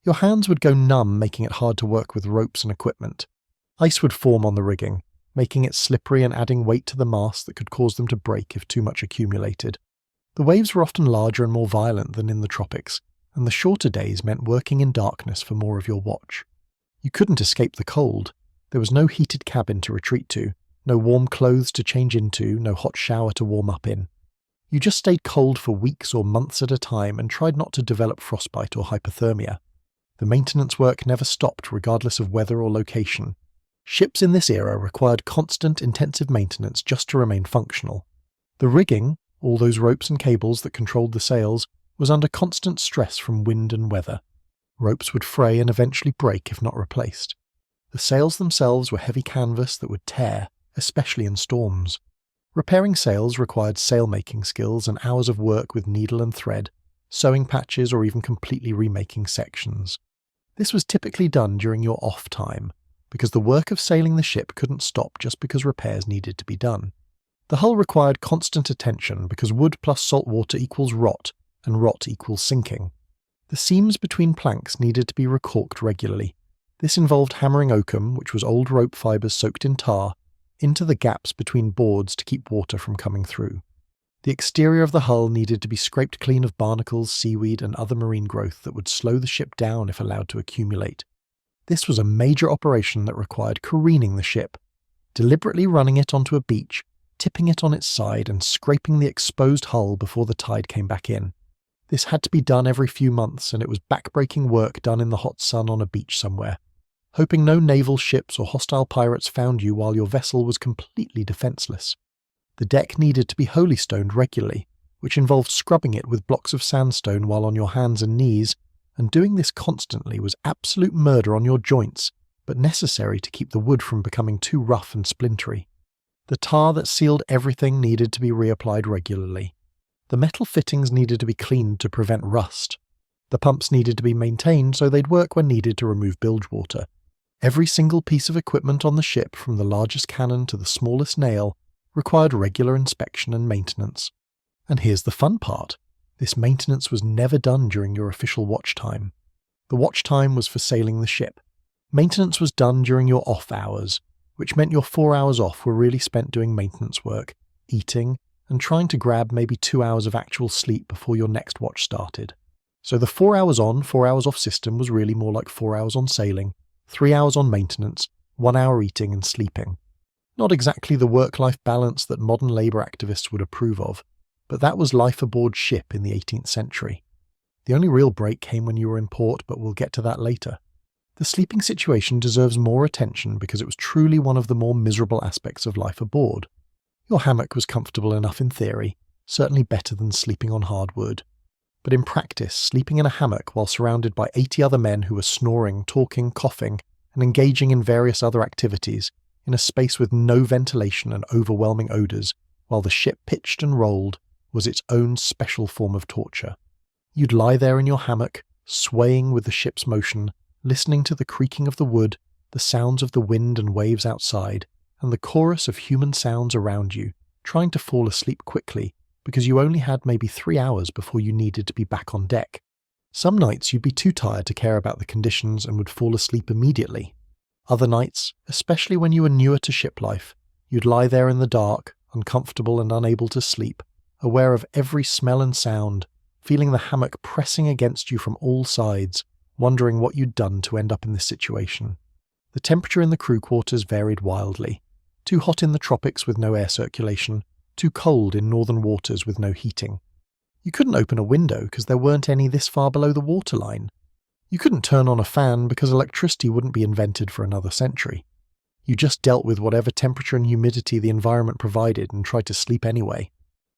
Your hands would go numb, making it hard to work with ropes and equipment. Ice would form on the rigging, making it slippery and adding weight to the masts that could cause them to break if too much accumulated. The waves were often larger and more violent than in the tropics, and the shorter days meant working in darkness for more of your watch. You couldn't escape the cold. There was no heated cabin to retreat to, no warm clothes to change into, no hot shower to warm up in. You just stayed cold for weeks or months at a time and tried not to develop frostbite or hypothermia. The maintenance work never stopped regardless of weather or location. Ships in this era required constant, intensive maintenance just to remain functional. The rigging, all those ropes and cables that controlled the sails, was under constant stress from wind and weather. Ropes would fray and eventually break if not replaced. The sails themselves were heavy canvas that would tear, especially in storms. Repairing sails required sail-making skills and hours of work with needle and thread, sewing patches or even completely remaking sections. This was typically done during your off time, because the work of sailing the ship couldn't stop just because repairs needed to be done. The hull required constant attention because wood plus salt water equals rot, and rot equals sinking. The seams between planks needed to be recorked regularly. This involved hammering oakum, which was old rope fibres soaked in tar, into the gaps between boards to keep water from coming through. The exterior of the hull needed to be scraped clean of barnacles, seaweed, and other marine growth that would slow the ship down if allowed to accumulate. This was a major operation that required careening the ship, deliberately running it onto a beach, tipping it on its side, and scraping the exposed hull before the tide came back in. This had to be done every few months, and it was back-breaking work done in the hot sun on a beach somewhere, hoping no naval ships or hostile pirates found you while your vessel was completely defenseless. The deck needed to be holystoned regularly, which involved scrubbing it with blocks of sandstone while on your hands and knees, and doing this constantly was absolute murder on your joints, but necessary to keep the wood from becoming too rough and splintery. The tar that sealed everything needed to be reapplied regularly. The metal fittings needed to be cleaned to prevent rust. The pumps needed to be maintained so they'd work when needed to remove bilge water. Every single piece of equipment on the ship, from the largest cannon to the smallest nail, required regular inspection and maintenance. And here's the fun part. This maintenance was never done during your official watch time. The watch time was for sailing the ship. Maintenance was done during your off hours, which meant your 4 hours off were really spent doing maintenance work, eating, and trying to grab maybe 2 hours of actual sleep before your next watch started. So the 4 hours on, 4 hours off system was really more like 4 hours on sailing, 3 hours on maintenance, 1 hour eating and sleeping. Not exactly the work-life balance that modern labour activists would approve of, but that was life aboard ship in the 18th century. The only real break came when you were in port, but we'll get to that later. The sleeping situation deserves more attention because it was truly one of the more miserable aspects of life aboard. Your hammock was comfortable enough in theory, certainly better than sleeping on hardwood. But in practice, sleeping in a hammock while surrounded by 80 other men who were snoring, talking, coughing, and engaging in various other activities, in a space with no ventilation and overwhelming odours, while the ship pitched and rolled, was its own special form of torture. You'd lie there in your hammock, swaying with the ship's motion, listening to the creaking of the wood, the sounds of the wind and waves outside, and the chorus of human sounds around you, trying to fall asleep quickly, because you only had maybe 3 hours before you needed to be back on deck. Some nights you'd be too tired to care about the conditions and would fall asleep immediately. Other nights, especially when you were newer to ship life, you'd lie there in the dark, uncomfortable and unable to sleep, aware of every smell and sound, feeling the hammock pressing against you from all sides, wondering what you'd done to end up in this situation. The temperature in the crew quarters varied wildly. Too hot in the tropics with no air circulation, too cold in northern waters with no heating. You couldn't open a window because there weren't any this far below the waterline. You couldn't turn on a fan because electricity wouldn't be invented for another century. You just dealt with whatever temperature and humidity the environment provided and tried to sleep anyway.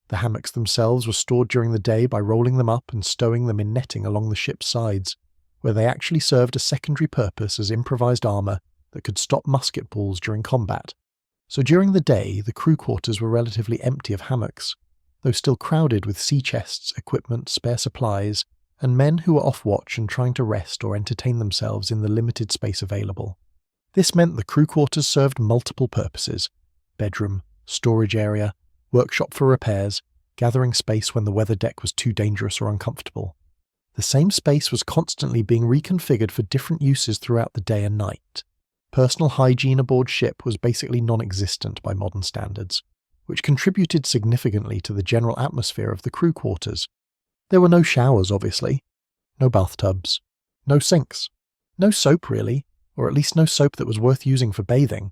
The hammocks themselves were stored during the day by rolling them up and stowing them in netting along the ship's sides, where they actually served a secondary purpose as improvised armour that could stop musket balls during combat. So during the day, the crew quarters were relatively empty of hammocks, though still crowded with sea chests, equipment, spare supplies, and men who were off watch and trying to rest or entertain themselves in the limited space available. This meant the crew quarters served multiple purposes: bedroom, storage area, workshop for repairs, gathering space when the weather deck was too dangerous or uncomfortable. The same space was constantly being reconfigured for different uses throughout the day and night. Personal hygiene aboard ship was basically non-existent by modern standards, which contributed significantly to the general atmosphere of the crew quarters. There were no showers, obviously, no bathtubs, no sinks, no soap really, or at least no soap that was worth using for bathing.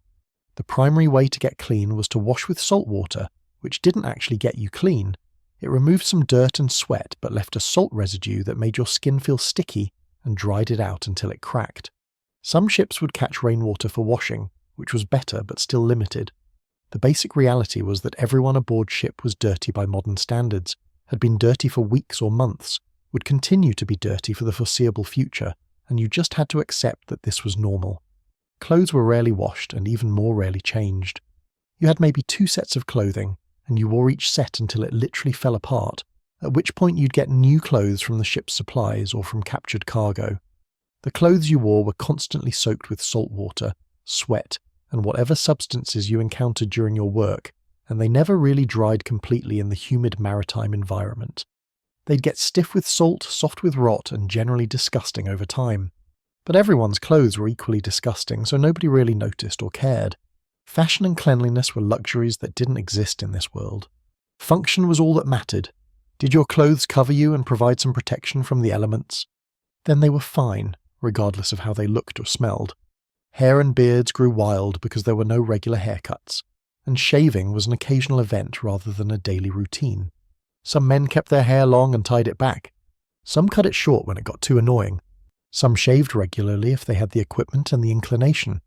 The primary way to get clean was to wash with salt water, which didn't actually get you clean. It removed some dirt and sweat but left a salt residue that made your skin feel sticky and dried it out until it cracked. Some ships would catch rainwater for washing, which was better but still limited. The basic reality was that everyone aboard ship was dirty by modern standards, had been dirty for weeks or months, would continue to be dirty for the foreseeable future, and you just had to accept that this was normal. Clothes were rarely washed and even more rarely changed. You had maybe 2 sets of clothing, and you wore each set until it literally fell apart, at which point you'd get new clothes from the ship's supplies or from captured cargo. The clothes you wore were constantly soaked with salt water, sweat, and whatever substances you encountered during your work, and they never really dried completely in the humid maritime environment. They'd get stiff with salt, soft with rot, and generally disgusting over time. But everyone's clothes were equally disgusting, so nobody really noticed or cared. Fashion and cleanliness were luxuries that didn't exist in this world. Function was all that mattered. Did your clothes cover you and provide some protection from the elements? Then they were fine, regardless of how they looked or smelled. Hair and beards grew wild because there were no regular haircuts, and shaving was an occasional event rather than a daily routine. Some men kept their hair long and tied it back. Some cut it short when it got too annoying. Some shaved regularly if they had the equipment and the inclination.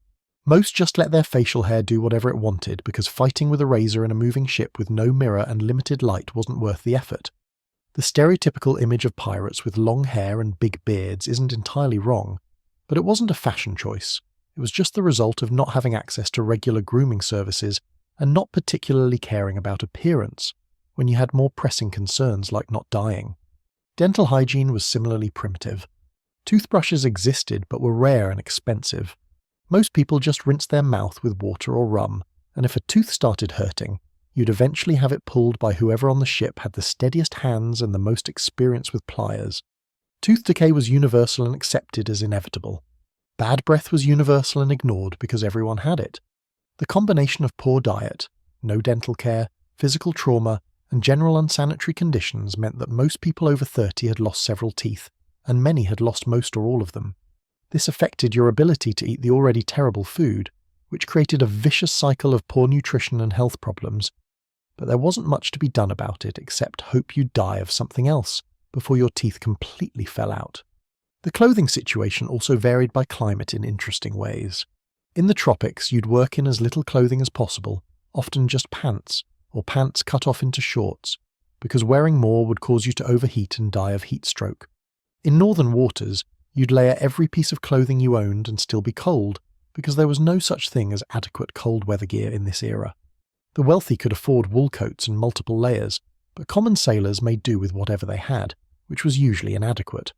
Most just let their facial hair do whatever it wanted because fighting with a razor in a moving ship with no mirror and limited light wasn't worth the effort. The stereotypical image of pirates with long hair and big beards isn't entirely wrong, but it wasn't a fashion choice. It was just the result of not having access to regular grooming services and not particularly caring about appearance when you had more pressing concerns like not dying. Dental hygiene was similarly primitive. Toothbrushes existed but were rare and expensive. Most people just rinsed their mouth with water or rum, and if a tooth started hurting, you'd eventually have it pulled by whoever on the ship had the steadiest hands and the most experience with pliers. Tooth decay was universal and accepted as inevitable. Bad breath was universal and ignored because everyone had it. The combination of poor diet, no dental care, physical trauma, and general unsanitary conditions meant that most people over 30 had lost several teeth, and many had lost most or all of them. This affected your ability to eat the already terrible food, which created a vicious cycle of poor nutrition and health problems. But there wasn't much to be done about it except hope you'd die of something else before your teeth completely fell out. The clothing situation also varied by climate in interesting ways. In the tropics, you'd work in as little clothing as possible, often just pants, or pants cut off into shorts, because wearing more would cause you to overheat and die of heat stroke. In northern waters, you'd layer every piece of clothing you owned and still be cold, because there was no such thing as adequate cold weather gear in this era. The wealthy could afford wool coats and multiple layers, but common sailors made do with whatever they had, which was usually inadequate.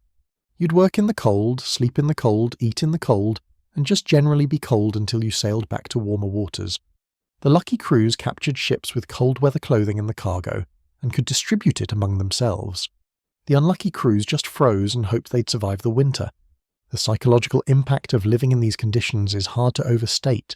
You'd work in the cold, sleep in the cold, eat in the cold, and just generally be cold until you sailed back to warmer waters. The lucky crews captured ships with cold weather clothing in the cargo, and could distribute it among themselves. The unlucky crews just froze and hoped they'd survive the winter. The psychological impact of living in these conditions is hard to overstate.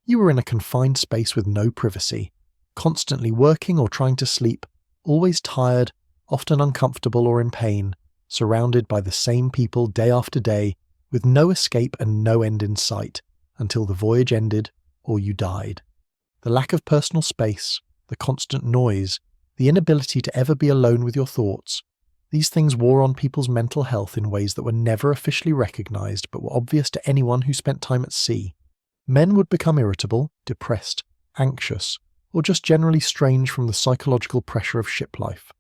You were in a confined space with no privacy, constantly working or trying to sleep, always tired, often uncomfortable or in pain, surrounded by the same people day after day, with no escape and no end in sight, until the voyage ended or you died. The lack of personal space, the constant noise, the inability to ever be alone with your thoughts, these things wore on people's mental health in ways that were never officially recognized but were obvious to anyone who spent time at sea. Men would become irritable, depressed, anxious, or just generally strange from the psychological pressure of ship life.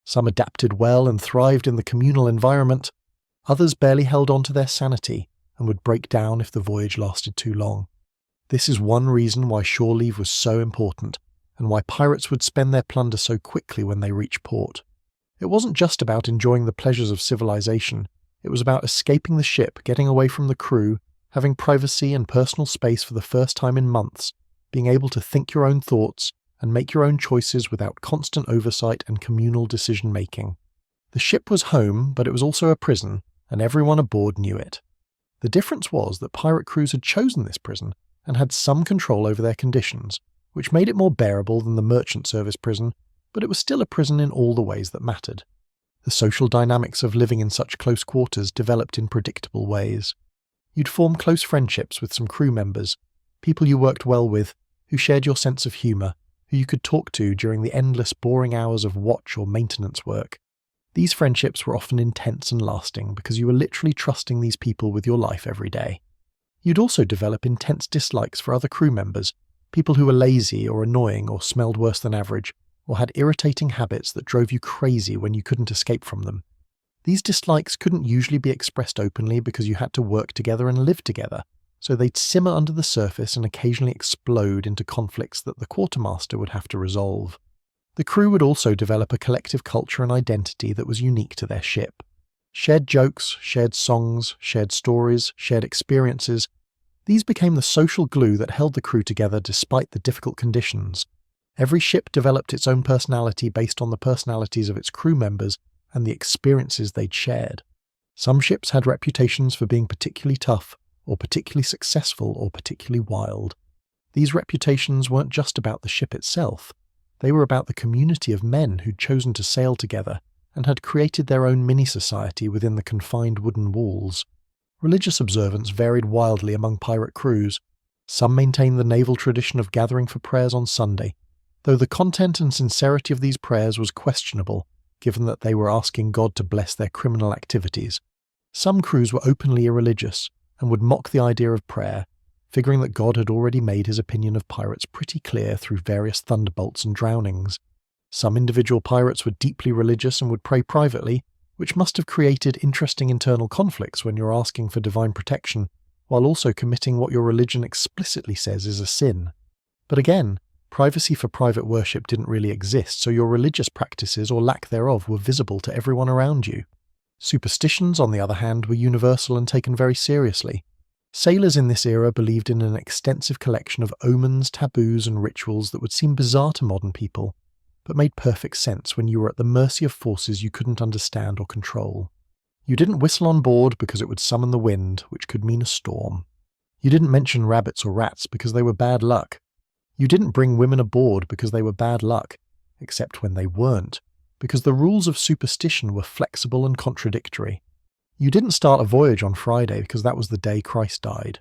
Some adapted well and thrived in the communal environment. Others barely held on to their sanity and would break down if the voyage lasted too long. This is one reason why shore leave was so important, and why pirates would spend their plunder so quickly when they reached port. It wasn't just about enjoying the pleasures of civilization, it was about escaping the ship, getting away from the crew, having privacy and personal space for the first time in months, being able to think your own thoughts and make your own choices without constant oversight and communal decision-making. The ship was home, but it was also a prison, and everyone aboard knew it. The difference was that pirate crews had chosen this prison and had some control over their conditions, which made it more bearable than the merchant service prison, but it was still a prison in all the ways that mattered. The social dynamics of living in such close quarters developed in predictable ways. You'd form close friendships with some crew members, people you worked well with, who shared your sense of humour, who you could talk to during the endless boring hours of watch or maintenance work. These friendships were often intense and lasting because you were literally trusting these people with your life every day. You'd also develop intense dislikes for other crew members, people who were lazy or annoying or smelled worse than average, or had irritating habits that drove you crazy when you couldn't escape from them. These dislikes couldn't usually be expressed openly because you had to work together and live together, so they'd simmer under the surface and occasionally explode into conflicts that the quartermaster would have to resolve. The crew would also develop a collective culture and identity that was unique to their ship. Shared jokes, shared songs, shared stories, shared experiences. These became the social glue that held the crew together despite the difficult conditions. Every ship developed its own personality based on the personalities of its crew members and the experiences they'd shared. Some ships had reputations for being particularly tough, or particularly successful, or particularly wild. These reputations weren't just about the ship itself. They were about the community of men who'd chosen to sail together and had created their own mini-society within the confined wooden walls. Religious observance varied wildly among pirate crews. Some maintained the naval tradition of gathering for prayers on Sunday, though the content and sincerity of these prayers was questionable, given that they were asking God to bless their criminal activities. Some crews were openly irreligious and would mock the idea of prayer, figuring that God had already made his opinion of pirates pretty clear through various thunderbolts and drownings. Some individual pirates were deeply religious and would pray privately, which must have created interesting internal conflicts when you're asking for divine protection, while also committing what your religion explicitly says is a sin. But again, privacy for private worship didn't really exist, so your religious practices or lack thereof were visible to everyone around you. Superstitions, on the other hand, were universal and taken very seriously. Sailors in this era believed in an extensive collection of omens, taboos, and rituals that would seem bizarre to modern people, but made perfect sense when you were at the mercy of forces you couldn't understand or control. You didn't whistle on board because it would summon the wind, which could mean a storm. You didn't mention rabbits or rats because they were bad luck. You didn't bring women aboard because they were bad luck, except when they weren't, because the rules of superstition were flexible and contradictory. You didn't start a voyage on Friday because that was the day Christ died.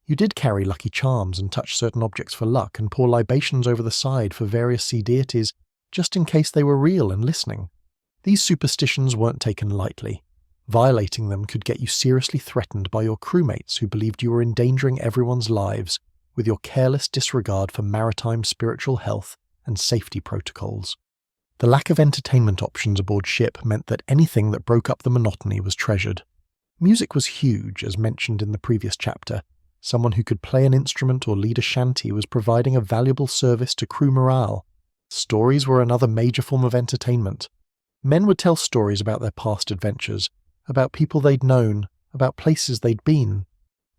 You did carry lucky charms and touch certain objects for luck and pour libations over the side for various sea deities just in case they were real and listening. These superstitions weren't taken lightly. Violating them could get you seriously threatened by your crewmates who believed you were endangering everyone's lives with your careless disregard for maritime spiritual health and safety protocols. The lack of entertainment options aboard ship meant that anything that broke up the monotony was treasured. Music was huge, as mentioned in the previous chapter. Someone who could play an instrument or lead a shanty was providing a valuable service to crew morale. Stories were another major form of entertainment. Men would tell stories about their past adventures, about people they'd known, about places they'd been.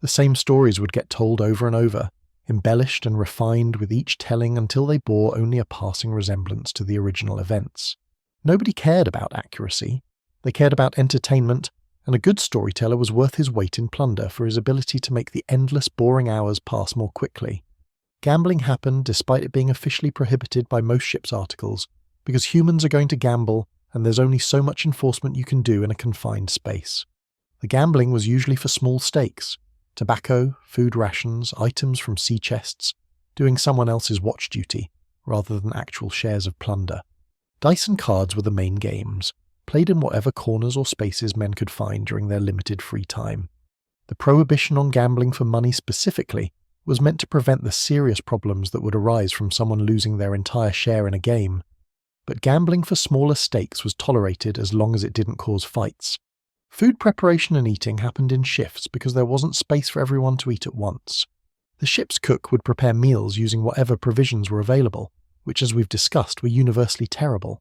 The same stories would get told over and over, embellished and refined with each telling until they bore only a passing resemblance to the original events. Nobody cared about accuracy. They cared about entertainment, and a good storyteller was worth his weight in plunder for his ability to make the endless boring hours pass more quickly. Gambling happened despite it being officially prohibited by most ship's articles, because humans are going to gamble and there's only so much enforcement you can do in a confined space. The gambling was usually for small stakes: tobacco, food rations, items from sea chests, doing someone else's watch duty, rather than actual shares of plunder. Dice and cards were the main games, played in whatever corners or spaces men could find during their limited free time. The prohibition on gambling for money specifically was meant to prevent the serious problems that would arise from someone losing their entire share in a game. But gambling for smaller stakes was tolerated as long as it didn't cause fights. Food preparation and eating happened in shifts because there wasn't space for everyone to eat at once. The ship's cook would prepare meals using whatever provisions were available, which, as we've discussed, were universally terrible.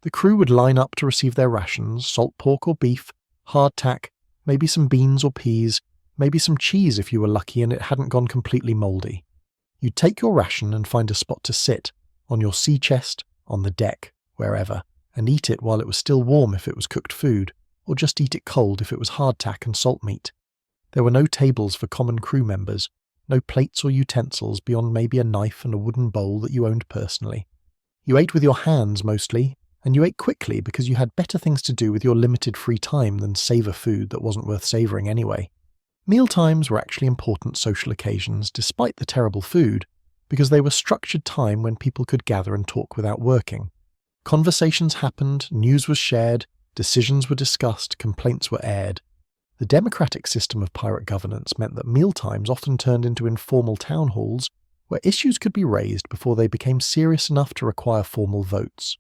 The crew would line up to receive their rations: salt pork or beef, hardtack, maybe some beans or peas, maybe some cheese if you were lucky and it hadn't gone completely mouldy. You'd take your ration and find a spot to sit, on your sea chest, on the deck, wherever, and eat it while it was still warm if it was cooked food, or just eat it cold if it was hardtack and salt meat. There were no tables for common crew members, no plates or utensils beyond maybe a knife and a wooden bowl that you owned personally. You ate with your hands mostly, and you ate quickly because you had better things to do with your limited free time than savour food that wasn't worth savouring anyway. Mealtimes were actually important social occasions despite the terrible food, because they were structured time when people could gather and talk without working. Conversations happened, news was shared, decisions were discussed, complaints were aired. The democratic system of pirate governance meant that mealtimes often turned into informal town halls where issues could be raised before they became serious enough to require formal votes.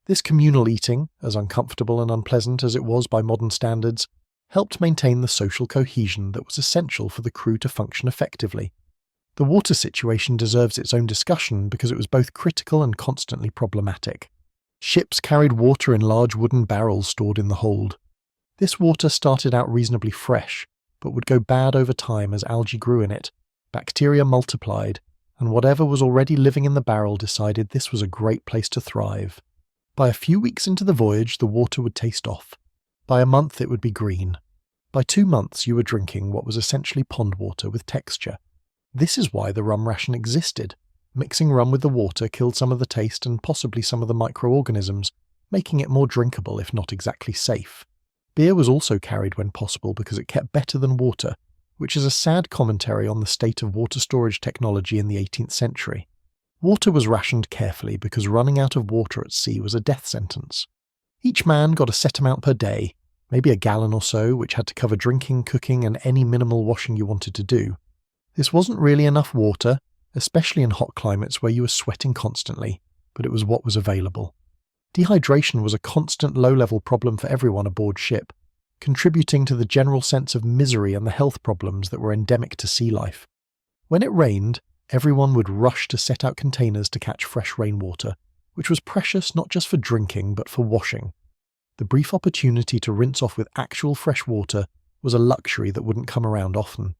This communal eating, as uncomfortable and unpleasant as it was by modern standards, helped maintain the social cohesion that was essential for the crew to function effectively. The water situation deserves its own discussion because it was both critical and constantly problematic. Ships carried water in large wooden barrels stored in the hold. This water started out reasonably fresh, but would go bad over time as algae grew in it, bacteria multiplied, and whatever was already living in the barrel decided this was a great place to thrive. By a few weeks into the voyage, the water would taste off. By a month, it would be green. By 2 months, you were drinking what was essentially pond water with texture. This is why the rum ration existed. Mixing rum with the water killed some of the taste and possibly some of the microorganisms, making it more drinkable if not exactly safe. Beer was also carried when possible because it kept better than water, which is a sad commentary on the state of water storage technology in the 18th century. Water was rationed carefully because running out of water at sea was a death sentence. Each man got a set amount per day, maybe a gallon or so, which had to cover drinking, cooking, and any minimal washing you wanted to do. This wasn't really enough water, especially in hot climates where you were sweating constantly, but it was what was available. Dehydration was a constant low-level problem for everyone aboard ship, contributing to the general sense of misery and the health problems that were endemic to sea life. When it rained, everyone would rush to set out containers to catch fresh rainwater, which was precious not just for drinking but for washing. The brief opportunity to rinse off with actual fresh water was a luxury that wouldn't come around often.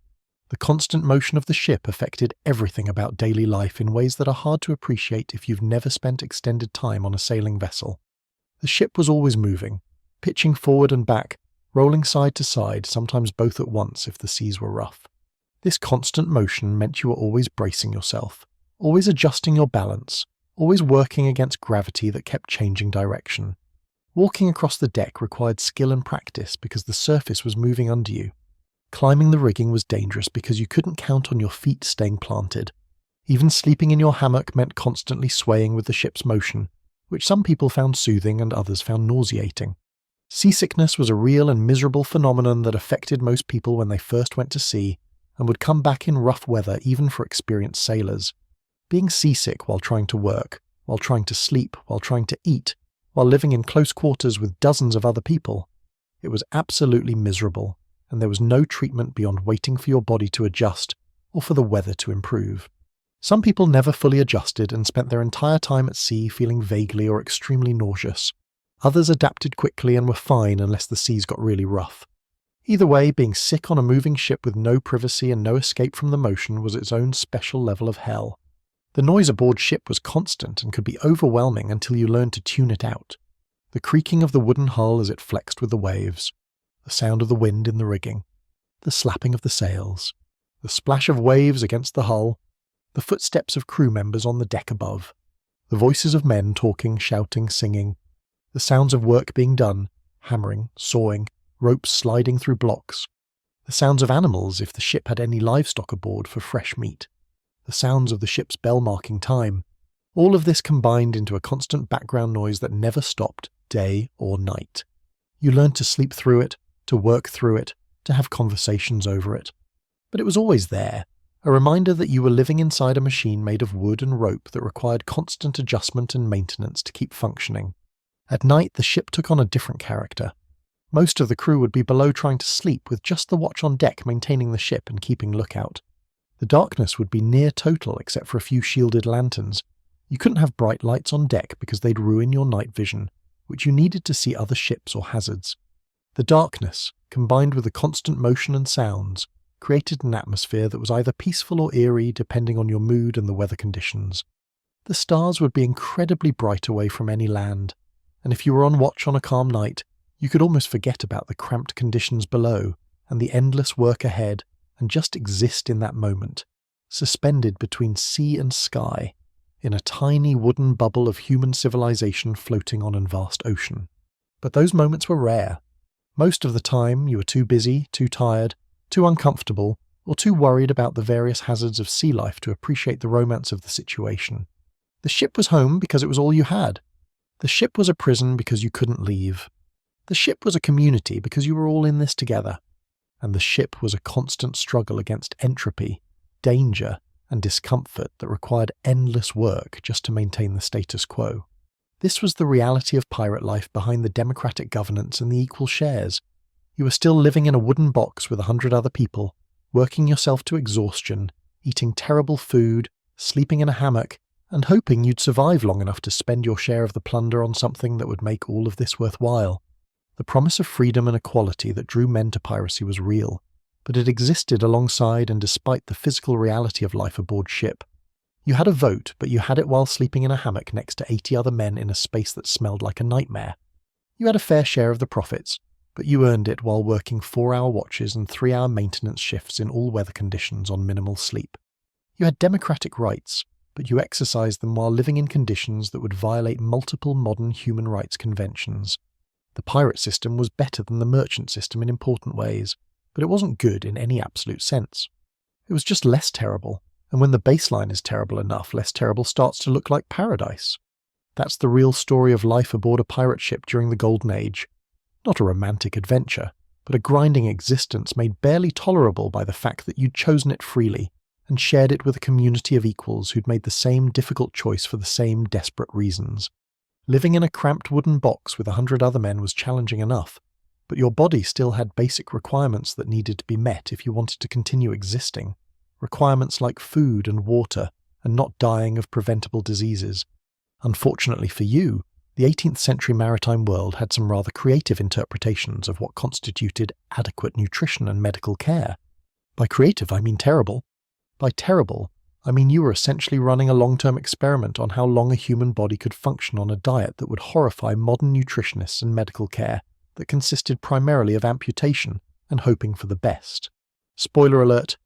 The constant motion of the ship affected everything about daily life in ways that are hard to appreciate if you've never spent extended time on a sailing vessel. The ship was always moving, pitching forward and back, rolling side to side, sometimes both at once if the seas were rough. This constant motion meant you were always bracing yourself, always adjusting your balance, always working against gravity that kept changing direction. Walking across the deck required skill and practice because the surface was moving under you. Climbing the rigging was dangerous because you couldn't count on your feet staying planted. Even sleeping in your hammock meant constantly swaying with the ship's motion, which some people found soothing and others found nauseating. Seasickness was a real and miserable phenomenon that affected most people when they first went to sea, and would come back in rough weather even for experienced sailors. Being seasick while trying to work, while trying to sleep, while trying to eat, while living in close quarters with dozens of other people. It was absolutely miserable, and there was no treatment beyond waiting for your body to adjust or for the weather to improve. Some people never fully adjusted and spent their entire time at sea feeling vaguely or extremely nauseous. Others adapted quickly and were fine unless the seas got really rough. Either way, being sick on a moving ship with no privacy and no escape from the motion was its own special level of hell. The noise aboard ship was constant and could be overwhelming until you learned to tune it out. The creaking of the wooden hull as it flexed with the waves, the sound of the wind in the rigging, the slapping of the sails, the splash of waves against the hull, the footsteps of crew members on the deck above, the voices of men talking, shouting, singing, the sounds of work being done, hammering, sawing, ropes sliding through blocks, the sounds of animals if the ship had any livestock aboard for fresh meat, the sounds of the ship's bell marking time. All of this combined into a constant background noise that never stopped, day or night. You learned to sleep through it, to work through it, to have conversations over it. But it was always there, a reminder that you were living inside a machine made of wood and rope that required constant adjustment and maintenance to keep functioning. At night, the ship took on a different character. Most of the crew would be below trying to sleep with just the watch on deck maintaining the ship and keeping lookout. The darkness would be near total except for a few shielded lanterns. You couldn't have bright lights on deck because they'd ruin your night vision, which you needed to see other ships or hazards. The darkness, combined with the constant motion and sounds, created an atmosphere that was either peaceful or eerie depending on your mood and the weather conditions. The stars would be incredibly bright away from any land, and if you were on watch on a calm night, you could almost forget about the cramped conditions below and the endless work ahead and just exist in that moment, suspended between sea and sky, in a tiny wooden bubble of human civilization floating on a vast ocean. But those moments were rare. Most of the time, you were too busy, too tired, too uncomfortable, or too worried about the various hazards of sea life to appreciate the romance of the situation. The ship was home because it was all you had. The ship was a prison because you couldn't leave. The ship was a community because you were all in this together. And the ship was a constant struggle against entropy, danger, and discomfort that required endless work just to maintain the status quo. This was the reality of pirate life behind the democratic governance and the equal shares. You were still living in a wooden box with 100 other people, working yourself to exhaustion, eating terrible food, sleeping in a hammock, and hoping you'd survive long enough to spend your share of the plunder on something that would make all of this worthwhile. The promise of freedom and equality that drew men to piracy was real, but it existed alongside and despite the physical reality of life aboard ship. You had a vote, but you had it while sleeping in a hammock next to 80 other men in a space that smelled like a nightmare. You had a fair share of the profits, but you earned it while working 4-hour watches and 3-hour maintenance shifts in all weather conditions on minimal sleep. You had democratic rights, but you exercised them while living in conditions that would violate multiple modern human rights conventions. The pirate system was better than the merchant system in important ways, but it wasn't good in any absolute sense. It was just less terrible, and when the baseline is terrible enough, less terrible starts to look like paradise. That's the real story of life aboard a pirate ship during the Golden Age. Not a romantic adventure, but a grinding existence made barely tolerable by the fact that you'd chosen it freely and shared it with a community of equals who'd made the same difficult choice for the same desperate reasons. Living in a cramped wooden box with 100 other men was challenging enough, but your body still had basic requirements that needed to be met if you wanted to continue existing. Requirements like food and water, and not dying of preventable diseases. Unfortunately for you, the 18th century maritime world had some rather creative interpretations of what constituted adequate nutrition and medical care. By creative, I mean terrible. By terrible, I mean you were essentially running a long-term experiment on how long a human body could function on a diet that would horrify modern nutritionists and medical care that consisted primarily of amputation and hoping for the best. Spoiler alert,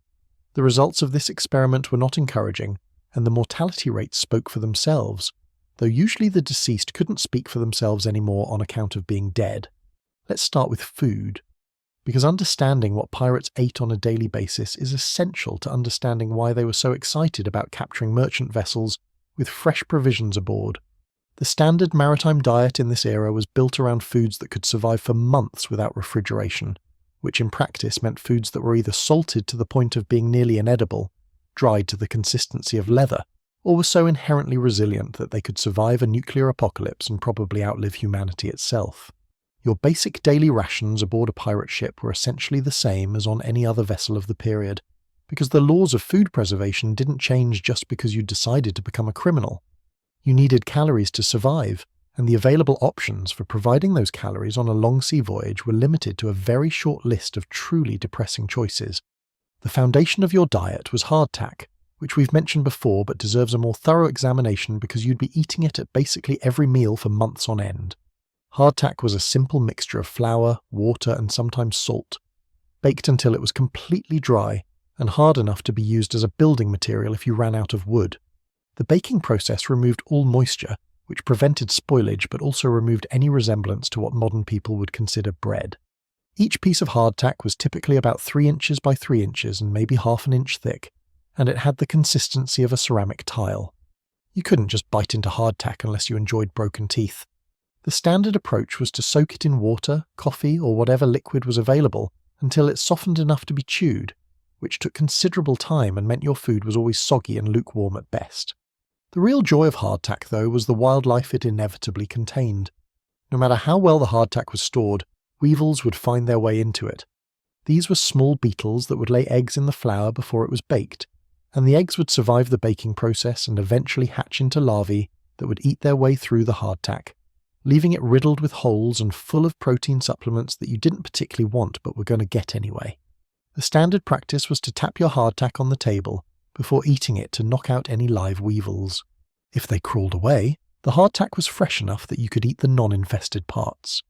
the results of this experiment were not encouraging, and the mortality rates spoke for themselves, though usually the deceased couldn't speak for themselves anymore on account of being dead. Let's start with food, because understanding what pirates ate on a daily basis is essential to understanding why they were so excited about capturing merchant vessels with fresh provisions aboard. The standard maritime diet in this era was built around foods that could survive for months without refrigeration, which in practice meant foods that were either salted to the point of being nearly inedible, dried to the consistency of leather, or were so inherently resilient that they could survive a nuclear apocalypse and probably outlive humanity itself. Your basic daily rations aboard a pirate ship were essentially the same as on any other vessel of the period, because the laws of food preservation didn't change just because you decided to become a criminal. You needed calories to survive, and the available options for providing those calories on a long sea voyage were limited to a very short list of truly depressing choices. The foundation of your diet was hardtack, which we've mentioned before but deserves a more thorough examination because you'd be eating it at basically every meal for months on end. Hardtack was a simple mixture of flour, water, and sometimes salt, baked until it was completely dry and hard enough to be used as a building material if you ran out of wood. The baking process removed all moisture, which prevented spoilage but also removed any resemblance to what modern people would consider bread. Each piece of hardtack was typically about 3 inches by 3 inches and maybe half an inch thick, and it had the consistency of a ceramic tile. You couldn't just bite into hardtack unless you enjoyed broken teeth. The standard approach was to soak it in water, coffee, or whatever liquid was available until it softened enough to be chewed, which took considerable time and meant your food was always soggy and lukewarm at best. The real joy of hardtack, though, was the wildlife it inevitably contained. No matter how well the hardtack was stored, weevils would find their way into it. These were small beetles that would lay eggs in the flour before it was baked, and the eggs would survive the baking process and eventually hatch into larvae that would eat their way through the hardtack, leaving it riddled with holes and full of protein supplements that you didn't particularly want but were going to get anyway. The standard practice was to tap your hardtack on the table before eating it to knock out any live weevils. If they crawled away, the hardtack was fresh enough that you could eat the non-infested parts.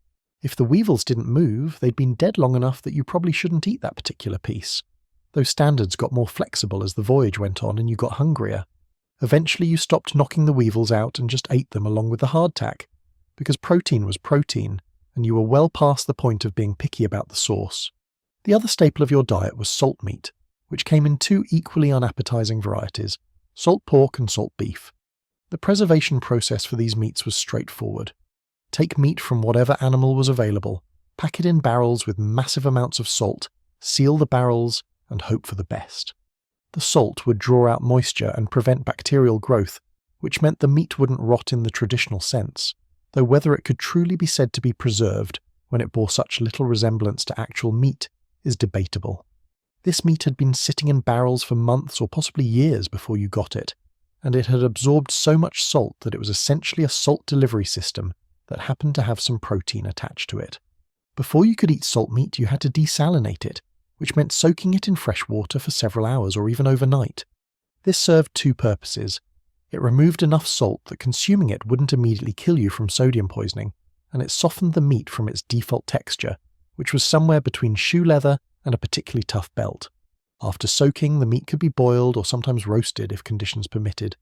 If the weevils didn't move, they'd been dead long enough that you probably shouldn't eat that particular piece. Those standards got more flexible as the voyage went on and you got hungrier. Eventually you stopped knocking the weevils out and just ate them along with the hardtack, because protein was protein, and you were well past the point of being picky about the source. The other staple of your diet was salt meat, which came in 2 equally unappetizing varieties, salt pork and salt beef. The preservation process for these meats was straightforward. Take meat from whatever animal was available, pack it in barrels with massive amounts of salt, seal the barrels, and hope for the best. The salt would draw out moisture and prevent bacterial growth, which meant the meat wouldn't rot in the traditional sense, though whether it could truly be said to be preserved when it bore such little resemblance to actual meat is debatable. This meat had been sitting in barrels for months or possibly years before you got it, and it had absorbed so much salt that it was essentially a salt delivery system that happened to have some protein attached to it. Before you could eat salt meat, you had to desalinate it, which meant soaking it in fresh water for several hours or even overnight. This served 2 purposes. It removed enough salt that consuming it wouldn't immediately kill you from sodium poisoning, and it softened the meat from its default texture, which was somewhere between shoe leather and a particularly tough belt. After soaking, the meat could be boiled or sometimes roasted if conditions permitted.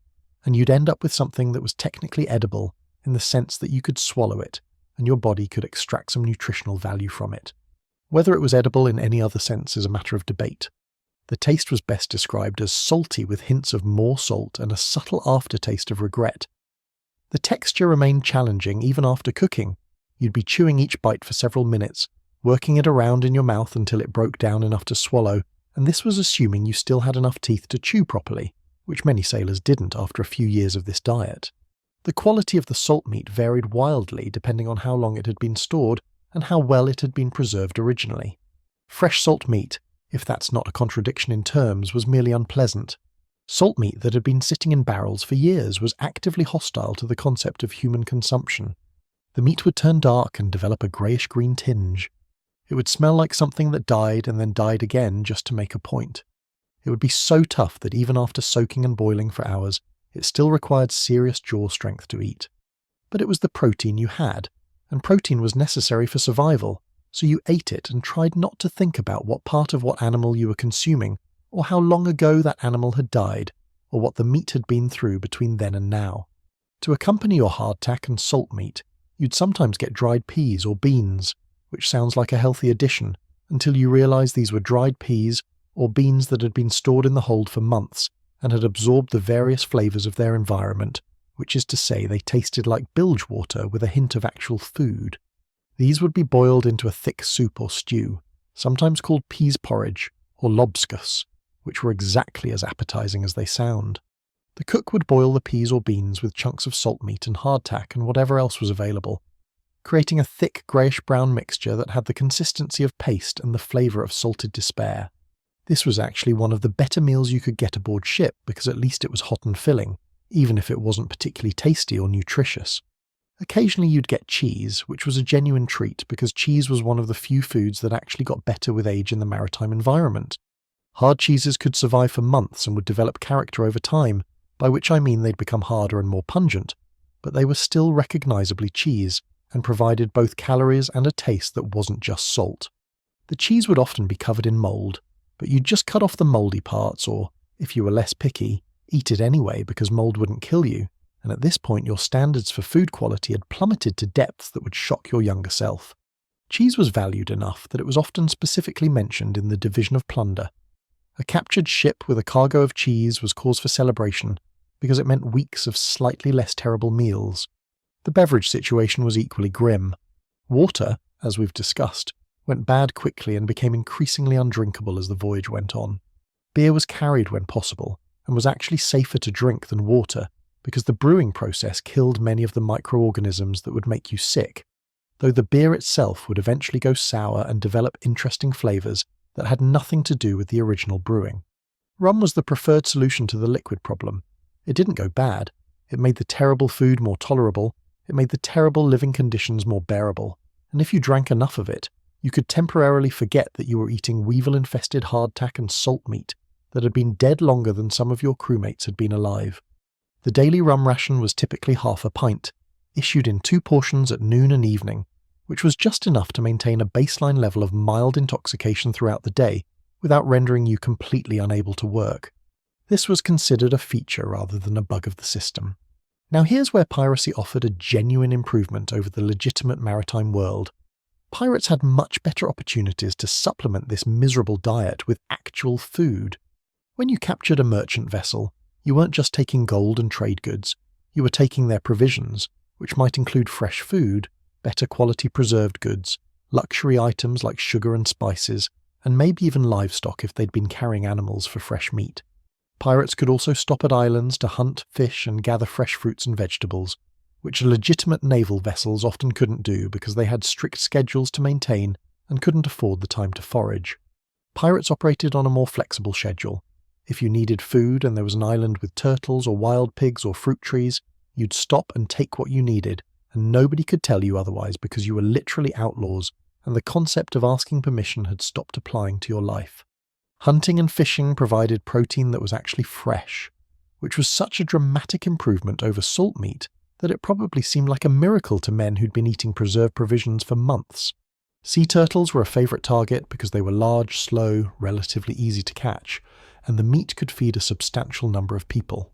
and you'd end up with something that was technically edible in the sense that you could swallow it, and your body could extract some nutritional value from it. Whether it was edible in any other sense is a matter of debate. The taste was best described as salty with hints of more salt and a subtle aftertaste of regret. The texture remained challenging even after cooking. You'd be chewing each bite for several minutes, working it around in your mouth until it broke down enough to swallow, and this was assuming you still had enough teeth to chew properly, which many sailors didn't after a few years of this diet. The quality of the salt meat varied wildly depending on how long it had been stored and how well it had been preserved originally. Fresh salt meat, if that's not a contradiction in terms, was merely unpleasant. Salt meat that had been sitting in barrels for years was actively hostile to the concept of human consumption. The meat would turn dark and develop a greyish-green tinge. It would smell like something that died and then died again just to make a point. It would be so tough that even after soaking and boiling for hours, it still required serious jaw strength to eat. But it was the protein you had, and protein was necessary for survival, so you ate it and tried not to think about what part of what animal you were consuming, or how long ago that animal had died, or what the meat had been through between then and now. To accompany your hardtack and salt meat, you'd sometimes get dried peas or beans, which sounds like a healthy addition, until you realise these were dried peas or beans that had been stored in the hold for months and had absorbed the various flavours of their environment, which is to say they tasted like bilge water with a hint of actual food. These would be boiled into a thick soup or stew, sometimes called peas porridge or lobscouse, which were exactly as appetising as they sound. The cook would boil the peas or beans with chunks of salt meat and hardtack and whatever else was available, creating a thick greyish-brown mixture that had the consistency of paste and the flavour of salted despair. This was actually one of the better meals you could get aboard ship because at least it was hot and filling, even if it wasn't particularly tasty or nutritious. Occasionally you'd get cheese, which was a genuine treat because cheese was one of the few foods that actually got better with age in the maritime environment. Hard cheeses could survive for months and would develop character over time, by which I mean they'd become harder and more pungent, but they were still recognisably cheese, and provided both calories and a taste that wasn't just salt. The cheese would often be covered in mould, but you'd just cut off the mouldy parts or, if you were less picky, eat it anyway because mould wouldn't kill you, and at this point your standards for food quality had plummeted to depths that would shock your younger self. Cheese was valued enough that it was often specifically mentioned in the division of plunder. A captured ship with a cargo of cheese was cause for celebration because it meant weeks of slightly less terrible meals. The beverage situation was equally grim. Water, as we've discussed, went bad quickly and became increasingly undrinkable as the voyage went on. Beer was carried when possible, and was actually safer to drink than water, because the brewing process killed many of the microorganisms that would make you sick, though the beer itself would eventually go sour and develop interesting flavours that had nothing to do with the original brewing. Rum was the preferred solution to the liquid problem. It didn't go bad. It made the terrible food more tolerable. It made the terrible living conditions more bearable, and if you drank enough of it, you could temporarily forget that you were eating weevil-infested hardtack and salt meat that had been dead longer than some of your crewmates had been alive. The daily rum ration was typically half a pint, issued in 2 portions at noon and evening, which was just enough to maintain a baseline level of mild intoxication throughout the day without rendering you completely unable to work. This was considered a feature rather than a bug of the system. Now here's where piracy offered a genuine improvement over the legitimate maritime world. Pirates had much better opportunities to supplement this miserable diet with actual food. When you captured a merchant vessel, you weren't just taking gold and trade goods, you were taking their provisions, which might include fresh food, better quality preserved goods, luxury items like sugar and spices, and maybe even livestock if they'd been carrying animals for fresh meat. Pirates could also stop at islands to hunt, fish, and gather fresh fruits and vegetables, which legitimate naval vessels often couldn't do because they had strict schedules to maintain and couldn't afford the time to forage. Pirates operated on a more flexible schedule. If you needed food and there was an island with turtles or wild pigs or fruit trees, you'd stop and take what you needed, and nobody could tell you otherwise because you were literally outlaws, and the concept of asking permission had stopped applying to your life. Hunting and fishing provided protein that was actually fresh, which was such a dramatic improvement over salt meat that it probably seemed like a miracle to men who'd been eating preserved provisions for months. Sea turtles were a favourite target because they were large, slow, relatively easy to catch, and the meat could feed a substantial number of people.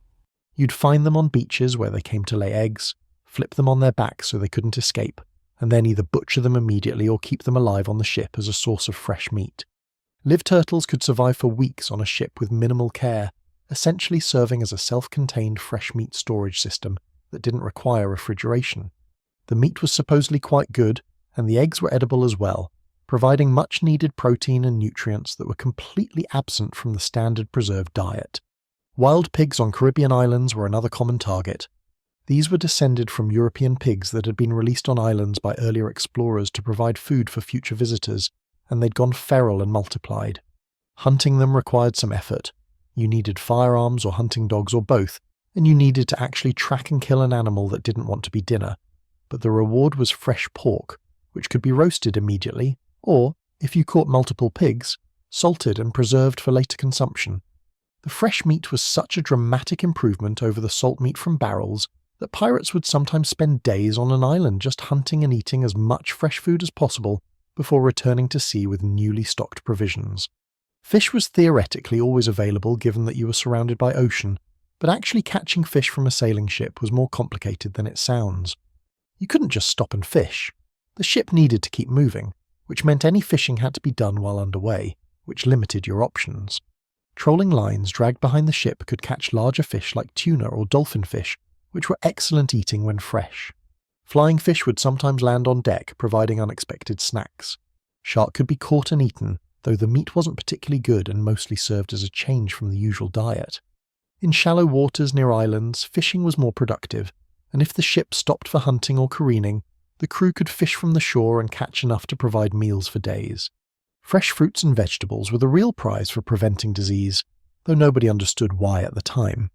You'd find them on beaches where they came to lay eggs, flip them on their backs so they couldn't escape, and then either butcher them immediately or keep them alive on the ship as a source of fresh meat. Live turtles could survive for weeks on a ship with minimal care, essentially serving as a self-contained fresh meat storage system that didn't require refrigeration. The meat was supposedly quite good, and the eggs were edible as well, providing much-needed protein and nutrients that were completely absent from the standard preserved diet. Wild pigs on Caribbean islands were another common target. These were descended from European pigs that had been released on islands by earlier explorers to provide food for future visitors, and they'd gone feral and multiplied. Hunting them required some effort. You needed firearms or hunting dogs or both, and you needed to actually track and kill an animal that didn't want to be dinner. But the reward was fresh pork, which could be roasted immediately, or, if you caught multiple pigs, salted and preserved for later consumption. The fresh meat was such a dramatic improvement over the salt meat from barrels that pirates would sometimes spend days on an island just hunting and eating as much fresh food as possible before returning to sea with newly stocked provisions. Fish was theoretically always available given that you were surrounded by ocean, but actually catching fish from a sailing ship was more complicated than it sounds. You couldn't just stop and fish. The ship needed to keep moving, which meant any fishing had to be done while underway, which limited your options. Trolling lines dragged behind the ship could catch larger fish like tuna or dolphin fish, which were excellent eating when fresh. Flying fish would sometimes land on deck, providing unexpected snacks. Shark could be caught and eaten, though the meat wasn't particularly good and mostly served as a change from the usual diet. In shallow waters near islands, fishing was more productive, and if the ship stopped for hunting or careening, the crew could fish from the shore and catch enough to provide meals for days. Fresh fruits and vegetables were the real prize for preventing disease, though nobody understood why at the time.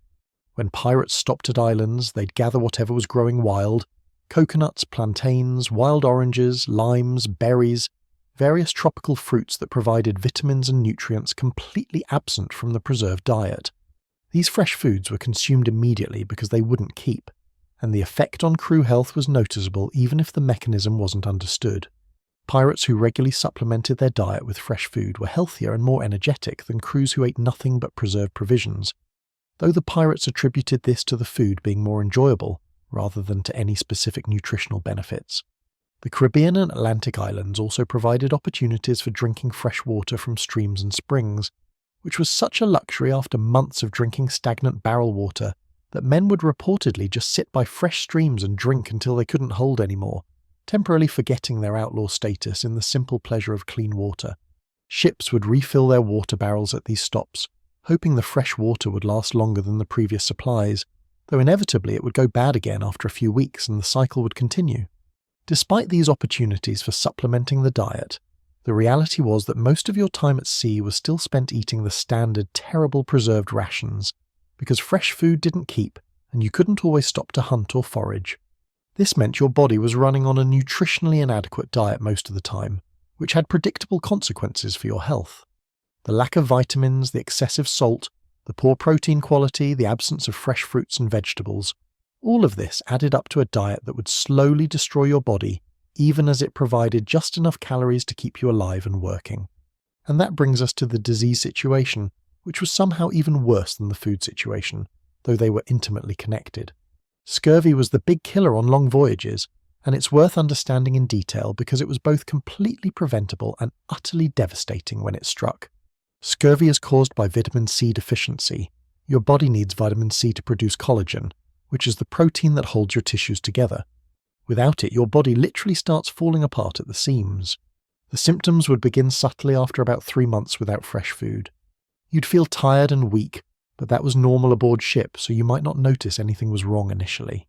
When pirates stopped at islands, they'd gather whatever was growing wild: coconuts, plantains, wild oranges, limes, berries, various tropical fruits that provided vitamins and nutrients completely absent from the preserved diet. These fresh foods were consumed immediately because they wouldn't keep, and the effect on crew health was noticeable even if the mechanism wasn't understood. Pirates who regularly supplemented their diet with fresh food were healthier and more energetic than crews who ate nothing but preserved provisions, though the pirates attributed this to the food being more enjoyable rather than to any specific nutritional benefits. The Caribbean and Atlantic islands also provided opportunities for drinking fresh water from streams and springs, which was such a luxury after months of drinking stagnant barrel water that men would reportedly just sit by fresh streams and drink until they couldn't hold anymore, temporarily forgetting their outlaw status in the simple pleasure of clean water. Ships would refill their water barrels at these stops, hoping the fresh water would last longer than the previous supplies, though inevitably it would go bad again after a few weeks and the cycle would continue. Despite these opportunities for supplementing the diet, the reality was that most of your time at sea was still spent eating the standard, terrible preserved rations, because fresh food didn't keep and you couldn't always stop to hunt or forage. This meant your body was running on a nutritionally inadequate diet most of the time, which had predictable consequences for your health. The lack of vitamins, the excessive salt, the poor protein quality, the absence of fresh fruits and vegetables, all of this added up to a diet that would slowly destroy your body, even as it provided just enough calories to keep you alive and working. And that brings us to the disease situation, which was somehow even worse than the food situation, though they were intimately connected. Scurvy was the big killer on long voyages, and it's worth understanding in detail because it was both completely preventable and utterly devastating when it struck. Scurvy is caused by vitamin C deficiency. Your body needs vitamin C to produce collagen, which is the protein that holds your tissues together. Without it, your body literally starts falling apart at the seams. The symptoms would begin subtly after about 3 months without fresh food. You'd feel tired and weak, but that was normal aboard ship, so you might not notice anything was wrong initially.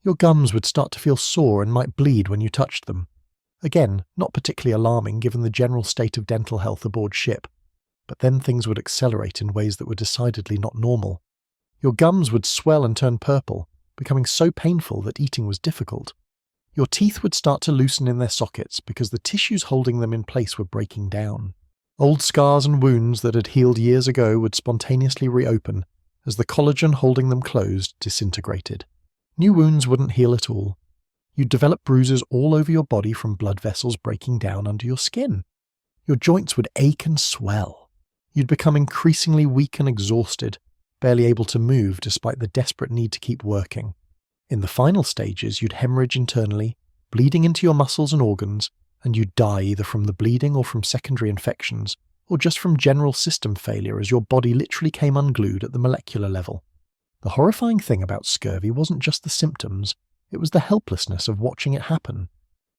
Your gums would start to feel sore and might bleed when you touched them. Again, not particularly alarming given the general state of dental health aboard ship, but then things would accelerate in ways that were decidedly not normal. Your gums would swell and turn purple, becoming so painful that eating was difficult. Your teeth would start to loosen in their sockets because the tissues holding them in place were breaking down. Old scars and wounds that had healed years ago would spontaneously reopen as the collagen holding them closed disintegrated. New wounds wouldn't heal at all. You'd develop bruises all over your body from blood vessels breaking down under your skin. Your joints would ache and swell. You'd become increasingly weak and exhausted, barely able to move despite the desperate need to keep working. In the final stages, you'd hemorrhage internally, bleeding into your muscles and organs, and you'd die either from the bleeding or from secondary infections, or just from general system failure as your body literally came unglued at the molecular level. The horrifying thing about scurvy wasn't just the symptoms, it was the helplessness of watching it happen.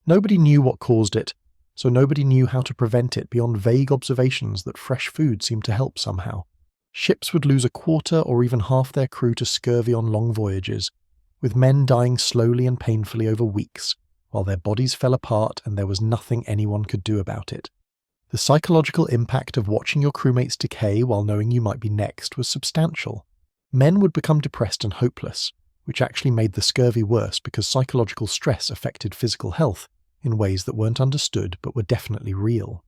Nobody knew what caused it, so nobody knew how to prevent it beyond vague observations that fresh food seemed to help somehow. Ships would lose a quarter or even half their crew to scurvy on long voyages, with men dying slowly and painfully over weeks, while their bodies fell apart and there was nothing anyone could do about it. The psychological impact of watching your crewmates decay while knowing you might be next was substantial. Men would become depressed and hopeless, which actually made the scurvy worse because psychological stress affected physical health in ways that weren't understood but were definitely real.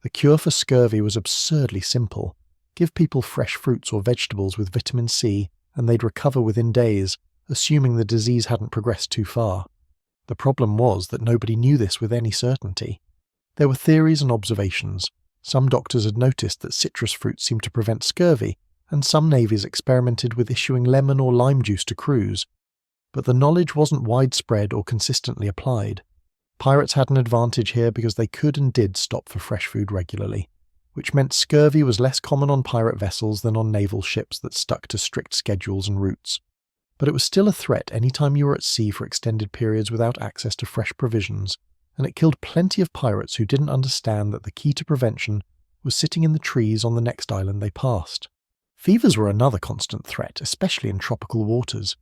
The cure for scurvy was absurdly simple. Give people fresh fruits or vegetables with vitamin C and they'd recover within days, assuming the disease hadn't progressed too far. The problem was that nobody knew this with any certainty. There were theories and observations. Some doctors had noticed that citrus fruits seemed to prevent scurvy, and some navies experimented with issuing lemon or lime juice to crews. But the knowledge wasn't widespread or consistently applied. Pirates had an advantage here because they could and did stop for fresh food regularly, which meant scurvy was less common on pirate vessels than on naval ships that stuck to strict schedules and routes. But it was still a threat any time you were at sea for extended periods without access to fresh provisions, and it killed plenty of pirates who didn't understand that the key to prevention was sitting in the trees on the next island they passed. Fevers were another constant threat, especially in tropical waters.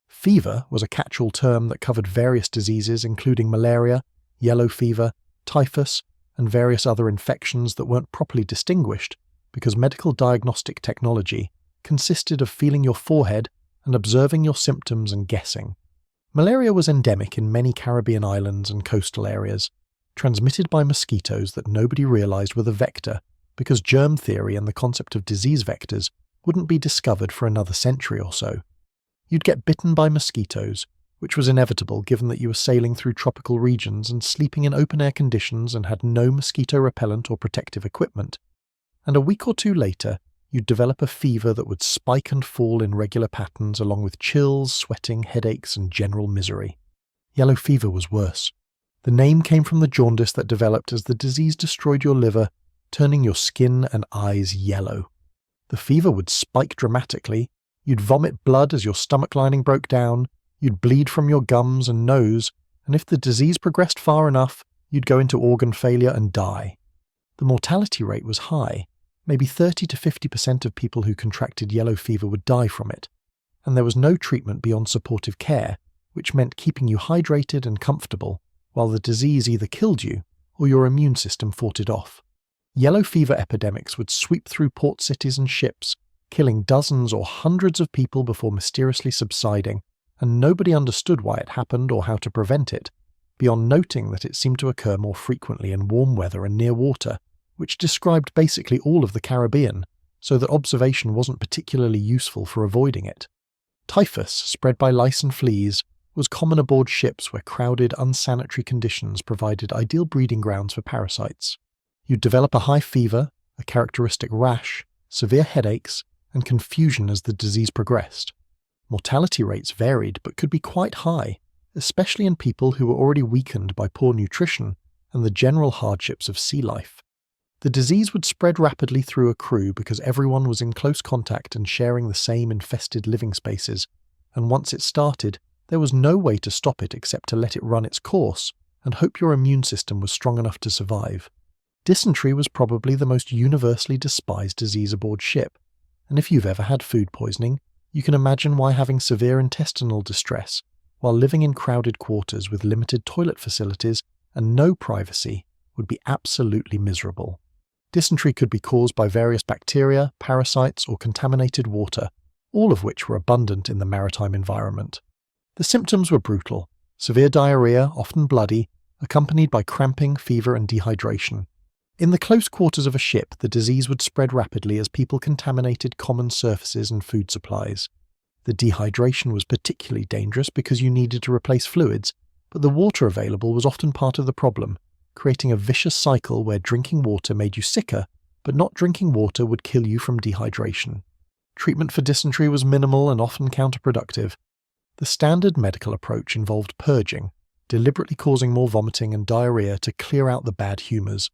Fever was a catch-all term that covered various diseases including malaria, yellow fever, typhus, and various other infections that weren't properly distinguished because medical diagnostic technology consisted of feeling your forehead and observing your symptoms and guessing. Malaria was endemic in many Caribbean islands and coastal areas, transmitted by mosquitoes that nobody realized were the vector because germ theory and the concept of disease vectors wouldn't be discovered for another century or so. You'd get bitten by mosquitoes, which was inevitable given that you were sailing through tropical regions and sleeping in open-air conditions and had no mosquito repellent or protective equipment. And a week or two later, you'd develop a fever that would spike and fall in regular patterns along with chills, sweating, headaches, and general misery. Yellow fever was worse. The name came from the jaundice that developed as the disease destroyed your liver, turning your skin and eyes yellow. The fever would spike dramatically, you'd vomit blood as your stomach lining broke down, you'd bleed from your gums and nose, and if the disease progressed far enough, you'd go into organ failure and die. The mortality rate was high. Maybe 30 to 50% of people who contracted yellow fever would die from it, and there was no treatment beyond supportive care, which meant keeping you hydrated and comfortable while the disease either killed you or your immune system fought it off. Yellow fever epidemics would sweep through port cities and ships, killing dozens or hundreds of people before mysteriously subsiding, and nobody understood why it happened or how to prevent it, beyond noting that it seemed to occur more frequently in warm weather and near water, which described basically all of the Caribbean, so that observation wasn't particularly useful for avoiding it. Typhus, spread by lice and fleas, was common aboard ships where crowded, unsanitary conditions provided ideal breeding grounds for parasites. You'd develop a high fever, a characteristic rash, severe headaches, and confusion as the disease progressed. Mortality rates varied but could be quite high, especially in people who were already weakened by poor nutrition and the general hardships of sea life. The disease would spread rapidly through a crew because everyone was in close contact and sharing the same infested living spaces, and once it started, there was no way to stop it except to let it run its course and hope your immune system was strong enough to survive. Dysentery was probably the most universally despised disease aboard ship, and if you've ever had food poisoning, you can imagine why having severe intestinal distress, while living in crowded quarters with limited toilet facilities and no privacy, would be absolutely miserable. Dysentery could be caused by various bacteria, parasites, or contaminated water, all of which were abundant in the maritime environment. The symptoms were brutal: severe diarrhea, often bloody, accompanied by cramping, fever, and dehydration. In the close quarters of a ship, the disease would spread rapidly as people contaminated common surfaces and food supplies. The dehydration was particularly dangerous because you needed to replace fluids, but the water available was often part of the problem, creating a vicious cycle where drinking water made you sicker, but not drinking water would kill you from dehydration. Treatment for dysentery was minimal and often counterproductive. The standard medical approach involved purging, deliberately causing more vomiting and diarrhea to clear out the bad humours,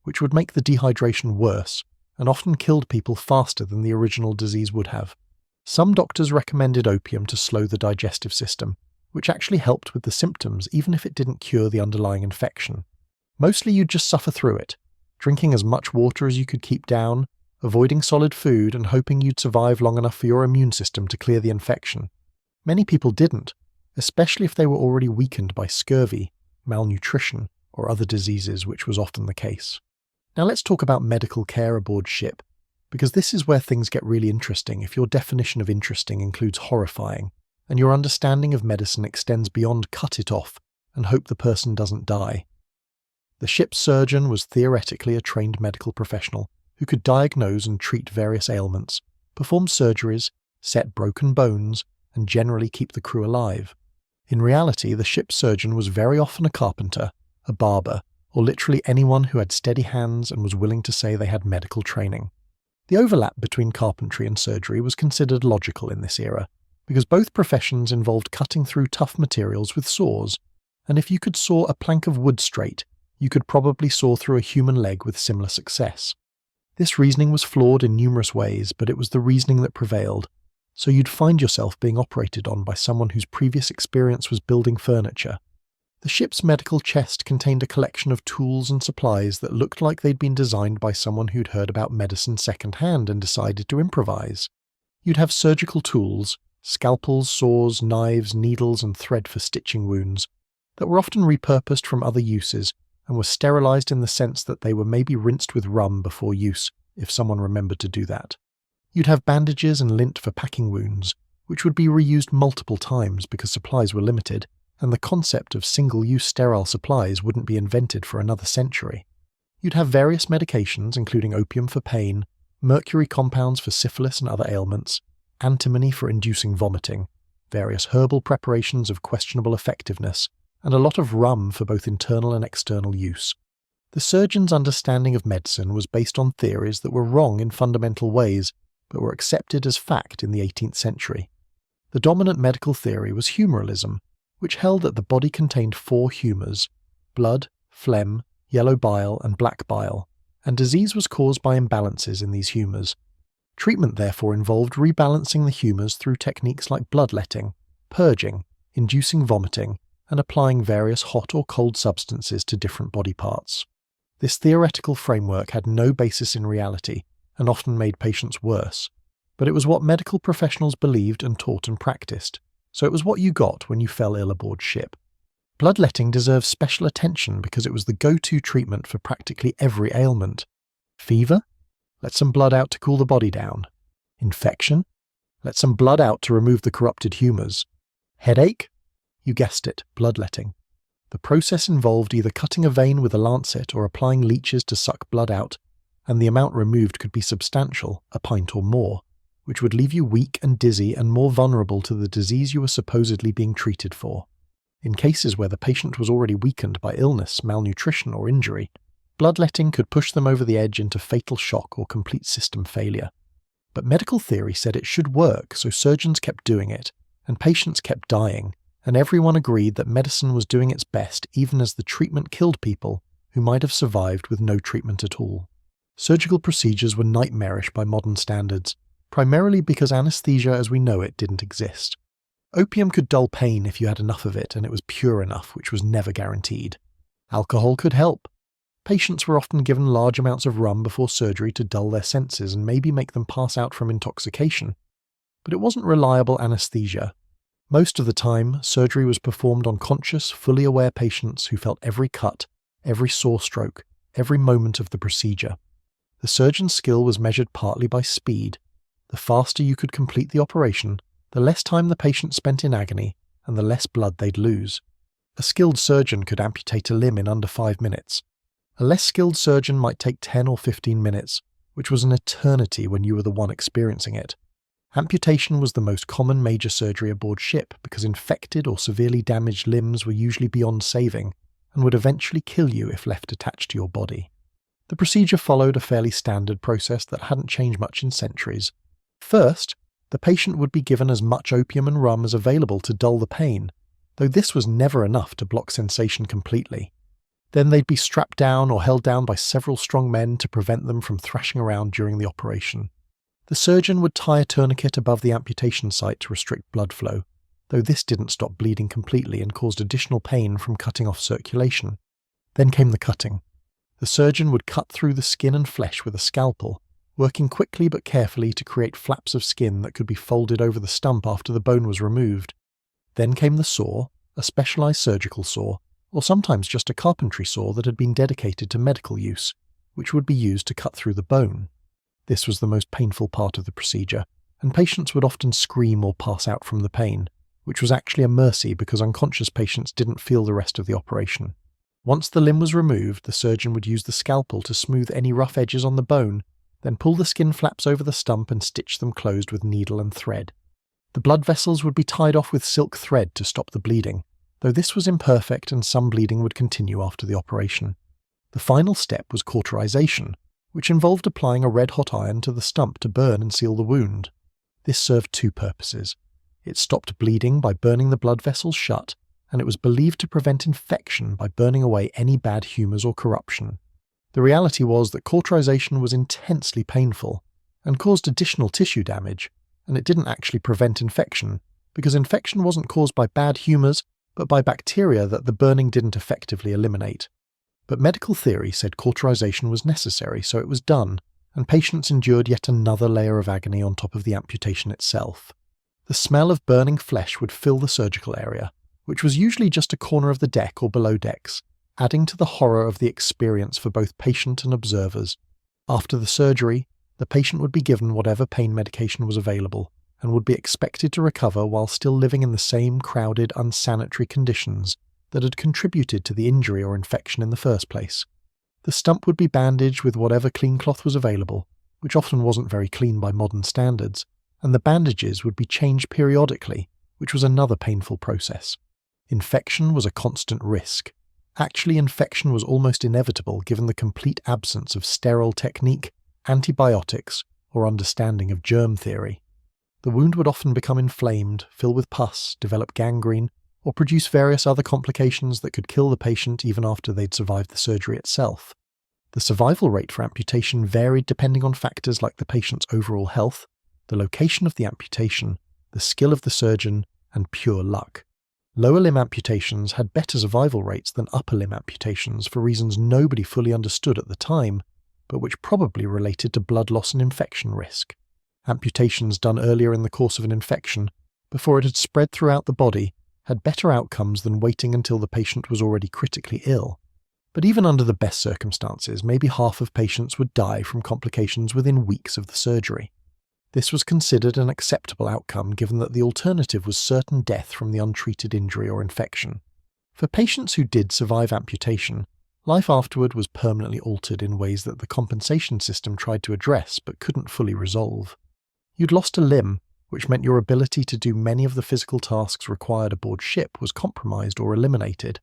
which would make the dehydration worse and often killed people faster than the original disease would have. Some doctors recommended opium to slow the digestive system, which actually helped with the symptoms even if it didn't cure the underlying infection. Mostly you'd just suffer through it, drinking as much water as you could keep down, avoiding solid food and hoping you'd survive long enough for your immune system to clear the infection. Many people didn't, especially if they were already weakened by scurvy, malnutrition, or other diseases, which was often the case. Now let's talk about medical care aboard ship, because this is where things get really interesting if your definition of interesting includes horrifying, and your understanding of medicine extends beyond cut it off and hope the person doesn't die. The ship's surgeon was theoretically a trained medical professional who could diagnose and treat various ailments, perform surgeries, set broken bones, and generally keep the crew alive. In reality, the ship's surgeon was very often a carpenter, a barber, or literally anyone who had steady hands and was willing to say they had medical training. The overlap between carpentry and surgery was considered logical in this era, because both professions involved cutting through tough materials with saws, and if you could saw a plank of wood straight, you could probably saw through a human leg with similar success. This reasoning was flawed in numerous ways, but it was the reasoning that prevailed, so you'd find yourself being operated on by someone whose previous experience was building furniture. The ship's medical chest contained a collection of tools and supplies that looked like they'd been designed by someone who'd heard about medicine secondhand and decided to improvise. You'd have surgical tools, scalpels, saws, knives, needles, and thread for stitching wounds, that were often repurposed from other uses and were sterilized in the sense that they were maybe rinsed with rum before use, if someone remembered to do that. You'd have bandages and lint for packing wounds, which would be reused multiple times because supplies were limited, and the concept of single-use sterile supplies wouldn't be invented for another century. You'd have various medications, including opium for pain, mercury compounds for syphilis and other ailments, antimony for inducing vomiting, various herbal preparations of questionable effectiveness, and a lot of rum for both internal and external use. The surgeon's understanding of medicine was based on theories that were wrong in fundamental ways, but were accepted as fact in the 18th century. The dominant medical theory was humouralism, which held that the body contained 4 humours: blood, phlegm, yellow bile, and black bile, and disease was caused by imbalances in these humours. Treatment therefore involved rebalancing the humours through techniques like bloodletting, purging, inducing vomiting, and applying various hot or cold substances to different body parts. This theoretical framework had no basis in reality and often made patients worse, but it was what medical professionals believed and taught and practiced, so it was what you got when you fell ill aboard ship. Bloodletting deserves special attention because it was the go-to treatment for practically every ailment. Fever? Let some blood out to cool the body down. Infection? Let some blood out to remove the corrupted humours. Headache? You guessed it, bloodletting. The process involved either cutting a vein with a lancet or applying leeches to suck blood out, and the amount removed could be substantial, a pint or more, which would leave you weak and dizzy and more vulnerable to the disease you were supposedly being treated for. In cases where the patient was already weakened by illness, malnutrition, or injury, bloodletting could push them over the edge into fatal shock or complete system failure. But medical theory said it should work, so surgeons kept doing it, and patients kept dying, and everyone agreed that medicine was doing its best even as the treatment killed people who might have survived with no treatment at all. Surgical procedures were nightmarish by modern standards, primarily because anesthesia as we know it didn't exist. Opium could dull pain if you had enough of it and it was pure enough, which was never guaranteed. Alcohol could help. Patients were often given large amounts of rum before surgery to dull their senses and maybe make them pass out from intoxication. But it wasn't reliable anesthesia. Most of the time, surgery was performed on conscious, fully aware patients who felt every cut, every saw stroke, every moment of the procedure. The surgeon's skill was measured partly by speed. The faster you could complete the operation, the less time the patient spent in agony, and the less blood they'd lose. A skilled surgeon could amputate a limb in under 5 minutes. A less skilled surgeon might take 10 or 15 minutes, which was an eternity when you were the one experiencing it. Amputation was the most common major surgery aboard ship because infected or severely damaged limbs were usually beyond saving and would eventually kill you if left attached to your body. The procedure followed a fairly standard process that hadn't changed much in centuries. First, the patient would be given as much opium and rum as available to dull the pain, though this was never enough to block sensation completely. Then they'd be strapped down or held down by several strong men to prevent them from thrashing around during the operation. The surgeon would tie a tourniquet above the amputation site to restrict blood flow, though this didn't stop bleeding completely and caused additional pain from cutting off circulation. Then came the cutting. The surgeon would cut through the skin and flesh with a scalpel, working quickly but carefully to create flaps of skin that could be folded over the stump after the bone was removed. Then came the saw, a specialized surgical saw, or sometimes just a carpentry saw that had been dedicated to medical use, which would be used to cut through the bone. This was the most painful part of the procedure, and patients would often scream or pass out from the pain, which was actually a mercy because unconscious patients didn't feel the rest of the operation. Once the limb was removed, the surgeon would use the scalpel to smooth any rough edges on the bone, then pull the skin flaps over the stump and stitch them closed with needle and thread. The blood vessels would be tied off with silk thread to stop the bleeding, though this was imperfect and some bleeding would continue after the operation. The final step was cauterization, which involved applying a red-hot iron to the stump to burn and seal the wound. This served two purposes. It stopped bleeding by burning the blood vessels shut, and it was believed to prevent infection by burning away any bad humours or corruption. The reality was that cauterization was intensely painful and caused additional tissue damage, and it didn't actually prevent infection, because infection wasn't caused by bad humours, but by bacteria that the burning didn't effectively eliminate. But medical theory said cauterization was necessary, so it was done, and patients endured yet another layer of agony on top of the amputation itself. The smell of burning flesh would fill the surgical area, which was usually just a corner of the deck or below decks, adding to the horror of the experience for both patient and observers. After the surgery, the patient would be given whatever pain medication was available, and would be expected to recover while still living in the same crowded, unsanitary conditions that had contributed to the injury or infection in the first place. The stump would be bandaged with whatever clean cloth was available, which often wasn't very clean by modern standards, and the bandages would be changed periodically, which was another painful process. Infection was a constant risk. Actually, infection was almost inevitable given the complete absence of sterile technique, antibiotics, or understanding of germ theory. The wound would often become inflamed, fill with pus, develop gangrene, or produce various other complications that could kill the patient even after they'd survived the surgery itself. The survival rate for amputation varied depending on factors like the patient's overall health, the location of the amputation, the skill of the surgeon, and pure luck. Lower limb amputations had better survival rates than upper limb amputations for reasons nobody fully understood at the time, but which probably related to blood loss and infection risk. Amputations done earlier in the course of an infection, before it had spread throughout the body, had better outcomes than waiting until the patient was already critically ill. But even under the best circumstances, maybe half of patients would die from complications within weeks of the surgery. This was considered an acceptable outcome given that the alternative was certain death from the untreated injury or infection. For patients who did survive amputation, life afterward was permanently altered in ways that the compensation system tried to address but couldn't fully resolve. You'd lost a limb, which meant your ability to do many of the physical tasks required aboard ship was compromised or eliminated.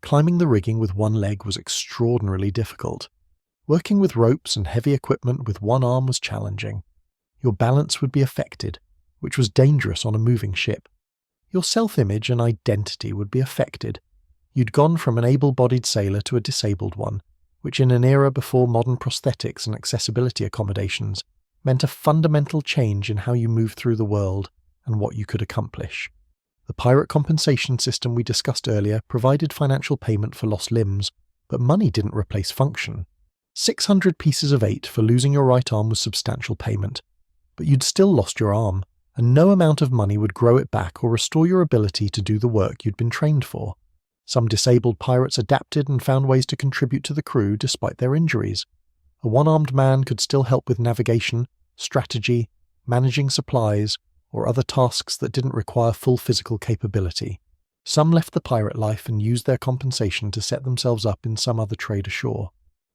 Climbing the rigging with one leg was extraordinarily difficult. Working with ropes and heavy equipment with one arm was challenging. Your balance would be affected, which was dangerous on a moving ship. Your self-image and identity would be affected. You'd gone from an able-bodied sailor to a disabled one, which in an era before modern prosthetics and accessibility accommodations meant a fundamental change in how you moved through the world and what you could accomplish. The pirate compensation system we discussed earlier provided financial payment for lost limbs, but money didn't replace function. 600 pieces of 8 for losing your right arm was substantial payment, but you'd still lost your arm, and no amount of money would grow it back or restore your ability to do the work you'd been trained for. Some disabled pirates adapted and found ways to contribute to the crew despite their injuries. A one-armed man could still help with navigation, strategy, managing supplies, or other tasks that didn't require full physical capability. Some left the pirate life and used their compensation to set themselves up in some other trade ashore.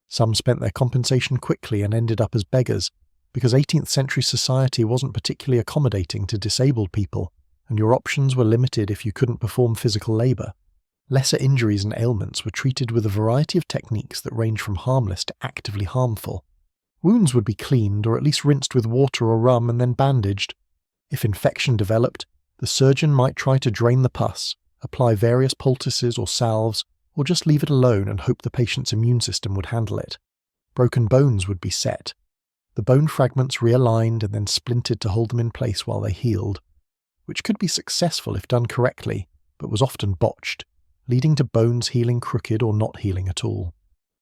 Some spent their compensation quickly and ended up as beggars, because 18th century society wasn't particularly accommodating to disabled people, and your options were limited if you couldn't perform physical labour. Lesser injuries and ailments were treated with a variety of techniques that range from harmless to actively harmful. Wounds would be cleaned or at least rinsed with water or rum and then bandaged. If infection developed, the surgeon might try to drain the pus, apply various poultices or salves, or just leave it alone and hope the patient's immune system would handle it. Broken bones would be set. The bone fragments realigned and then splintered to hold them in place while they healed, which could be successful if done correctly, but was often botched, leading to bones healing crooked or not healing at all.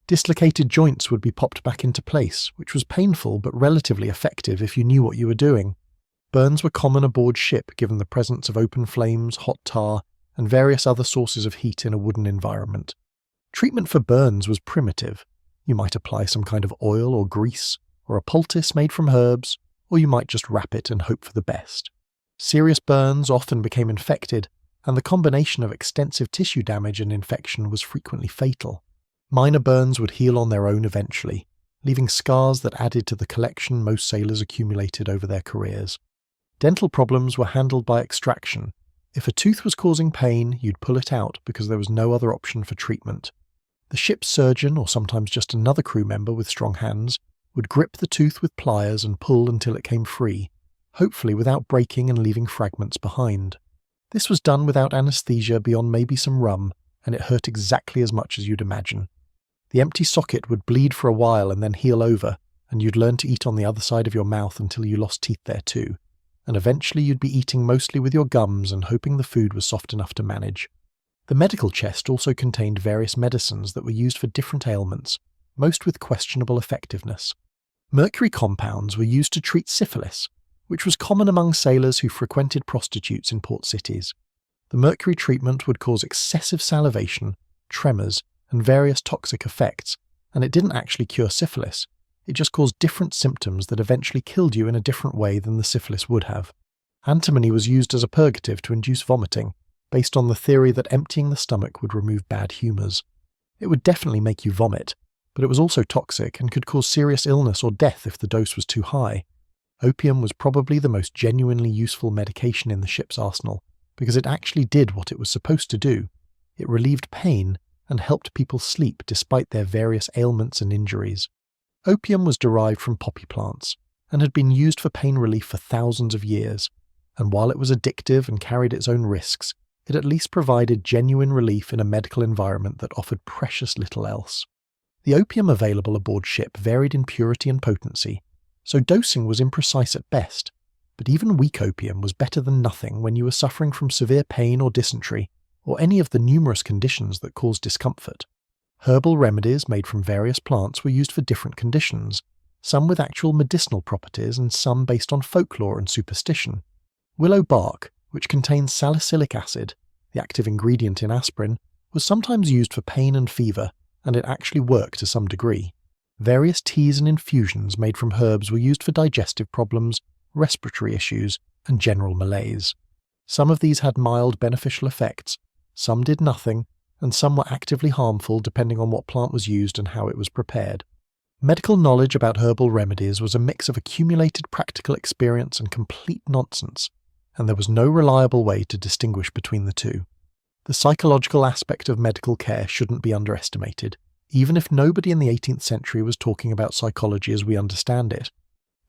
Dislocated joints would be popped back into place, which was painful but relatively effective if you knew what you were doing. Burns were common aboard ship given the presence of open flames, hot tar, and various other sources of heat in a wooden environment. Treatment for burns was primitive. You might apply some kind of oil or grease, or a poultice made from herbs, or you might just wrap it and hope for the best. Serious burns often became infected, and the combination of extensive tissue damage and infection was frequently fatal. Minor burns would heal on their own eventually, leaving scars that added to the collection most sailors accumulated over their careers. Dental problems were handled by extraction. If a tooth was causing pain, you'd pull it out because there was no other option for treatment. The ship's surgeon, or sometimes just another crew member with strong hands, would grip the tooth with pliers and pull until it came free, hopefully without breaking and leaving fragments behind. This was done without anesthesia beyond maybe some rum, and it hurt exactly as much as you'd imagine. The empty socket would bleed for a while and then heal over, and you'd learn to eat on the other side of your mouth until you lost teeth there too, and eventually you'd be eating mostly with your gums and hoping the food was soft enough to manage. The medical chest also contained various medicines that were used for different ailments, most with questionable effectiveness. Mercury compounds were used to treat syphilis, which was common among sailors who frequented prostitutes in port cities. The mercury treatment would cause excessive salivation, tremors, and various toxic effects, and it didn't actually cure syphilis. It just caused different symptoms that eventually killed you in a different way than the syphilis would have. Antimony was used as a purgative to induce vomiting, based on the theory that emptying the stomach would remove bad humours. It would definitely make you vomit, but it was also toxic and could cause serious illness or death if the dose was too high. Opium was probably the most genuinely useful medication in the ship's arsenal, because it actually did what it was supposed to do. It relieved pain and helped people sleep despite their various ailments and injuries. Opium was derived from poppy plants, and had been used for pain relief for thousands of years, and while it was addictive and carried its own risks, it at least provided genuine relief in a medical environment that offered precious little else. The opium available aboard ship varied in purity and potency, so dosing was imprecise at best, but even weak opium was better than nothing when you were suffering from severe pain or dysentery, or any of the numerous conditions that cause discomfort. Herbal remedies made from various plants were used for different conditions, some with actual medicinal properties and some based on folklore and superstition. Willow bark, which contains salicylic acid, the active ingredient in aspirin, was sometimes used for pain and fever, and it actually worked to some degree. Various teas and infusions made from herbs were used for digestive problems, respiratory issues, and general malaise. Some of these had mild beneficial effects, some did nothing, and some were actively harmful depending on what plant was used and how it was prepared. Medical knowledge about herbal remedies was a mix of accumulated practical experience and complete nonsense, and there was no reliable way to distinguish between the two. The psychological aspect of medical care shouldn't be underestimated, even if nobody in the 18th century was talking about psychology as we understand it.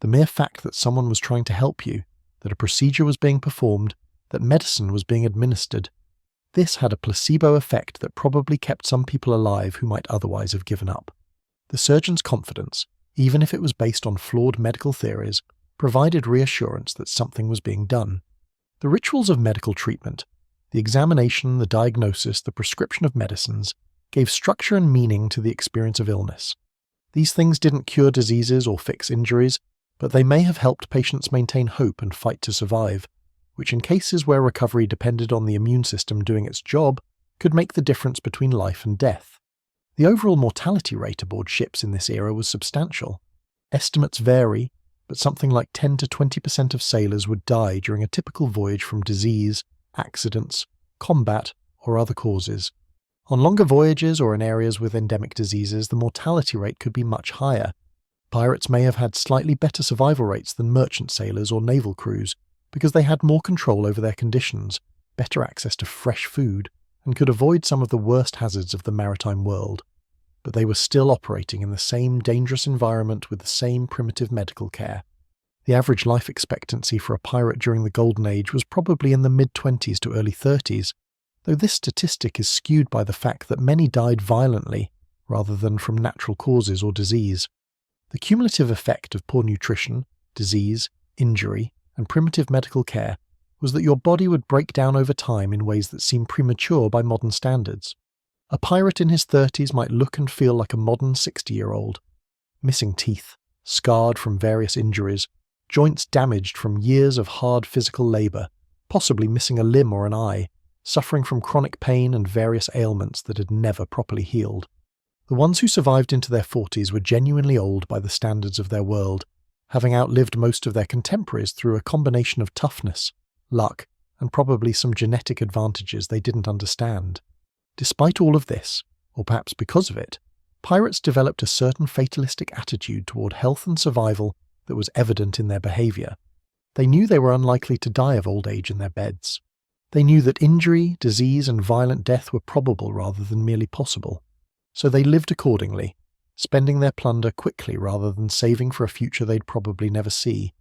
The mere fact that someone was trying to help you, that a procedure was being performed, that medicine was being administered, this had a placebo effect that probably kept some people alive who might otherwise have given up. The surgeon's confidence, even if it was based on flawed medical theories, provided reassurance that something was being done. The rituals of medical treatment, the examination, the diagnosis, the prescription of medicines, gave structure and meaning to the experience of illness. These things didn't cure diseases or fix injuries, but they may have helped patients maintain hope and fight to survive, which in cases where recovery depended on the immune system doing its job, could make the difference between life and death. The overall mortality rate aboard ships in this era was substantial. Estimates vary, but something like 10 to 20% of sailors would die during a typical voyage from disease, accidents, combat, or other causes. On longer voyages or in areas with endemic diseases, the mortality rate could be much higher. Pirates may have had slightly better survival rates than merchant sailors or naval crews, because they had more control over their conditions, better access to fresh food, and could avoid some of the worst hazards of the maritime world. but they were still operating in the same dangerous environment with the same primitive medical care. The average life expectancy for a pirate during the Golden Age was probably in the mid-20s to early 30s, though this statistic is skewed by the fact that many died violently rather than from natural causes or disease. The cumulative effect of poor nutrition, disease, injury, and primitive medical care was that your body would break down over time in ways that seem premature by modern standards. A pirate in his 30s might look and feel like a modern 60-year-old. Missing teeth, scarred from various injuries, joints damaged from years of hard physical labour, possibly missing a limb or an eye, suffering from chronic pain and various ailments that had never properly healed. The ones who survived into their 40s were genuinely old by the standards of their world, having outlived most of their contemporaries through a combination of toughness, luck, and probably some genetic advantages they didn't understand. Despite all of this, or perhaps because of it, pirates developed a certain fatalistic attitude toward health and survival that was evident in their behaviour. They knew they were unlikely to die of old age in their beds. They knew that injury, disease, and violent death were probable rather than merely possible. So they lived accordingly, spending their plunder quickly rather than saving for a future they'd probably never see,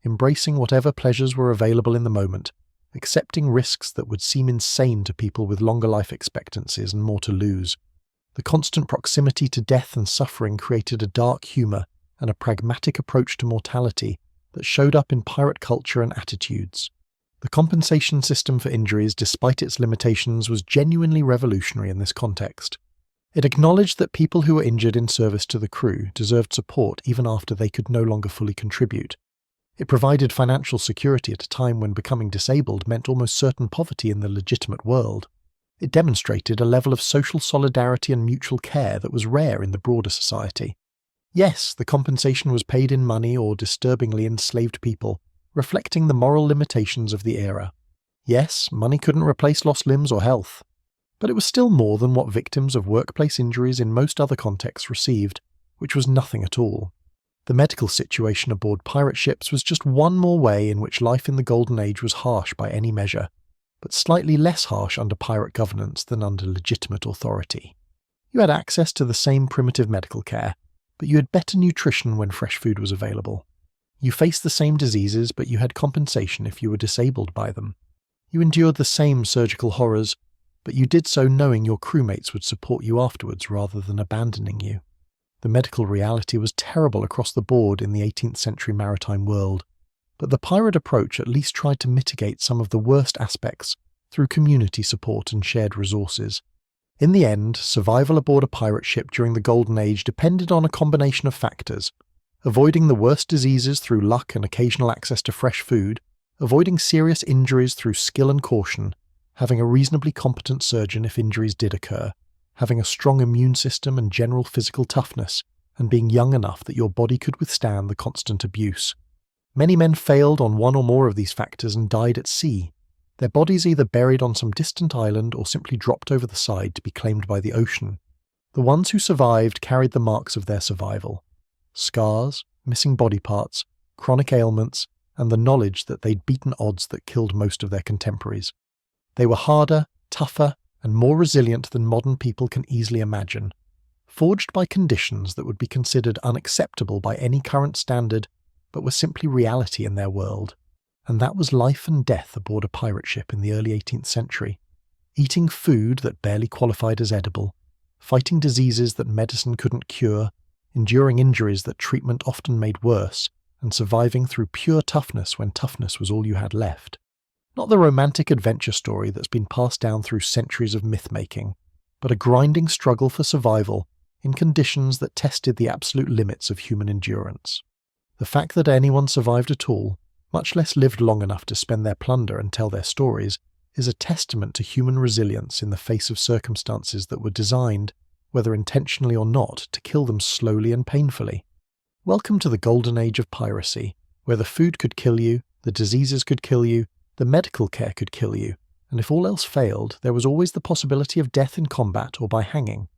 embracing whatever pleasures were available in the moment, accepting risks that would seem insane to people with longer life expectancies and more to lose. The constant proximity to death and suffering created a dark humour and a pragmatic approach to mortality that showed up in pirate culture and attitudes. The compensation system for injuries, despite its limitations, was genuinely revolutionary in this context. It acknowledged that people who were injured in service to the crew deserved support even after they could no longer fully contribute. It provided financial security at a time when becoming disabled meant almost certain poverty in the legitimate world. It demonstrated a level of social solidarity and mutual care that was rare in the broader society. Yes, the compensation was paid in money or disturbingly enslaved people, reflecting the moral limitations of the era. Yes, money couldn't replace lost limbs or health. But it was still more than what victims of workplace injuries in most other contexts received, which was nothing at all. The medical situation aboard pirate ships was just one more way in which life in the Golden Age was harsh by any measure, but slightly less harsh under pirate governance than under legitimate authority. You had access to the same primitive medical care, but you had better nutrition when fresh food was available. You faced the same diseases, but you had compensation if you were disabled by them. You endured the same surgical horrors, but you did so knowing your crewmates would support you afterwards rather than abandoning you. The medical reality was terrible across the board in the 18th century maritime world, but the pirate approach at least tried to mitigate some of the worst aspects through community support and shared resources. In the end, survival aboard a pirate ship during the Golden Age depended on a combination of factors: avoiding the worst diseases through luck and occasional access to fresh food, avoiding serious injuries through skill and caution, having a reasonably competent surgeon if injuries did occur, having a strong immune system and general physical toughness, and being young enough that your body could withstand the constant abuse. Many men failed on one or more of these factors and died at sea, their bodies either buried on some distant island or simply dropped over the side to be claimed by the ocean. The ones who survived carried the marks of their survival: scars, missing body parts, chronic ailments, and the knowledge that they'd beaten odds that killed most of their contemporaries. They were harder, tougher, and more resilient than modern people can easily imagine, forged by conditions that would be considered unacceptable by any current standard, but were simply reality in their world. And that was life and death aboard a pirate ship in the early 18th century. Eating food that barely qualified as edible, fighting diseases that medicine couldn't cure, enduring injuries that treatment often made worse, and surviving through pure toughness when toughness was all you had left. Not the romantic adventure story that's been passed down through centuries of myth-making, but a grinding struggle for survival in conditions that tested the absolute limits of human endurance. The fact that anyone survived at all, much less lived long enough to spend their plunder and tell their stories, is a testament to human resilience in the face of circumstances that were designed, whether intentionally or not, to kill them slowly and painfully. Welcome to the Golden Age of Piracy, where the food could kill you, the diseases could kill you, the medical care could kill you, and if all else failed, there was always the possibility of death in combat or by hanging.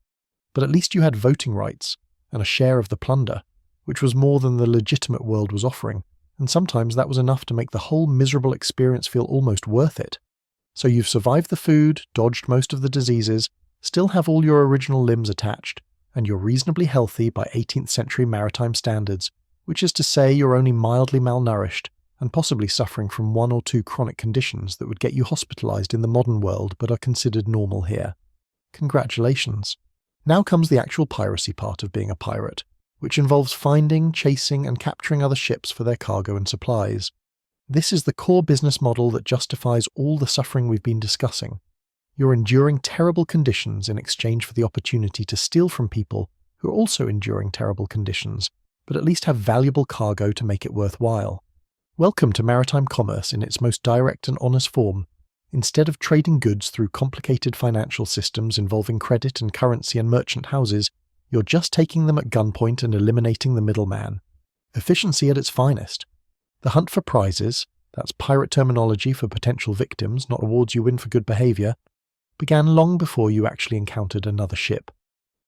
But at least you had voting rights, and a share of the plunder, which was more than the legitimate world was offering, and sometimes that was enough to make the whole miserable experience feel almost worth it. So you've survived the food, dodged most of the diseases, still have all your original limbs attached, and you're reasonably healthy by 18th century maritime standards, which is to say you're only mildly malnourished and possibly suffering from one or two chronic conditions that would get you hospitalized in the modern world but are considered normal here. Congratulations. Now comes the actual piracy part of being a pirate, which involves finding, chasing, and capturing other ships for their cargo and supplies. This is the core business model that justifies all the suffering we've been discussing. You're enduring terrible conditions in exchange for the opportunity to steal from people who are also enduring terrible conditions, but at least have valuable cargo to make it worthwhile. Welcome to maritime commerce in its most direct and honest form. Instead of trading goods through complicated financial systems involving credit and currency and merchant houses, you're just taking them at gunpoint and eliminating the middleman. Efficiency at its finest. The hunt for prizes, that's pirate terminology for potential victims, not awards you win for good behavior, began long before you actually encountered another ship.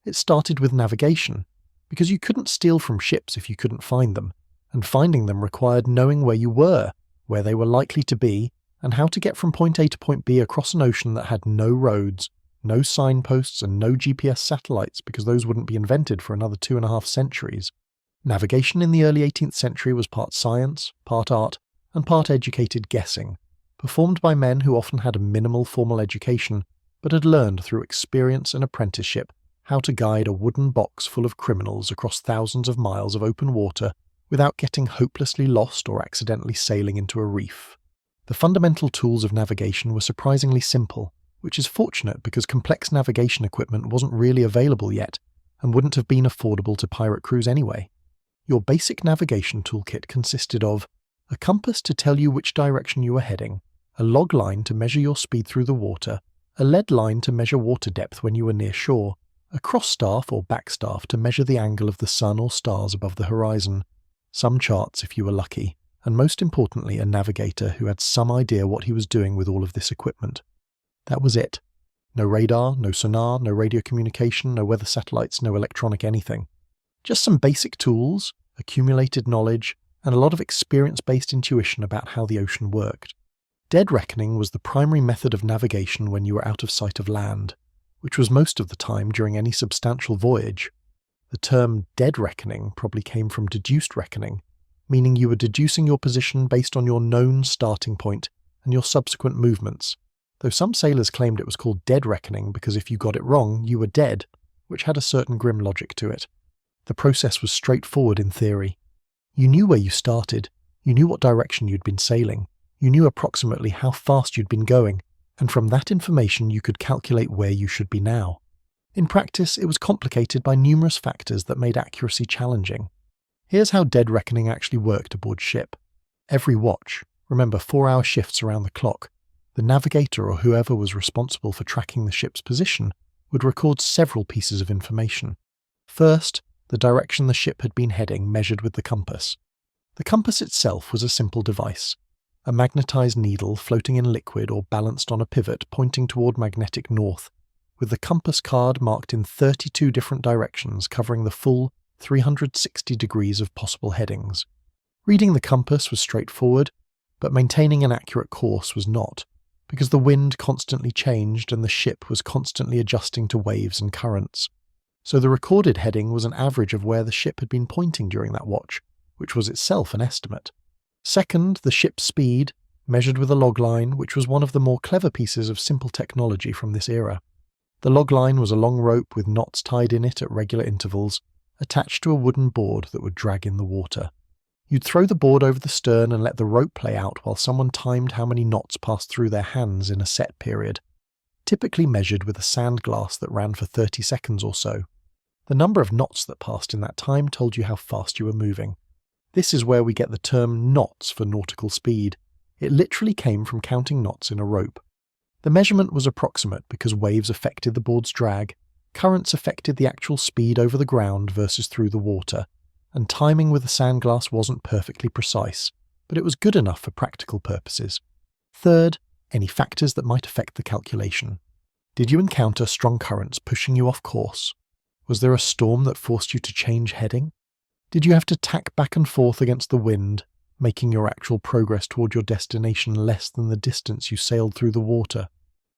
It started with navigation, because you couldn't steal from ships if you couldn't find them, and finding them required knowing where you were, where they were likely to be, and how to get from point A to point B across an ocean that had no roads, no signposts, and no GPS satellites, because those wouldn't be invented for another 2.5 centuries. Navigation in the early 18th century was part science, part art, and part educated guessing, performed by men who often had a minimal formal education, but had learned through experience and apprenticeship how to guide a wooden box full of criminals across thousands of miles of open water without getting hopelessly lost or accidentally sailing into a reef. The fundamental tools of navigation were surprisingly simple, which is fortunate because complex navigation equipment wasn't really available yet and wouldn't have been affordable to pirate crews anyway. Your basic navigation toolkit consisted of a compass to tell you which direction you were heading, a log line to measure your speed through the water, a lead line to measure water depth when you were near shore, a cross staff or backstaff to measure the angle of the sun or stars above the horizon, some charts if you were lucky, and most importantly a navigator who had some idea what he was doing with all of this equipment. That was it. No radar, no sonar, no radio communication, no weather satellites, no electronic anything. Just some basic tools, accumulated knowledge, and a lot of experience-based intuition about how the ocean worked. Dead reckoning was the primary method of navigation when you were out of sight of land, which was most of the time during any substantial voyage. The term dead reckoning probably came from deduced reckoning, meaning you were deducing your position based on your known starting point and your subsequent movements, though some sailors claimed it was called dead reckoning because if you got it wrong, you were dead, which had a certain grim logic to it. The process was straightforward in theory. You knew where you started, you knew what direction you'd been sailing, you knew approximately how fast you'd been going, and from that information you could calculate where you should be now. In practice, it was complicated by numerous factors that made accuracy challenging. Here's how dead reckoning actually worked aboard ship. Every watch, remember 4-hour shifts around the clock, the navigator or whoever was responsible for tracking the ship's position would record several pieces of information. First, the direction the ship had been heading measured with the compass. The compass itself was a simple device, a magnetized needle floating in liquid or balanced on a pivot pointing toward magnetic north, with the compass card marked in 32 different directions covering the full 360 degrees of possible headings. Reading the compass was straightforward, but maintaining an accurate course was not, because the wind constantly changed and the ship was constantly adjusting to waves and currents. So the recorded heading was an average of where the ship had been pointing during that watch, which was itself an estimate. Second, the ship's speed, measured with a log line, which was one of the more clever pieces of simple technology from this era. The log line was a long rope with knots tied in it at regular intervals, attached to a wooden board that would drag in the water. You'd throw the board over the stern and let the rope play out while someone timed how many knots passed through their hands in a set period, typically measured with a sand glass that ran for 30 seconds or so. The number of knots that passed in that time told you how fast you were moving. This is where we get the term knots for nautical speed. It literally came from counting knots in a rope. The measurement was approximate because waves affected the board's drag, currents affected the actual speed over the ground versus through the water, and timing with the sandglass wasn't perfectly precise, but it was good enough for practical purposes. Third, any factors that might affect the calculation. Did you encounter strong currents pushing you off course? Was there a storm that forced you to change heading? Did you have to tack back and forth against the wind, making your actual progress toward your destination less than the distance you sailed through the water?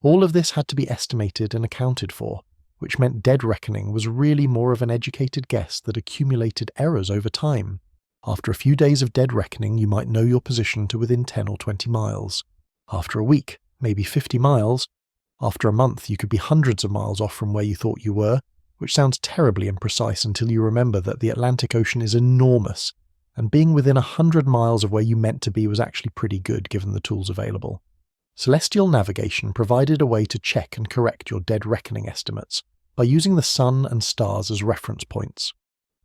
All of this had to be estimated and accounted for, which meant dead reckoning was really more of an educated guess that accumulated errors over time. After a few days of dead reckoning, you might know your position to within 10 or 20 miles. After a week, maybe 50 miles. After a month, you could be hundreds of miles off from where you thought you were, which sounds terribly imprecise until you remember that the Atlantic Ocean is enormous, and being within 100 miles of where you meant to be was actually pretty good given the tools available. Celestial navigation provided a way to check and correct your dead reckoning estimates by using the sun and stars as reference points.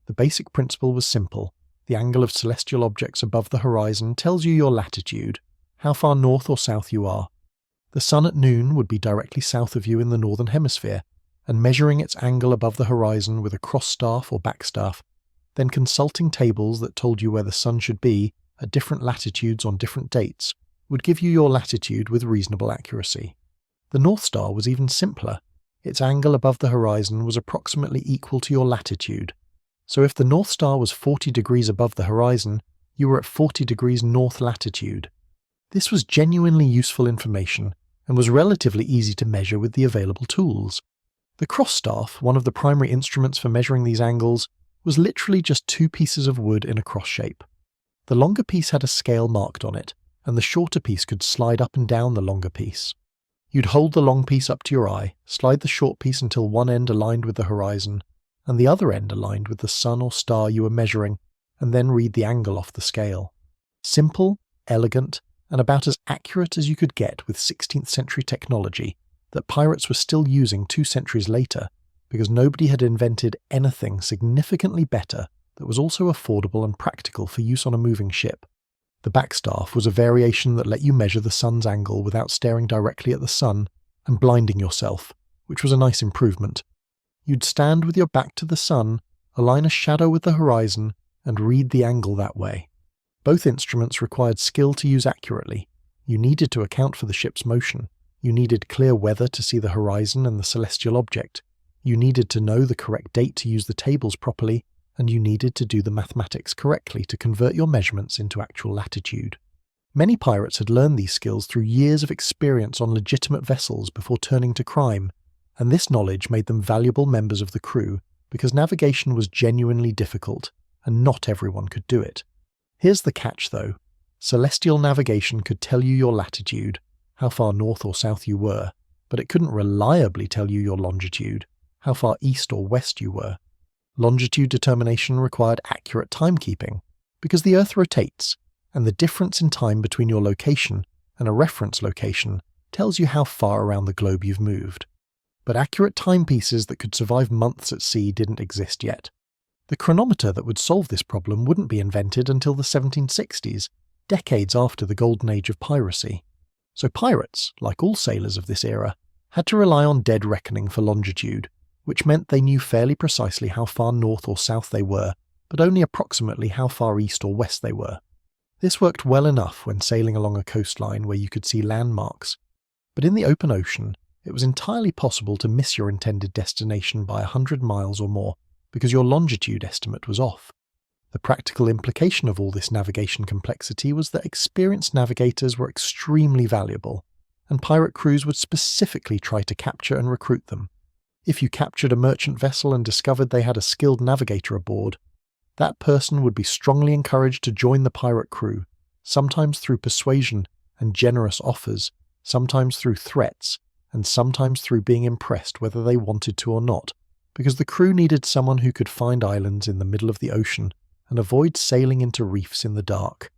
The basic principle was simple. The angle of celestial objects above the horizon tells you your latitude, how far north or south you are. The sun at noon would be directly south of you in the northern hemisphere, and measuring its angle above the horizon with a cross staff or backstaff, then consulting tables that told you where the sun should be at different latitudes on different dates, would give you your latitude with reasonable accuracy. The North Star was even simpler. Its angle above the horizon was approximately equal to your latitude. So if the North Star was 40 degrees above the horizon, you were at 40 degrees north latitude. This was genuinely useful information and was relatively easy to measure with the available tools. The cross staff, one of the primary instruments for measuring these angles, was literally just two pieces of wood in a cross shape. The longer piece had a scale marked on it, and the shorter piece could slide up and down the longer piece. You'd hold the long piece up to your eye, slide the short piece until one end aligned with the horizon, and the other end aligned with the sun or star you were measuring, and then read the angle off the scale. Simple, elegant, and about as accurate as you could get with 16th century technology that pirates were still using 2 centuries later, because nobody had invented anything significantly better that was also affordable and practical for use on a moving ship. The backstaff was a variation that let you measure the sun's angle without staring directly at the sun and blinding yourself, which was a nice improvement. You'd stand with your back to the sun, align a shadow with the horizon, and read the angle that way. Both instruments required skill to use accurately. You needed to account for the ship's motion. You needed clear weather to see the horizon and the celestial object. You needed to know the correct date to use the tables properly, and you needed to do the mathematics correctly to convert your measurements into actual latitude. Many pirates had learned these skills through years of experience on legitimate vessels before turning to crime, and this knowledge made them valuable members of the crew because navigation was genuinely difficult, and not everyone could do it. Here's the catch though. Celestial navigation could tell you your latitude, how far north or south you were, but it couldn't reliably tell you your longitude, how far east or west you were. Longitude determination required accurate timekeeping, because the Earth rotates, and the difference in time between your location and a reference location tells you how far around the globe you've moved. But accurate timepieces that could survive months at sea didn't exist yet. The chronometer that would solve this problem wouldn't be invented until the 1760s, decades after the Golden Age of Piracy. So pirates, like all sailors of this era, had to rely on dead reckoning for longitude, which meant they knew fairly precisely how far north or south they were, but only approximately how far east or west they were. This worked well enough when sailing along a coastline where you could see landmarks, but in the open ocean, it was entirely possible to miss your intended destination by 100 miles or more because your longitude estimate was off. The practical implication of all this navigation complexity was that experienced navigators were extremely valuable, and pirate crews would specifically try to capture and recruit them. If you captured a merchant vessel and discovered they had a skilled navigator aboard, that person would be strongly encouraged to join the pirate crew, sometimes through persuasion and generous offers, sometimes through threats, and sometimes through being impressed whether they wanted to or not, because the crew needed someone who could find islands in the middle of the ocean and avoid sailing into reefs in the dark.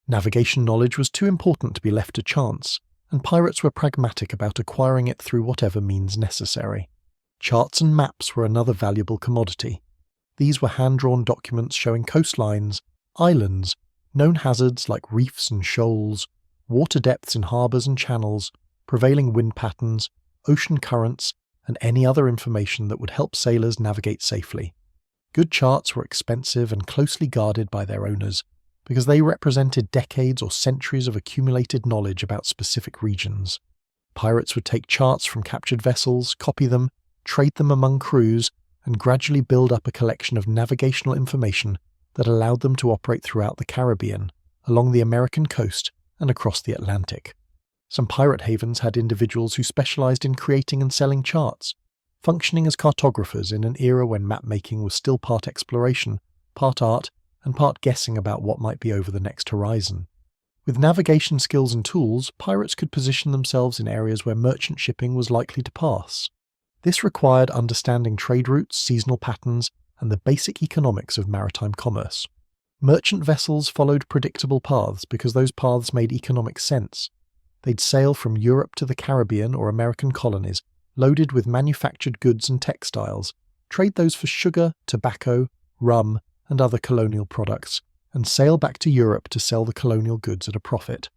Navigation knowledge was too important to be left to chance, and pirates were pragmatic about acquiring it through whatever means necessary. Charts and maps were another valuable commodity. These were hand-drawn documents showing coastlines, islands, known hazards like reefs and shoals, water depths in harbours and channels, prevailing wind patterns, ocean currents, and any other information that would help sailors navigate safely. Good charts were expensive and closely guarded by their owners, because they represented decades or centuries of accumulated knowledge about specific regions. Pirates would take charts from captured vessels, copy them, trade them among crews, and gradually build up a collection of navigational information that allowed them to operate throughout the Caribbean, along the American coast, and across the Atlantic. Some pirate havens had individuals who specialized in creating and selling charts. functioning as cartographers in an era when map-making was still part exploration, part art, and part guessing about what might be over the next horizon. With navigation skills and tools, pirates could position themselves in areas where merchant shipping was likely to pass. This required understanding trade routes, seasonal patterns, and the basic economics of maritime commerce. Merchant vessels followed predictable paths because those paths made economic sense. They'd sail from Europe to the Caribbean or American colonies, loaded with manufactured goods and textiles, trade those for sugar, tobacco, rum, and other colonial products, and sail back to Europe to sell the colonial goods at a profit.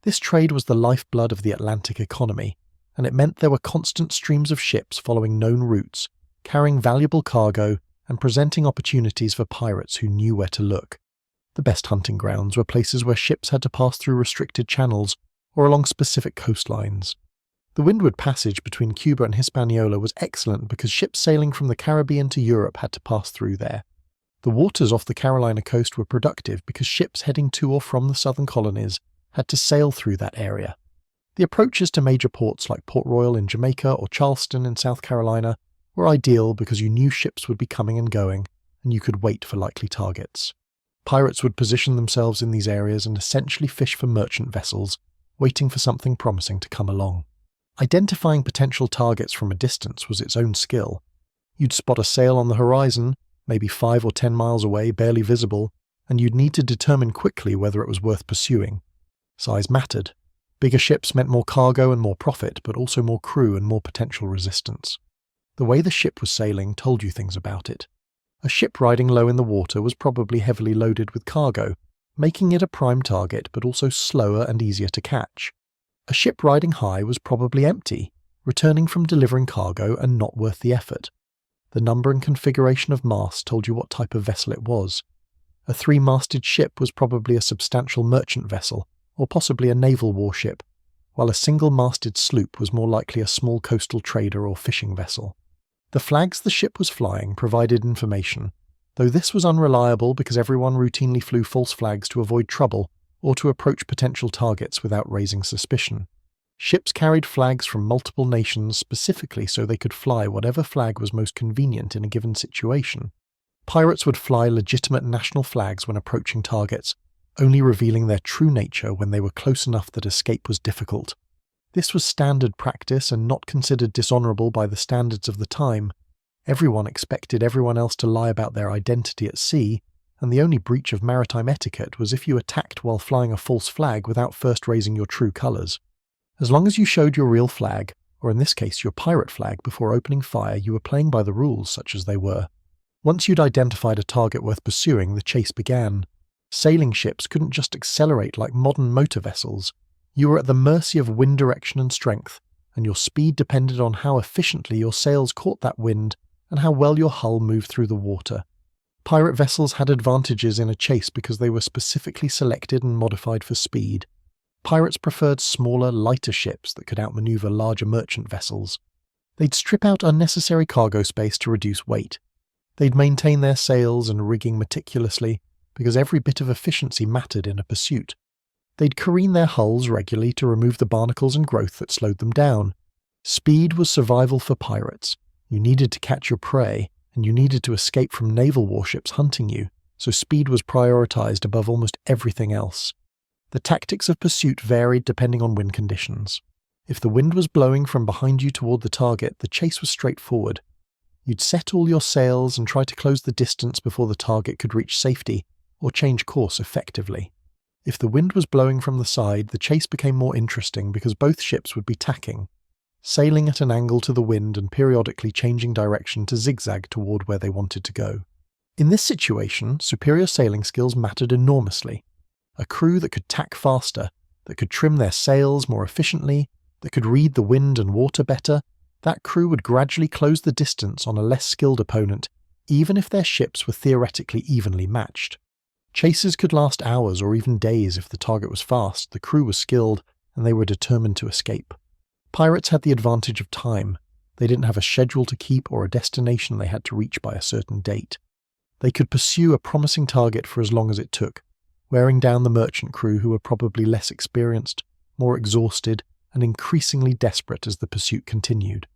This trade was the lifeblood of the Atlantic economy, and it meant there were constant streams of ships following known routes, carrying valuable cargo and presenting opportunities for pirates who knew where to look. The best hunting grounds were places where ships had to pass through restricted channels or along specific coastlines. The windward passage between Cuba and Hispaniola was excellent because ships sailing from the Caribbean to Europe had to pass through there. The waters off the Carolina coast were productive because ships heading to or from the southern colonies had to sail through that area. The approaches to major ports like Port Royal in Jamaica or Charleston in South Carolina were ideal because you knew ships would be coming and going, and you could wait for likely targets. Pirates would position themselves in these areas and essentially fish for merchant vessels, waiting for something promising to come along. Identifying potential targets from a distance was its own skill. You'd spot a sail on the horizon, maybe 5 or 10 miles away, barely visible, and you'd need to determine quickly whether it was worth pursuing. Size mattered. Bigger ships meant more cargo and more profit, but also more crew and more potential resistance. The way the ship was sailing told you things about it. A ship riding low in the water was probably heavily loaded with cargo, making it a prime target but also slower and easier to catch. A ship riding high was probably empty, returning from delivering cargo and not worth the effort. The number and configuration of masts told you what type of vessel it was. A 3-masted ship was probably a substantial merchant vessel, or possibly a naval warship, while a single-masted sloop was more likely a small coastal trader or fishing vessel. The flags the ship was flying provided information, though this was unreliable because everyone routinely flew false flags to avoid trouble or to approach potential targets without raising suspicion. Ships carried flags from multiple nations specifically so they could fly whatever flag was most convenient in a given situation. Pirates would fly legitimate national flags when approaching targets, only revealing their true nature when they were close enough that escape was difficult. This was standard practice and not considered dishonorable by the standards of the time. Everyone expected everyone else to lie about their identity at sea, and the only breach of maritime etiquette was if you attacked while flying a false flag without first raising your true colours. As long as you showed your real flag, or in this case your pirate flag, before opening fire, you were playing by the rules such as they were. Once you'd identified a target worth pursuing, the chase began. Sailing ships couldn't just accelerate like modern motor vessels. You were at the mercy of wind direction and strength, and your speed depended on how efficiently your sails caught that wind and how well your hull moved through the water. Pirate vessels had advantages in a chase because they were specifically selected and modified for speed. Pirates preferred smaller, lighter ships that could outmaneuver larger merchant vessels. They'd strip out unnecessary cargo space to reduce weight. They'd maintain their sails and rigging meticulously because every bit of efficiency mattered in a pursuit. They'd careen their hulls regularly to remove the barnacles and growth that slowed them down. Speed was survival for pirates. You needed to catch your prey, and you needed to escape from naval warships hunting you, so speed was prioritized above almost everything else. The tactics of pursuit varied depending on wind conditions. If the wind was blowing from behind you toward the target, the chase was straightforward. You'd set all your sails and try to close the distance before the target could reach safety, or change course effectively. If the wind was blowing from the side, the chase became more interesting because both ships would be tacking, sailing at an angle to the wind and periodically changing direction to zigzag toward where they wanted to go. In this situation, superior sailing skills mattered enormously. A crew that could tack faster, that could trim their sails more efficiently, that could read the wind and water better, that crew would gradually close the distance on a less skilled opponent, even if their ships were theoretically evenly matched. Chases could last hours or even days if the target was fast, the crew was skilled, and they were determined to escape. Pirates had the advantage of time. They didn't have a schedule to keep or a destination they had to reach by a certain date. They could pursue a promising target for as long as it took, wearing down the merchant crew who were probably less experienced, more exhausted, and increasingly desperate as the pursuit continued.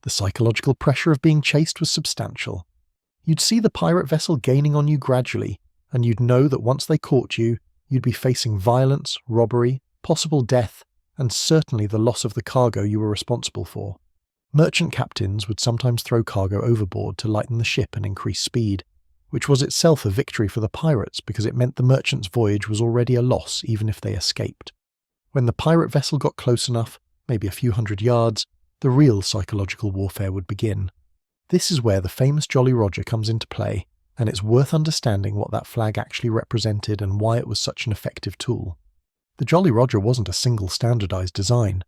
The psychological pressure of being chased was substantial. You'd see the pirate vessel gaining on you gradually, and you'd know that once they caught you, you'd be facing violence, robbery, possible death, and certainly the loss of the cargo you were responsible for. Merchant captains would sometimes throw cargo overboard to lighten the ship and increase speed, which was itself a victory for the pirates because it meant the merchant's voyage was already a loss even if they escaped. When the pirate vessel got close enough, maybe a few hundred yards, the real psychological warfare would begin. This is where the famous Jolly Roger comes into play, and it's worth understanding what that flag actually represented and why it was such an effective tool. The Jolly Roger wasn't a single standardized design.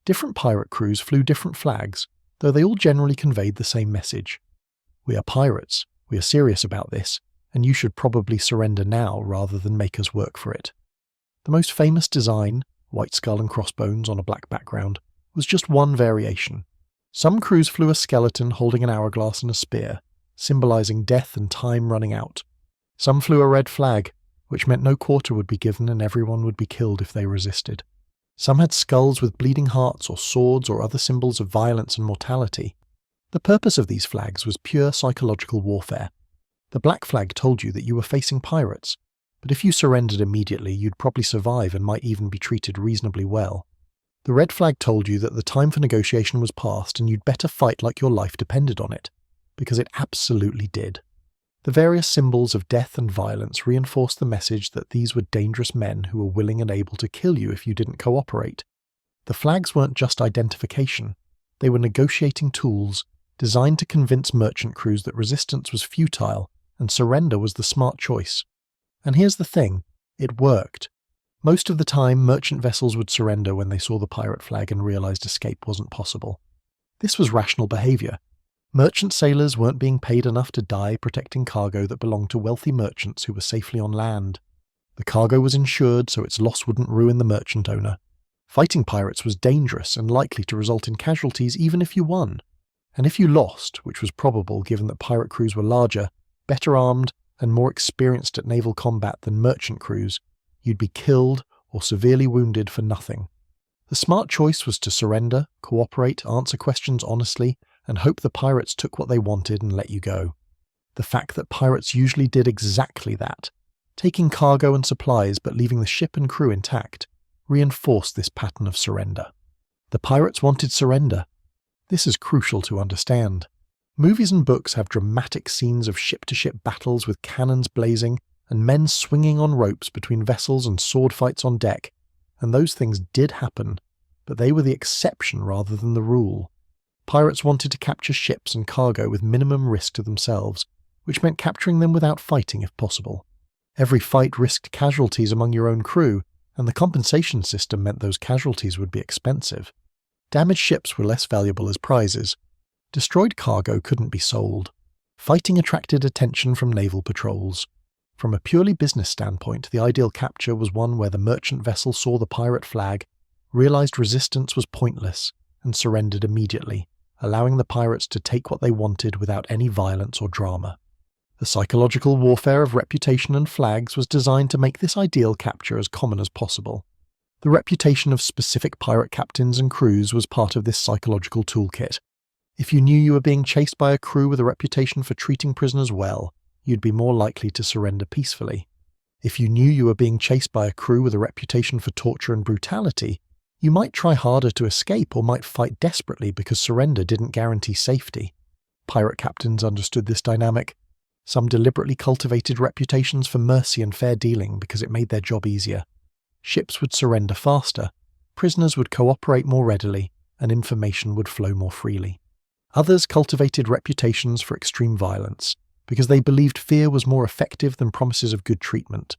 Different pirate crews flew different flags, though they all generally conveyed the same message. We are pirates, we are serious about this, and you should probably surrender now rather than make us work for it. The most famous design, white skull and crossbones on a black background, was just one variation. Some crews flew a skeleton holding an hourglass and a spear, symbolizing death and time running out. Some flew a red flag, which meant no quarter would be given and everyone would be killed if they resisted. Some had skulls with bleeding hearts or swords or other symbols of violence and mortality. The purpose of these flags was pure psychological warfare. The black flag told you that you were facing pirates, but if you surrendered immediately you'd probably survive and might even be treated reasonably well. The red flag told you that the time for negotiation was past and you'd better fight like your life depended on it, because it absolutely did. The various symbols of death and violence reinforced the message that these were dangerous men who were willing and able to kill you if you didn't cooperate. The flags weren't just identification, they were negotiating tools designed to convince merchant crews that resistance was futile and surrender was the smart choice. And here's the thing, it worked. Most of the time, merchant vessels would surrender when they saw the pirate flag and realized escape wasn't possible. This was rational behavior. Merchant sailors weren't being paid enough to die protecting cargo that belonged to wealthy merchants who were safely on land. The cargo was insured so its loss wouldn't ruin the merchant owner. Fighting pirates was dangerous and likely to result in casualties even if you won. And if you lost, which was probable given that pirate crews were larger, better armed, and more experienced at naval combat than merchant crews, you'd be killed or severely wounded for nothing. The smart choice was to surrender, cooperate, answer questions honestly, and hope the pirates took what they wanted and let you go. The fact that pirates usually did exactly that, taking cargo and supplies but leaving the ship and crew intact, reinforced this pattern of surrender. The pirates wanted surrender. This is crucial to understand. Movies and books have dramatic scenes of ship-to-ship battles with cannons blazing and men swinging on ropes between vessels and sword fights on deck, and those things did happen, but they were the exception rather than the rule. Pirates wanted to capture ships and cargo with minimum risk to themselves, which meant capturing them without fighting if possible. Every fight risked casualties among your own crew, and the compensation system meant those casualties would be expensive. Damaged ships were less valuable as prizes. Destroyed cargo couldn't be sold. Fighting attracted attention from naval patrols. From a purely business standpoint, the ideal capture was one where the merchant vessel saw the pirate flag, realized resistance was pointless, and surrendered immediately, allowing the pirates to take what they wanted without any violence or drama. The psychological warfare of reputation and flags was designed to make this ideal capture as common as possible. The reputation of specific pirate captains and crews was part of this psychological toolkit. If you knew you were being chased by a crew with a reputation for treating prisoners well, you'd be more likely to surrender peacefully. If you knew you were being chased by a crew with a reputation for torture and brutality, you might try harder to escape or might fight desperately because surrender didn't guarantee safety. Pirate captains understood this dynamic. Some deliberately cultivated reputations for mercy and fair dealing because it made their job easier. Ships would surrender faster, prisoners would cooperate more readily, and information would flow more freely. Others cultivated reputations for extreme violence, because they believed fear was more effective than promises of good treatment.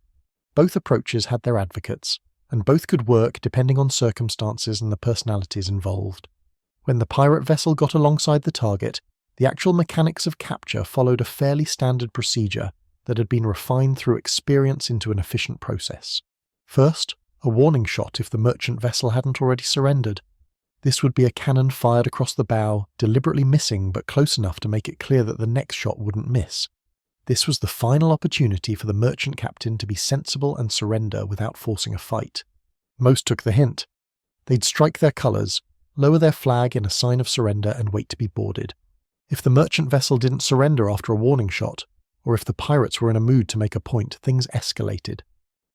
Both approaches had their advocates, and both could work depending on circumstances and the personalities involved. When the pirate vessel got alongside the target, the actual mechanics of capture followed a fairly standard procedure that had been refined through experience into an efficient process. First, a warning shot if the merchant vessel hadn't already surrendered. This would be a cannon fired across the bow, deliberately missing but close enough to make it clear that the next shot wouldn't miss. This was the final opportunity for the merchant captain to be sensible and surrender without forcing a fight. Most took the hint. They'd strike their colours, lower their flag in a sign of surrender and wait to be boarded. If the merchant vessel didn't surrender after a warning shot, or if the pirates were in a mood to make a point, things escalated.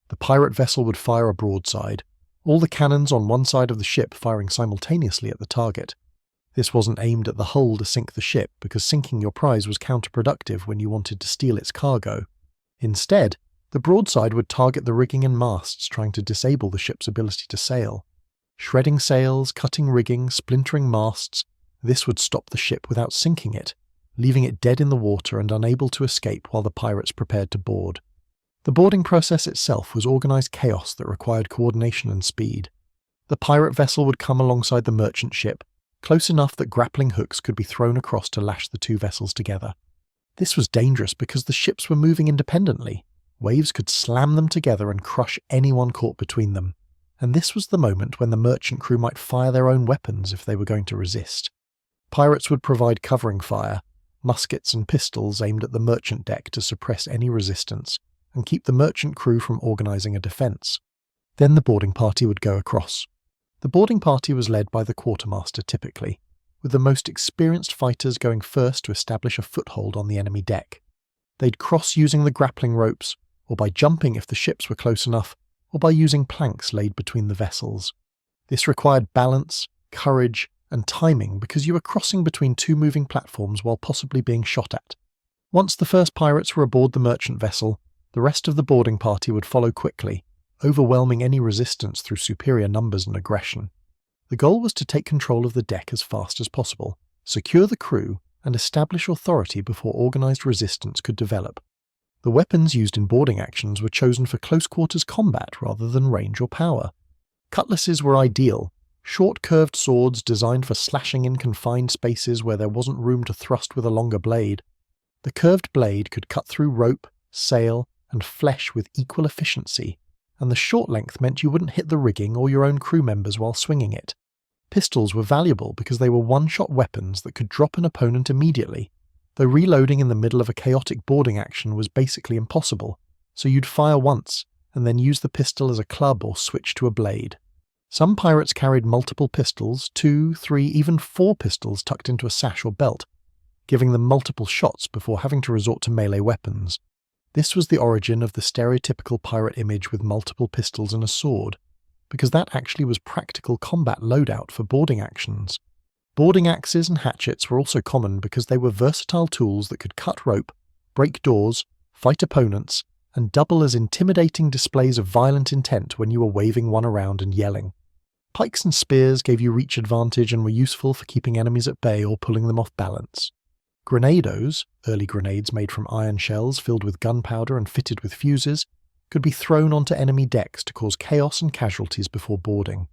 The pirate vessel would fire a broadside, all the cannons on one side of the ship firing simultaneously at the target. This wasn't aimed at the hull to sink the ship, because sinking your prize was counterproductive when you wanted to steal its cargo. Instead, the broadside would target the rigging and masts, trying to disable the ship's ability to sail. Shredding sails, cutting rigging, splintering masts, this would stop the ship without sinking it, leaving it dead in the water and unable to escape while the pirates prepared to board. The boarding process itself was organised chaos that required coordination and speed. The pirate vessel would come alongside the merchant ship, close enough that grappling hooks could be thrown across to lash the two vessels together. This was dangerous because the ships were moving independently. Waves could slam them together and crush anyone caught between them. And this was the moment when the merchant crew might fire their own weapons if they were going to resist. Pirates would provide covering fire, muskets and pistols aimed at the merchant deck to suppress any resistance and keep the merchant crew from organising a defence. Then the boarding party would go across. The boarding party was led by the quartermaster typically, with the most experienced fighters going first to establish a foothold on the enemy deck. They'd cross using the grappling ropes, or by jumping if the ships were close enough, or by using planks laid between the vessels. This required balance, courage, and timing because you were crossing between two moving platforms while possibly being shot at. Once the first pirates were aboard the merchant vessel, the rest of the boarding party would follow quickly, overwhelming any resistance through superior numbers and aggression. The goal was to take control of the deck as fast as possible, secure the crew, and establish authority before organised resistance could develop. The weapons used in boarding actions were chosen for close-quarters combat rather than range or power. Cutlasses were ideal, short curved swords designed for slashing in confined spaces where there wasn't room to thrust with a longer blade. The curved blade could cut through rope, sail, and flesh with equal efficiency, and the short length meant you wouldn't hit the rigging or your own crew members while swinging it. Pistols were valuable because they were one-shot weapons that could drop an opponent immediately, though reloading in the middle of a chaotic boarding action was basically impossible, so you'd fire once, and then use the pistol as a club or switch to a blade. Some pirates carried multiple pistols, 2, 3, even 4 pistols tucked into a sash or belt, giving them multiple shots before having to resort to melee weapons. This was the origin of the stereotypical pirate image with multiple pistols and a sword, because that actually was practical combat loadout for boarding actions. Boarding axes and hatchets were also common because they were versatile tools that could cut rope, break doors, fight opponents, and double as intimidating displays of violent intent when you were waving one around and yelling. Pikes and spears gave you reach advantage and were useful for keeping enemies at bay or pulling them off balance. Grenados, early grenades made from iron shells filled with gunpowder and fitted with fuses, could be thrown onto enemy decks to cause chaos and casualties before boarding.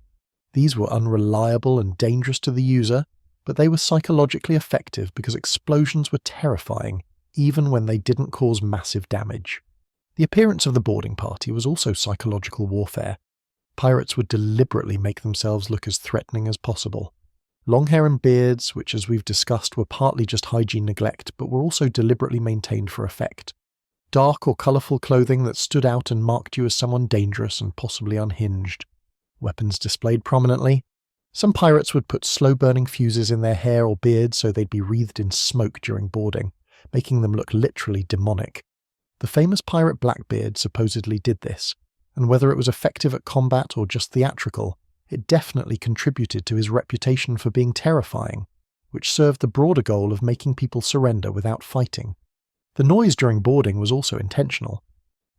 These were unreliable and dangerous to the user, but they were psychologically effective because explosions were terrifying, even when they didn't cause massive damage. The appearance of the boarding party was also psychological warfare. Pirates would deliberately make themselves look as threatening as possible. Long hair and beards, which as we've discussed were partly just hygiene neglect, but were also deliberately maintained for effect. Dark or colourful clothing that stood out and marked you as someone dangerous and possibly unhinged. Weapons displayed prominently. Some pirates would put slow-burning fuses in their hair or beard so they'd be wreathed in smoke during boarding, making them look literally demonic. The famous pirate Blackbeard supposedly did this, and whether it was effective at combat or just theatrical, it definitely contributed to his reputation for being terrifying, which served the broader goal of making people surrender without fighting. The noise during boarding was also intentional.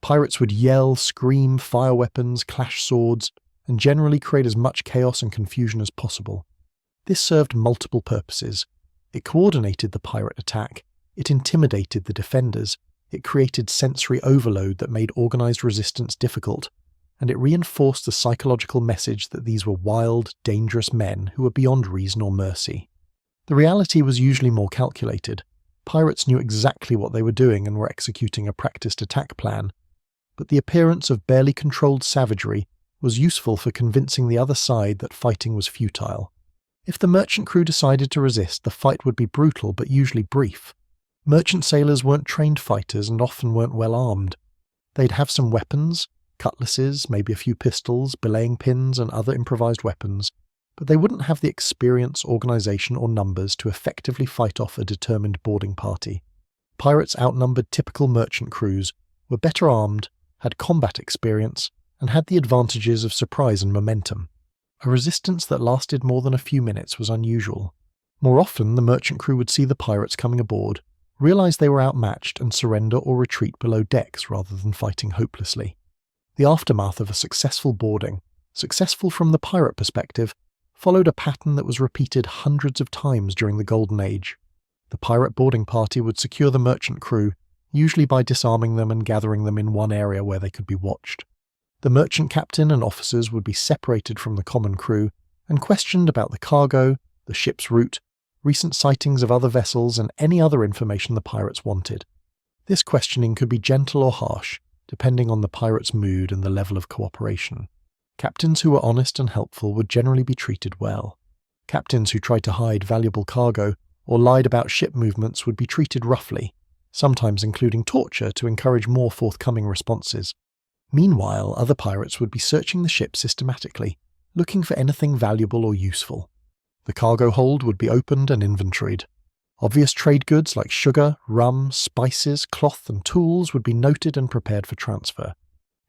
Pirates would yell, scream, fire weapons, clash swords, and generally create as much chaos and confusion as possible. This served multiple purposes. It coordinated the pirate attack, it intimidated the defenders, it created sensory overload that made organised resistance difficult, and it reinforced the psychological message that these were wild, dangerous men who were beyond reason or mercy. The reality was usually more calculated. Pirates knew exactly what they were doing and were executing a practiced attack plan, but the appearance of barely controlled savagery was useful for convincing the other side that fighting was futile. If the merchant crew decided to resist, the fight would be brutal but usually brief. Merchant sailors weren't trained fighters and often weren't well armed. They'd have some weapons, cutlasses, maybe a few pistols, belaying pins and other improvised weapons, but they wouldn't have the experience, organisation or numbers to effectively fight off a determined boarding party. Pirates outnumbered typical merchant crews, were better armed, had combat experience, and had the advantages of surprise and momentum. A resistance that lasted more than a few minutes was unusual. More often, the merchant crew would see the pirates coming aboard, realise they were outmatched and surrender or retreat below decks rather than fighting hopelessly. The aftermath of a successful boarding, successful from the pirate perspective, followed a pattern that was repeated hundreds of times during the Golden Age. The pirate boarding party would secure the merchant crew, usually by disarming them and gathering them in one area where they could be watched. The merchant captain and officers would be separated from the common crew and questioned about the cargo, the ship's route, recent sightings of other vessels, and any other information the pirates wanted. This questioning could be gentle or harsh, depending on the pirate's mood and the level of cooperation. Captains who were honest and helpful would generally be treated well. Captains who tried to hide valuable cargo or lied about ship movements would be treated roughly, sometimes including torture to encourage more forthcoming responses. Meanwhile, other pirates would be searching the ship systematically, looking for anything valuable or useful. The cargo hold would be opened and inventoried. Obvious trade goods like sugar, rum, spices, cloth and tools would be noted and prepared for transfer.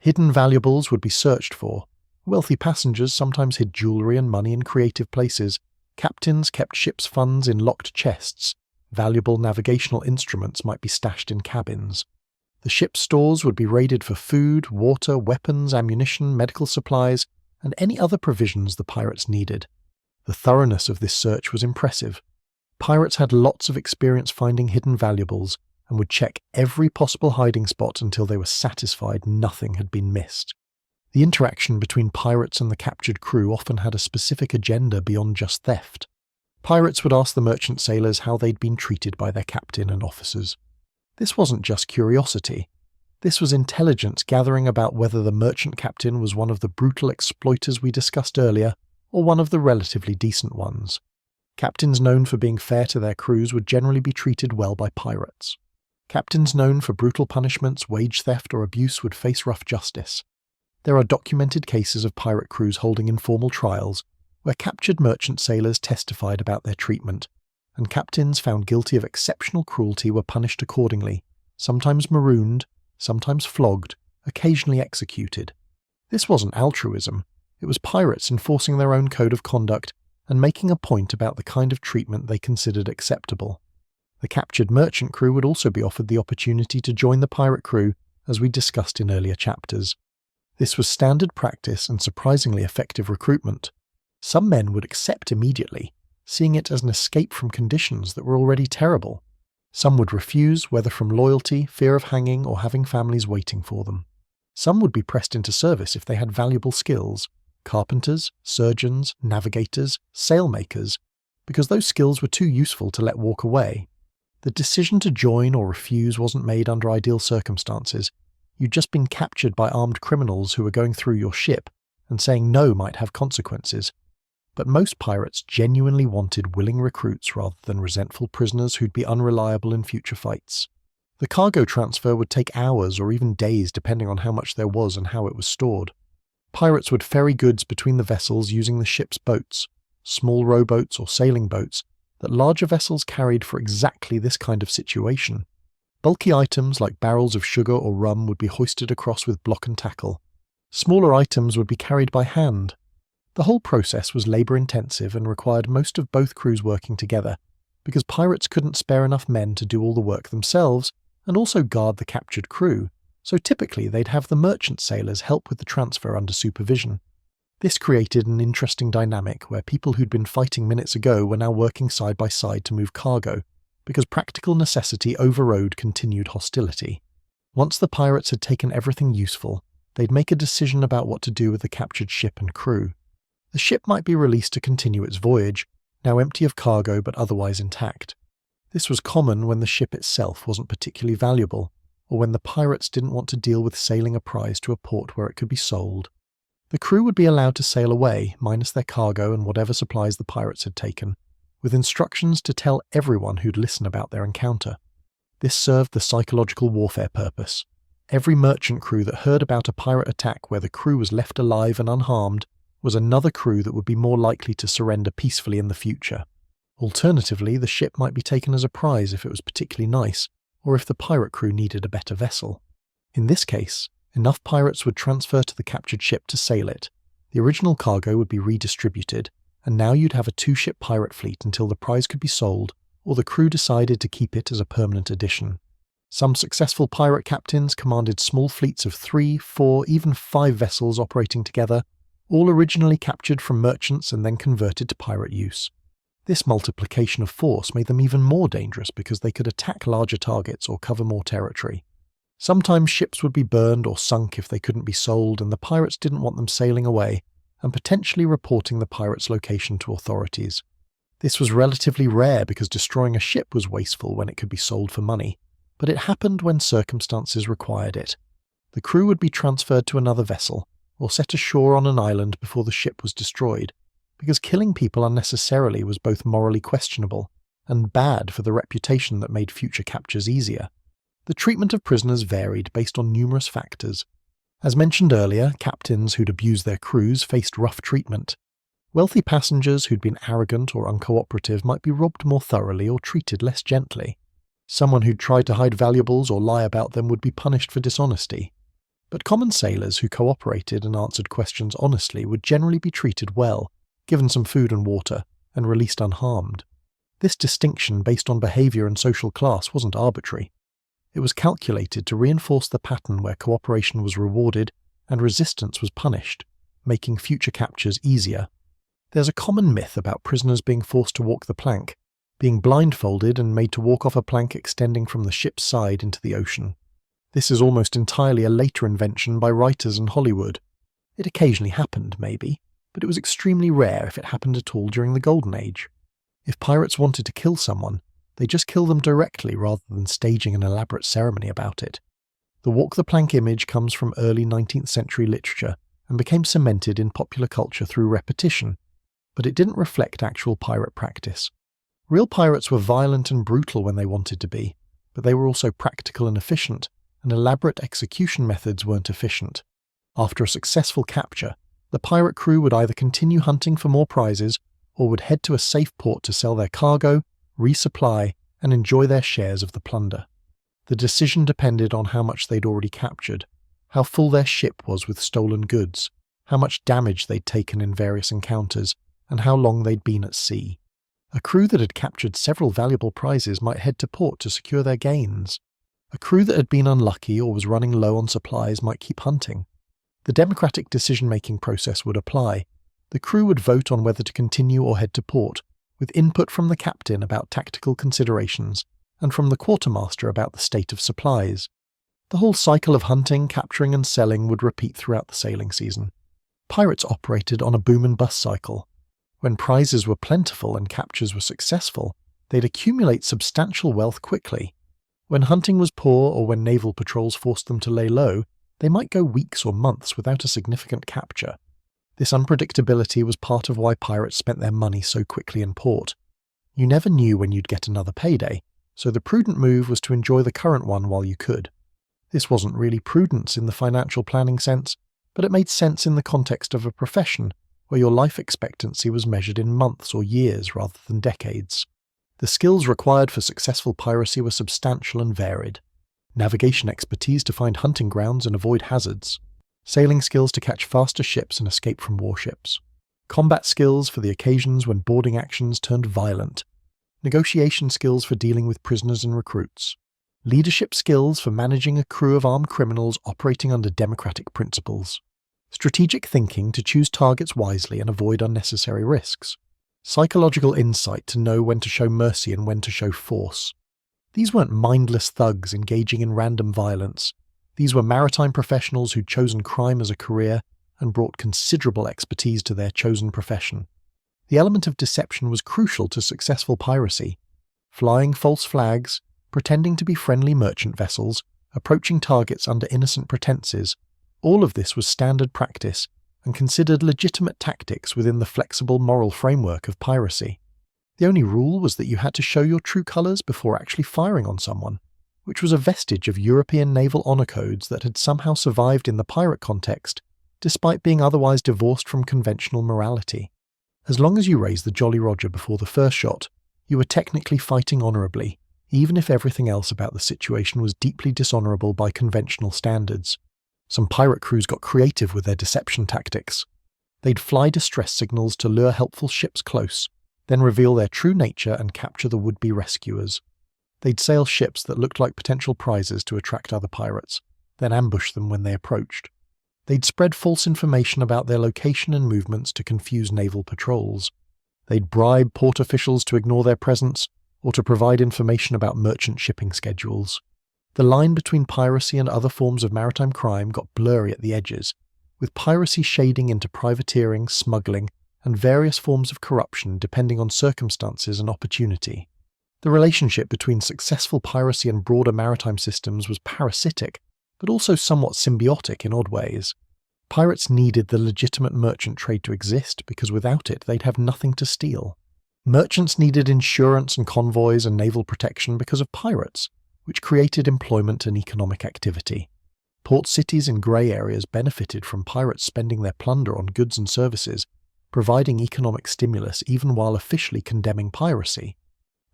Hidden valuables would be searched for. Wealthy passengers sometimes hid jewellery and money in creative places. Captains kept ship's funds in locked chests. Valuable navigational instruments might be stashed in cabins. The ship's stores would be raided for food, water, weapons, ammunition, medical supplies, and any other provisions the pirates needed. The thoroughness of this search was impressive. Pirates had lots of experience finding hidden valuables and would check every possible hiding spot until they were satisfied nothing had been missed. The interaction between pirates and the captured crew often had a specific agenda beyond just theft. Pirates would ask the merchant sailors how they'd been treated by their captain and officers. This wasn't just curiosity. This was intelligence gathering about whether the merchant captain was one of the brutal exploiters we discussed earlier, or one of the relatively decent ones. Captains known for being fair to their crews would generally be treated well by pirates. Captains known for brutal punishments, wage theft, or abuse would face rough justice. There are documented cases of pirate crews holding informal trials, where captured merchant sailors testified about their treatment, and captains found guilty of exceptional cruelty were punished accordingly, sometimes marooned, sometimes flogged, occasionally executed. This wasn't altruism, it was pirates enforcing their own code of conduct and making a point about the kind of treatment they considered acceptable. The captured merchant crew would also be offered the opportunity to join the pirate crew, as we discussed in earlier chapters. This was standard practice and surprisingly effective recruitment. Some men would accept immediately, seeing it as an escape from conditions that were already terrible. Some would refuse, whether from loyalty, fear of hanging, or having families waiting for them. Some would be pressed into service if they had valuable skills, carpenters, surgeons, navigators, sailmakers, because those skills were too useful to let walk away. The decision to join or refuse wasn't made under ideal circumstances. You'd just been captured by armed criminals who were going through your ship, and saying no might have consequences. But most pirates genuinely wanted willing recruits rather than resentful prisoners who'd be unreliable in future fights. The cargo transfer would take hours or even days depending on how much there was and how it was stored. Pirates would ferry goods between the vessels using the ship's boats, small rowboats or sailing boats that larger vessels carried for exactly this kind of situation. Bulky items like barrels of sugar or rum would be hoisted across with block and tackle. Smaller items would be carried by hand. The whole process was labour-intensive and required most of both crews working together, because pirates couldn't spare enough men to do all the work themselves and also guard the captured crew, so typically they'd have the merchant sailors help with the transfer under supervision. This created an interesting dynamic where people who'd been fighting minutes ago were now working side by side to move cargo, because practical necessity overrode continued hostility. Once the pirates had taken everything useful, they'd make a decision about what to do with the captured ship and crew. The ship might be released to continue its voyage, now empty of cargo but otherwise intact. This was common when the ship itself wasn't particularly valuable, or when the pirates didn't want to deal with sailing a prize to a port where it could be sold. The crew would be allowed to sail away, minus their cargo and whatever supplies the pirates had taken, with instructions to tell everyone who'd listen about their encounter. This served the psychological warfare purpose. Every merchant crew that heard about a pirate attack where the crew was left alive and unharmed was another crew that would be more likely to surrender peacefully in the future. Alternatively, the ship might be taken as a prize if it was particularly nice, or if the pirate crew needed a better vessel. In this case, enough pirates would transfer to the captured ship to sail it. The original cargo would be redistributed, and now you'd have a 2-ship pirate fleet until the prize could be sold, or the crew decided to keep it as a permanent addition. Some successful pirate captains commanded small fleets of 3, 4, even 5 vessels operating together, all originally captured from merchants and then converted to pirate use. This multiplication of force made them even more dangerous because they could attack larger targets or cover more territory. Sometimes ships would be burned or sunk if they couldn't be sold, and the pirates didn't want them sailing away and potentially reporting the pirate's location to authorities. This was relatively rare because destroying a ship was wasteful when it could be sold for money, but it happened when circumstances required it. The crew would be transferred to another vessel, or set ashore on an island before the ship was destroyed, because killing people unnecessarily was both morally questionable and bad for the reputation that made future captures easier. The treatment of prisoners varied based on numerous factors. As mentioned earlier, captains who'd abused their crews faced rough treatment. Wealthy passengers who'd been arrogant or uncooperative might be robbed more thoroughly or treated less gently. Someone who'd tried to hide valuables or lie about them would be punished for dishonesty. But common sailors who cooperated and answered questions honestly would generally be treated well, given some food and water, and released unharmed. This distinction based on behaviour and social class wasn't arbitrary. It was calculated to reinforce the pattern where cooperation was rewarded and resistance was punished, making future captures easier. There's a common myth about prisoners being forced to walk the plank, being blindfolded and made to walk off a plank extending from the ship's side into the ocean. This is almost entirely a later invention by writers in Hollywood. It occasionally happened, maybe, but it was extremely rare if it happened at all during the Golden Age. If pirates wanted to kill someone, they just kill them directly rather than staging an elaborate ceremony about it. The walk the plank image comes from early 19th century literature and became cemented in popular culture through repetition, but it didn't reflect actual pirate practice. Real pirates were violent and brutal when they wanted to be, but they were also practical and efficient, and elaborate execution methods weren't efficient. After a successful capture, the pirate crew would either continue hunting for more prizes or would head to a safe port to sell their cargo, resupply, and enjoy their shares of the plunder. The decision depended on how much they'd already captured, how full their ship was with stolen goods, how much damage they'd taken in various encounters, and how long they'd been at sea. A crew that had captured several valuable prizes might head to port to secure their gains. A crew that had been unlucky or was running low on supplies might keep hunting. The democratic decision-making process would apply. The crew would vote on whether to continue or head to port, with input from the captain about tactical considerations, and from the quartermaster about the state of supplies. The whole cycle of hunting, capturing and selling would repeat throughout the sailing season. Pirates operated on a boom and bust cycle. When prizes were plentiful and captures were successful, they'd accumulate substantial wealth quickly. When hunting was poor or when naval patrols forced them to lay low, they might go weeks or months without a significant capture. This unpredictability was part of why pirates spent their money so quickly in port. You never knew when you'd get another payday, so the prudent move was to enjoy the current one while you could. This wasn't really prudence in the financial planning sense, but it made sense in the context of a profession where your life expectancy was measured in months or years rather than decades. The skills required for successful piracy were substantial and varied. Navigation expertise to find hunting grounds and avoid hazards. Sailing skills to catch faster ships and escape from warships. Combat skills for the occasions when boarding actions turned violent. Negotiation skills for dealing with prisoners and recruits. Leadership skills for managing a crew of armed criminals operating under democratic principles. Strategic thinking to choose targets wisely and avoid unnecessary risks. Psychological insight to know when to show mercy and when to show force. These weren't mindless thugs engaging in random violence. These were maritime professionals who'd chosen crime as a career and brought considerable expertise to their chosen profession. The element of deception was crucial to successful piracy. Flying false flags, pretending to be friendly merchant vessels, approaching targets under innocent pretenses, all of this was standard practice and considered legitimate tactics within the flexible moral framework of piracy. The only rule was that you had to show your true colours before actually firing on someone, which was a vestige of European naval honour codes that had somehow survived in the pirate context, despite being otherwise divorced from conventional morality. As long as you raised the Jolly Roger before the first shot, you were technically fighting honourably, even if everything else about the situation was deeply dishonourable by conventional standards. Some pirate crews got creative with their deception tactics. They'd fly distress signals to lure helpful ships close, then reveal their true nature and capture the would-be rescuers. They'd sail ships that looked like potential prizes to attract other pirates, then ambush them when they approached. They'd spread false information about their location and movements to confuse naval patrols. They'd bribe port officials to ignore their presence, or to provide information about merchant shipping schedules. The line between piracy and other forms of maritime crime got blurry at the edges, with piracy shading into privateering, smuggling, and various forms of corruption depending on circumstances and opportunity. The relationship between successful piracy and broader maritime systems was parasitic, but also somewhat symbiotic in odd ways. Pirates needed the legitimate merchant trade to exist because without it they'd have nothing to steal. Merchants needed insurance and convoys and naval protection because of pirates, which created employment and economic activity. Port cities in grey areas benefited from pirates spending their plunder on goods and services, providing economic stimulus even while officially condemning piracy.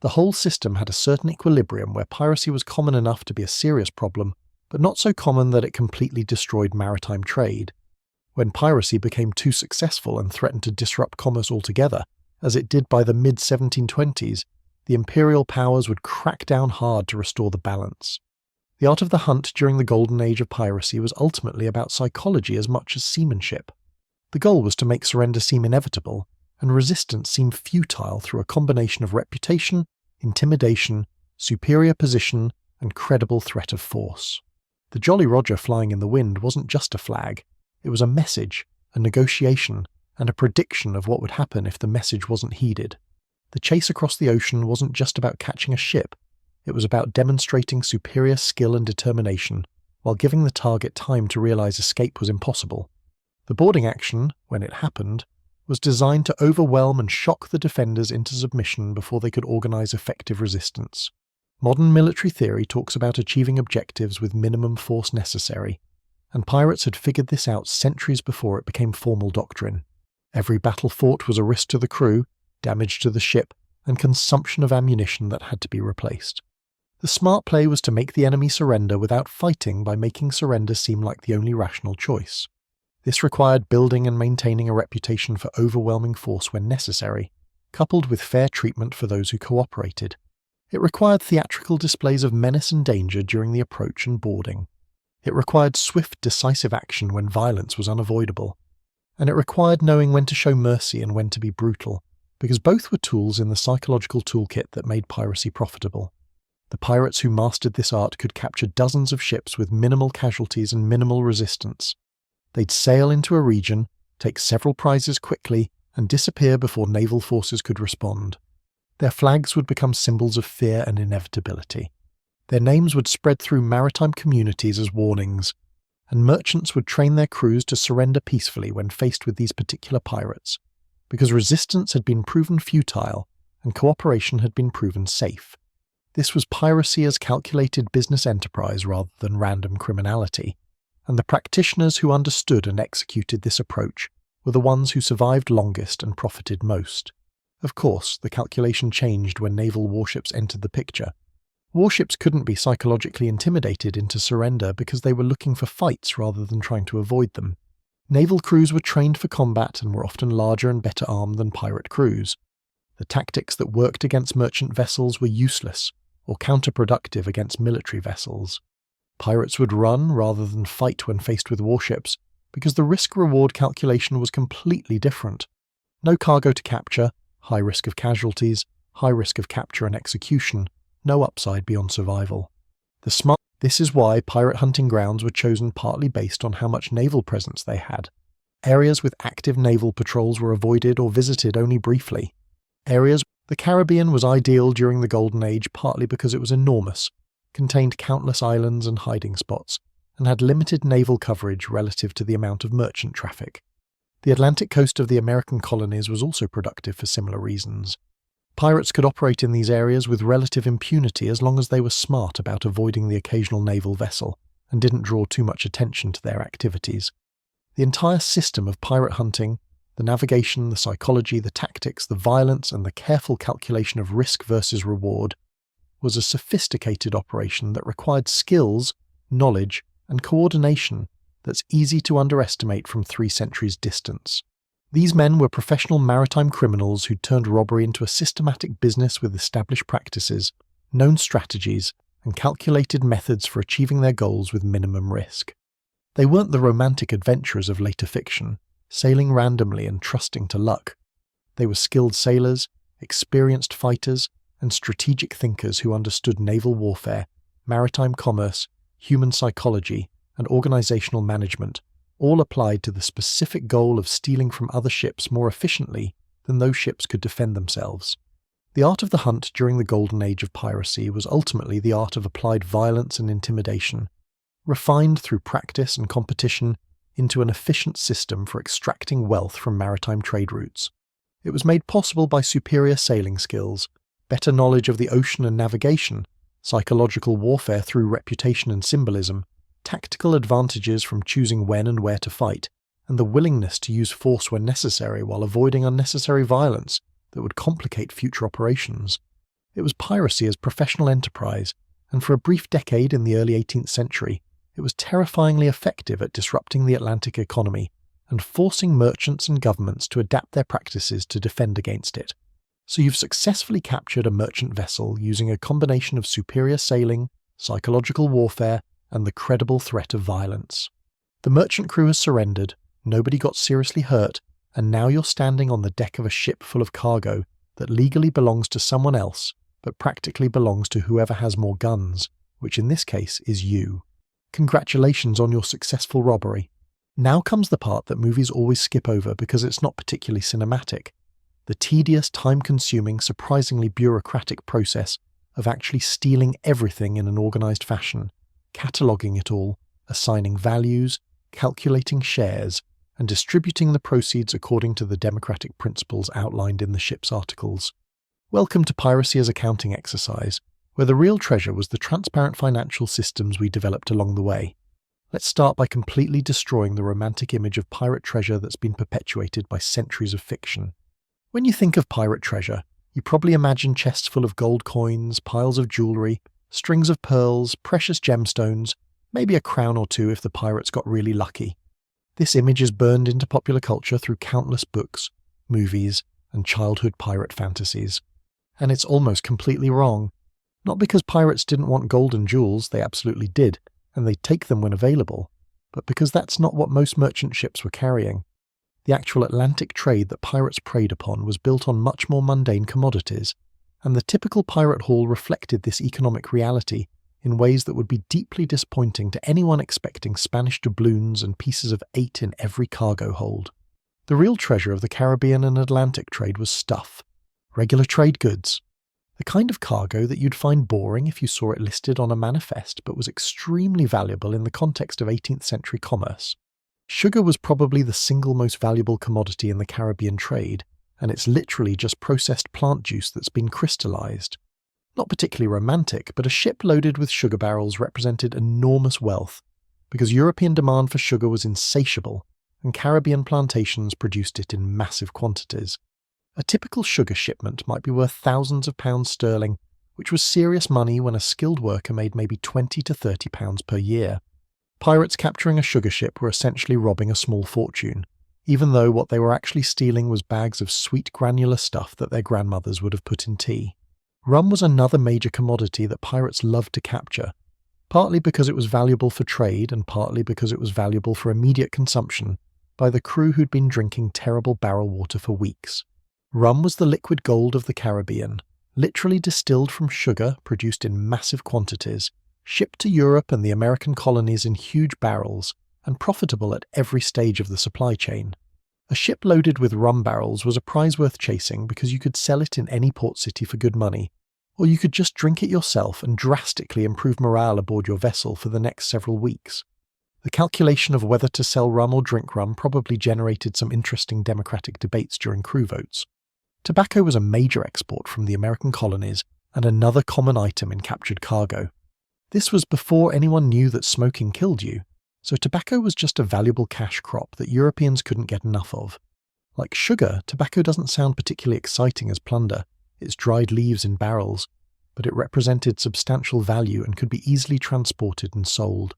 The whole system had a certain equilibrium where piracy was common enough to be a serious problem, but not so common that it completely destroyed maritime trade. When piracy became too successful and threatened to disrupt commerce altogether, as it did by the mid-1720s, the imperial powers would crack down hard to restore the balance. The art of the hunt during the Golden Age of Piracy was ultimately about psychology as much as seamanship. The goal was to make surrender seem inevitable, and resistance seem futile through a combination of reputation, intimidation, superior position, and credible threat of force. The Jolly Roger flying in the wind wasn't just a flag, it was a message, a negotiation, and a prediction of what would happen if the message wasn't heeded. The chase across the ocean wasn't just about catching a ship, it was about demonstrating superior skill and determination, while giving the target time to realize escape was impossible. The boarding action, when it happened, was designed to overwhelm and shock the defenders into submission before they could organize effective resistance. Modern military theory talks about achieving objectives with minimum force necessary, and pirates had figured this out centuries before it became formal doctrine. Every battle fought was a risk to the crew, damage to the ship, and consumption of ammunition that had to be replaced. The smart play was to make the enemy surrender without fighting by making surrender seem like the only rational choice. This required building and maintaining a reputation for overwhelming force when necessary, coupled with fair treatment for those who cooperated. It required theatrical displays of menace and danger during the approach and boarding. It required swift, decisive action when violence was unavoidable. And it required knowing when to show mercy and when to be brutal, because both were tools in the psychological toolkit that made piracy profitable. The pirates who mastered this art could capture dozens of ships with minimal casualties and minimal resistance. They'd sail into a region, take several prizes quickly, and disappear before naval forces could respond. Their flags would become symbols of fear and inevitability. Their names would spread through maritime communities as warnings, and merchants would train their crews to surrender peacefully when faced with these particular pirates, because resistance had been proven futile and cooperation had been proven safe. This was piracy as calculated business enterprise rather than random criminality, and the practitioners who understood and executed this approach were the ones who survived longest and profited most. Of course, the calculation changed when naval warships entered the picture. Warships couldn't be psychologically intimidated into surrender because they were looking for fights rather than trying to avoid them. Naval crews were trained for combat and were often larger and better armed than pirate crews. The tactics that worked against merchant vessels were useless or counterproductive against military vessels. Pirates would run rather than fight when faced with warships because the risk-reward calculation was completely different. No cargo to capture, high risk of casualties, high risk of capture and execution, no upside beyond survival. This is why pirate hunting grounds were chosen partly based on how much naval presence they had. Areas with active naval patrols were avoided or visited only briefly. The Caribbean was ideal during the Golden Age partly because it was enormous, contained countless islands and hiding spots, and had limited naval coverage relative to the amount of merchant traffic. The Atlantic coast of the American colonies was also productive for similar reasons. Pirates could operate in these areas with relative impunity as long as they were smart about avoiding the occasional naval vessel and didn't draw too much attention to their activities. The entire system of pirate hunting, the navigation, the psychology, the tactics, the violence, and the careful calculation of risk versus reward, was a sophisticated operation that required skills, knowledge, and coordination that's easy to underestimate from 3 centuries' distance. These men were professional maritime criminals who'd turned robbery into a systematic business with established practices, known strategies, and calculated methods for achieving their goals with minimum risk. They weren't the romantic adventurers of later fiction, sailing randomly and trusting to luck. They were skilled sailors, experienced fighters, and strategic thinkers who understood naval warfare, maritime commerce, human psychology, and organizational management, all applied to the specific goal of stealing from other ships more efficiently than those ships could defend themselves. The art of the hunt during the Golden Age of Piracy was ultimately the art of applied violence and intimidation, refined through practice and competition into an efficient system for extracting wealth from maritime trade routes. It was made possible by superior sailing skills, better knowledge of the ocean and navigation, psychological warfare through reputation and symbolism, tactical advantages from choosing when and where to fight, and the willingness to use force when necessary while avoiding unnecessary violence that would complicate future operations. It was piracy as professional enterprise, and for a brief decade in the early 18th century, it was terrifyingly effective at disrupting the Atlantic economy and forcing merchants and governments to adapt their practices to defend against it. So you've successfully captured a merchant vessel using a combination of superior sailing, psychological warfare, and the credible threat of violence. The merchant crew has surrendered, nobody got seriously hurt, and now you're standing on the deck of a ship full of cargo that legally belongs to someone else, but practically belongs to whoever has more guns, which in this case is you. Congratulations on your successful robbery. Now comes the part that movies always skip over because it's not particularly cinematic. The tedious, time-consuming, surprisingly bureaucratic process of actually stealing everything in an organized fashion, cataloguing it all, assigning values, calculating shares, and distributing the proceeds according to the democratic principles outlined in the ship's articles. Welcome to Piracy as Accounting Exercise, where the real treasure was the transparent financial systems we developed along the way. Let's start by completely destroying the romantic image of pirate treasure that's been perpetuated by centuries of fiction. When you think of pirate treasure, you probably imagine chests full of gold coins, piles of jewelry, strings of pearls, precious gemstones, maybe a crown or two if the pirates got really lucky. This image is burned into popular culture through countless books, movies, and childhood pirate fantasies. And it's almost completely wrong. Not because pirates didn't want gold and jewels, they absolutely did, and they'd take them when available, but because that's not what most merchant ships were carrying. The actual Atlantic trade that pirates preyed upon was built on much more mundane commodities, and the typical pirate haul reflected this economic reality in ways that would be deeply disappointing to anyone expecting Spanish doubloons and pieces of 8 in every cargo hold. The real treasure of the Caribbean and Atlantic trade was stuff, regular trade goods, the kind of cargo that you'd find boring if you saw it listed on a manifest but was extremely valuable in the context of 18th century commerce. Sugar was probably the single most valuable commodity in the Caribbean trade, and it's literally just processed plant juice that's been crystallized. Not particularly romantic, but a ship loaded with sugar barrels represented enormous wealth, because European demand for sugar was insatiable, and Caribbean plantations produced it in massive quantities. A typical sugar shipment might be worth thousands of pounds sterling, which was serious money when a skilled worker made maybe £20 to £30 per year. Pirates capturing a sugar ship were essentially robbing a small fortune, even though what they were actually stealing was bags of sweet granular stuff that their grandmothers would have put in tea. Rum was another major commodity that pirates loved to capture, partly because it was valuable for trade and partly because it was valuable for immediate consumption by the crew who'd been drinking terrible barrel water for weeks. Rum was the liquid gold of the Caribbean, literally distilled from sugar produced in massive quantities, shipped to Europe and the American colonies in huge barrels, and profitable at every stage of the supply chain. A ship loaded with rum barrels was a prize worth chasing because you could sell it in any port city for good money, or you could just drink it yourself and drastically improve morale aboard your vessel for the next several weeks. The calculation of whether to sell rum or drink rum probably generated some interesting democratic debates during crew votes. Tobacco was a major export from the American colonies and another common item in captured cargo. This was before anyone knew that smoking killed you, So tobacco was just a valuable cash crop that Europeans couldn't get enough of. Like sugar, tobacco doesn't sound particularly exciting as plunder. It's dried leaves in barrels, but it represented substantial value and could be easily transported and sold.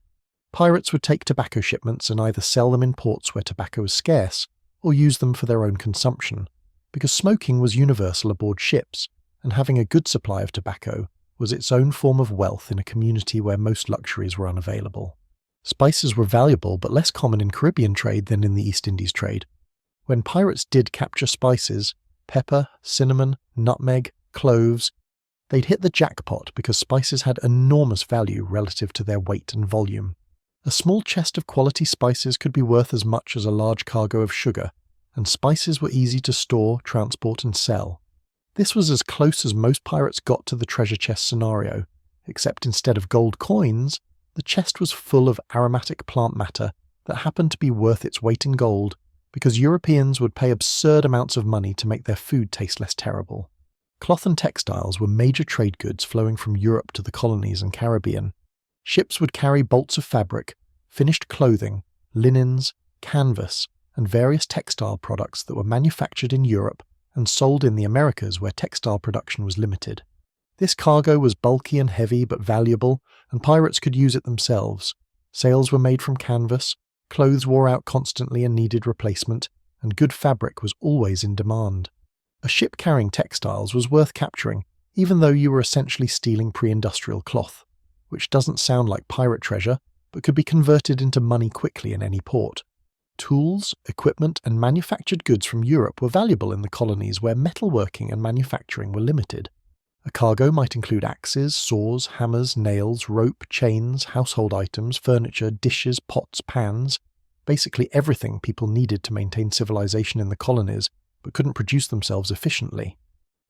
Pirates would take tobacco shipments and either sell them in ports where tobacco was scarce, or use them for their own consumption, because smoking was universal aboard ships, and having a good supply of tobacco was its own form of wealth in a community where most luxuries were unavailable. Spices were valuable but less common in Caribbean trade than in the East Indies trade. When pirates did capture spices, pepper, cinnamon, nutmeg, cloves, they'd hit the jackpot because spices had enormous value relative to their weight and volume. A small chest of quality spices could be worth as much as a large cargo of sugar, and spices were easy to store, transport, and sell. This was as close as most pirates got to the treasure chest scenario, except instead of gold coins, the chest was full of aromatic plant matter that happened to be worth its weight in gold because Europeans would pay absurd amounts of money to make their food taste less terrible. Cloth and textiles were major trade goods flowing from Europe to the colonies and Caribbean. Ships would carry bolts of fabric, finished clothing, linens, canvas, and various textile products that were manufactured in Europe and sold in the Americas where textile production was limited. This cargo was bulky and heavy but valuable, and pirates could use it themselves. Sails were made from canvas, clothes wore out constantly and needed replacement, and good fabric was always in demand. A ship carrying textiles was worth capturing, even though you were essentially stealing pre-industrial cloth, which doesn't sound like pirate treasure, but could be converted into money quickly in any port. Tools, equipment, and manufactured goods from Europe were valuable in the colonies where metalworking and manufacturing were limited. A cargo might include axes, saws, hammers, nails, rope, chains, household items, furniture, dishes, pots, pans, basically everything people needed to maintain civilization in the colonies but couldn't produce themselves efficiently.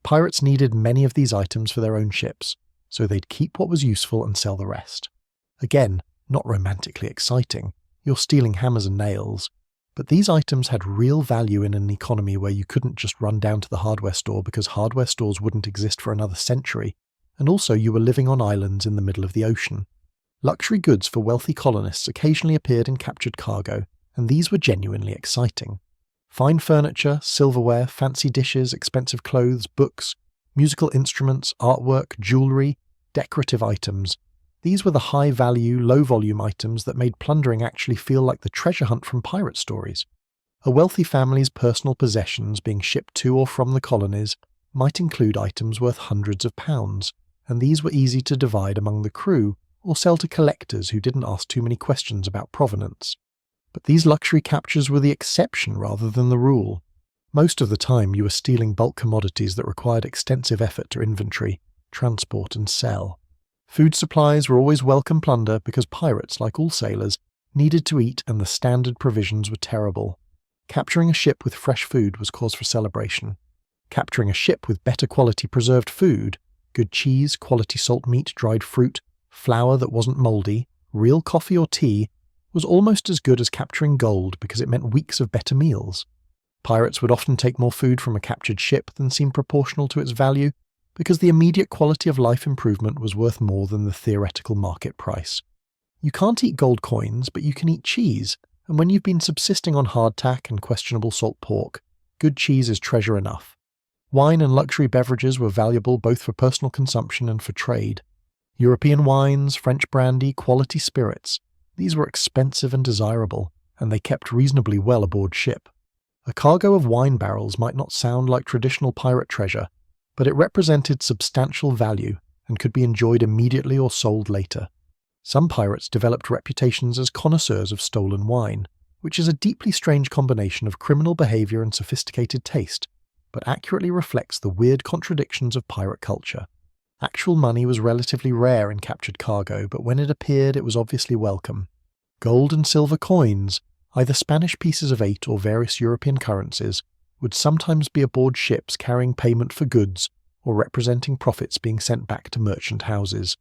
Pirates needed many of these items for their own ships, so they'd keep what was useful and sell the rest. Again, not romantically exciting, you're stealing hammers and nails, but these items had real value in an economy where you couldn't just run down to the hardware store because hardware stores wouldn't exist for another century, and also you were living on islands in the middle of the ocean. Luxury goods for wealthy colonists occasionally appeared in captured cargo, and these were genuinely exciting. Fine furniture, silverware, fancy dishes, expensive clothes, books, musical instruments, artwork, jewellery, decorative items. These were the high-value, low-volume items that made plundering actually feel like the treasure hunt from pirate stories. A wealthy family's personal possessions being shipped to or from the colonies might include items worth hundreds of pounds, and these were easy to divide among the crew or sell to collectors who didn't ask too many questions about provenance. But these luxury captures were the exception rather than the rule. Most of the time you were stealing bulk commodities that required extensive effort to inventory, transport, and sell. Food supplies were always welcome plunder because pirates, like all sailors, needed to eat and the standard provisions were terrible. Capturing a ship with fresh food was cause for celebration. Capturing a ship with better quality preserved food, good cheese, quality salt meat, dried fruit, flour that wasn't mouldy, real coffee or tea, was almost as good as capturing gold because it meant weeks of better meals. Pirates would often take more food from a captured ship than seemed proportional to its value, because the immediate quality of life improvement was worth more than the theoretical market price. You can't eat gold coins, but you can eat cheese, and when you've been subsisting on hardtack and questionable salt pork, good cheese is treasure enough. Wine and luxury beverages were valuable both for personal consumption and for trade. European wines, French brandy, quality spirits, these were expensive and desirable, and they kept reasonably well aboard ship. A cargo of wine barrels might not sound like traditional pirate treasure, but it represented substantial value and could be enjoyed immediately or sold later. Some pirates developed reputations as connoisseurs of stolen wine, which is a deeply strange combination of criminal behavior and sophisticated taste, but accurately reflects the weird contradictions of pirate culture. Actual money was relatively rare in captured cargo, but when it appeared it was obviously welcome. Gold and silver coins, either Spanish pieces of 8 or various European currencies, would sometimes be aboard ships carrying payment for goods or representing profits being sent back to merchant houses.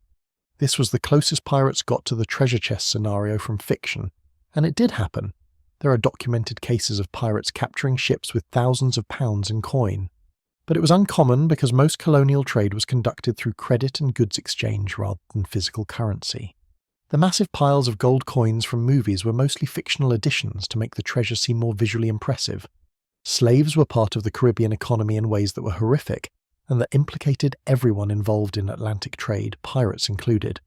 This was the closest pirates got to the treasure chest scenario from fiction, and it did happen. There are documented cases of pirates capturing ships with thousands of pounds in coin. But it was uncommon because most colonial trade was conducted through credit and goods exchange rather than physical currency. The massive piles of gold coins from movies were mostly fictional additions to make the treasure seem more visually impressive. Slaves were part of the Caribbean economy in ways that were horrific, and that implicated everyone involved in Atlantic trade, pirates included.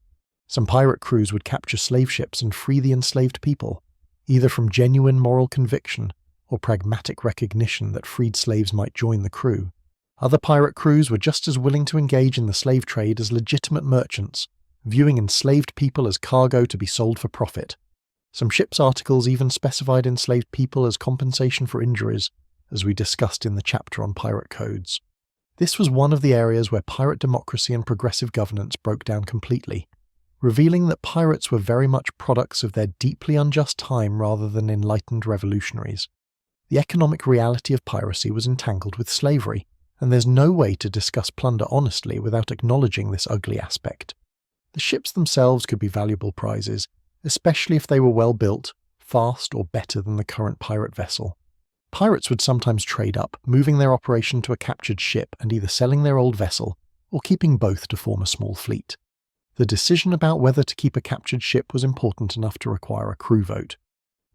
Some pirate crews would capture slave ships and free the enslaved people, either from genuine moral conviction or pragmatic recognition that freed slaves might join the crew. Other pirate crews were just as willing to engage in the slave trade as legitimate merchants, viewing enslaved people as cargo to be sold for profit. Some ships' articles even specified enslaved people as compensation for injuries, as we discussed in the chapter on pirate codes. This was one of the areas where pirate democracy and progressive governance broke down completely, revealing that pirates were very much products of their deeply unjust time rather than enlightened revolutionaries. The economic reality of piracy was entangled with slavery, and there's no way to discuss plunder honestly without acknowledging this ugly aspect. The ships themselves could be valuable prizes, especially if they were well built, fast, or better than the current pirate vessel. Pirates would sometimes trade up, moving their operation to a captured ship and either selling their old vessel or keeping both to form a small fleet. The decision about whether to keep a captured ship was important enough to require a crew vote.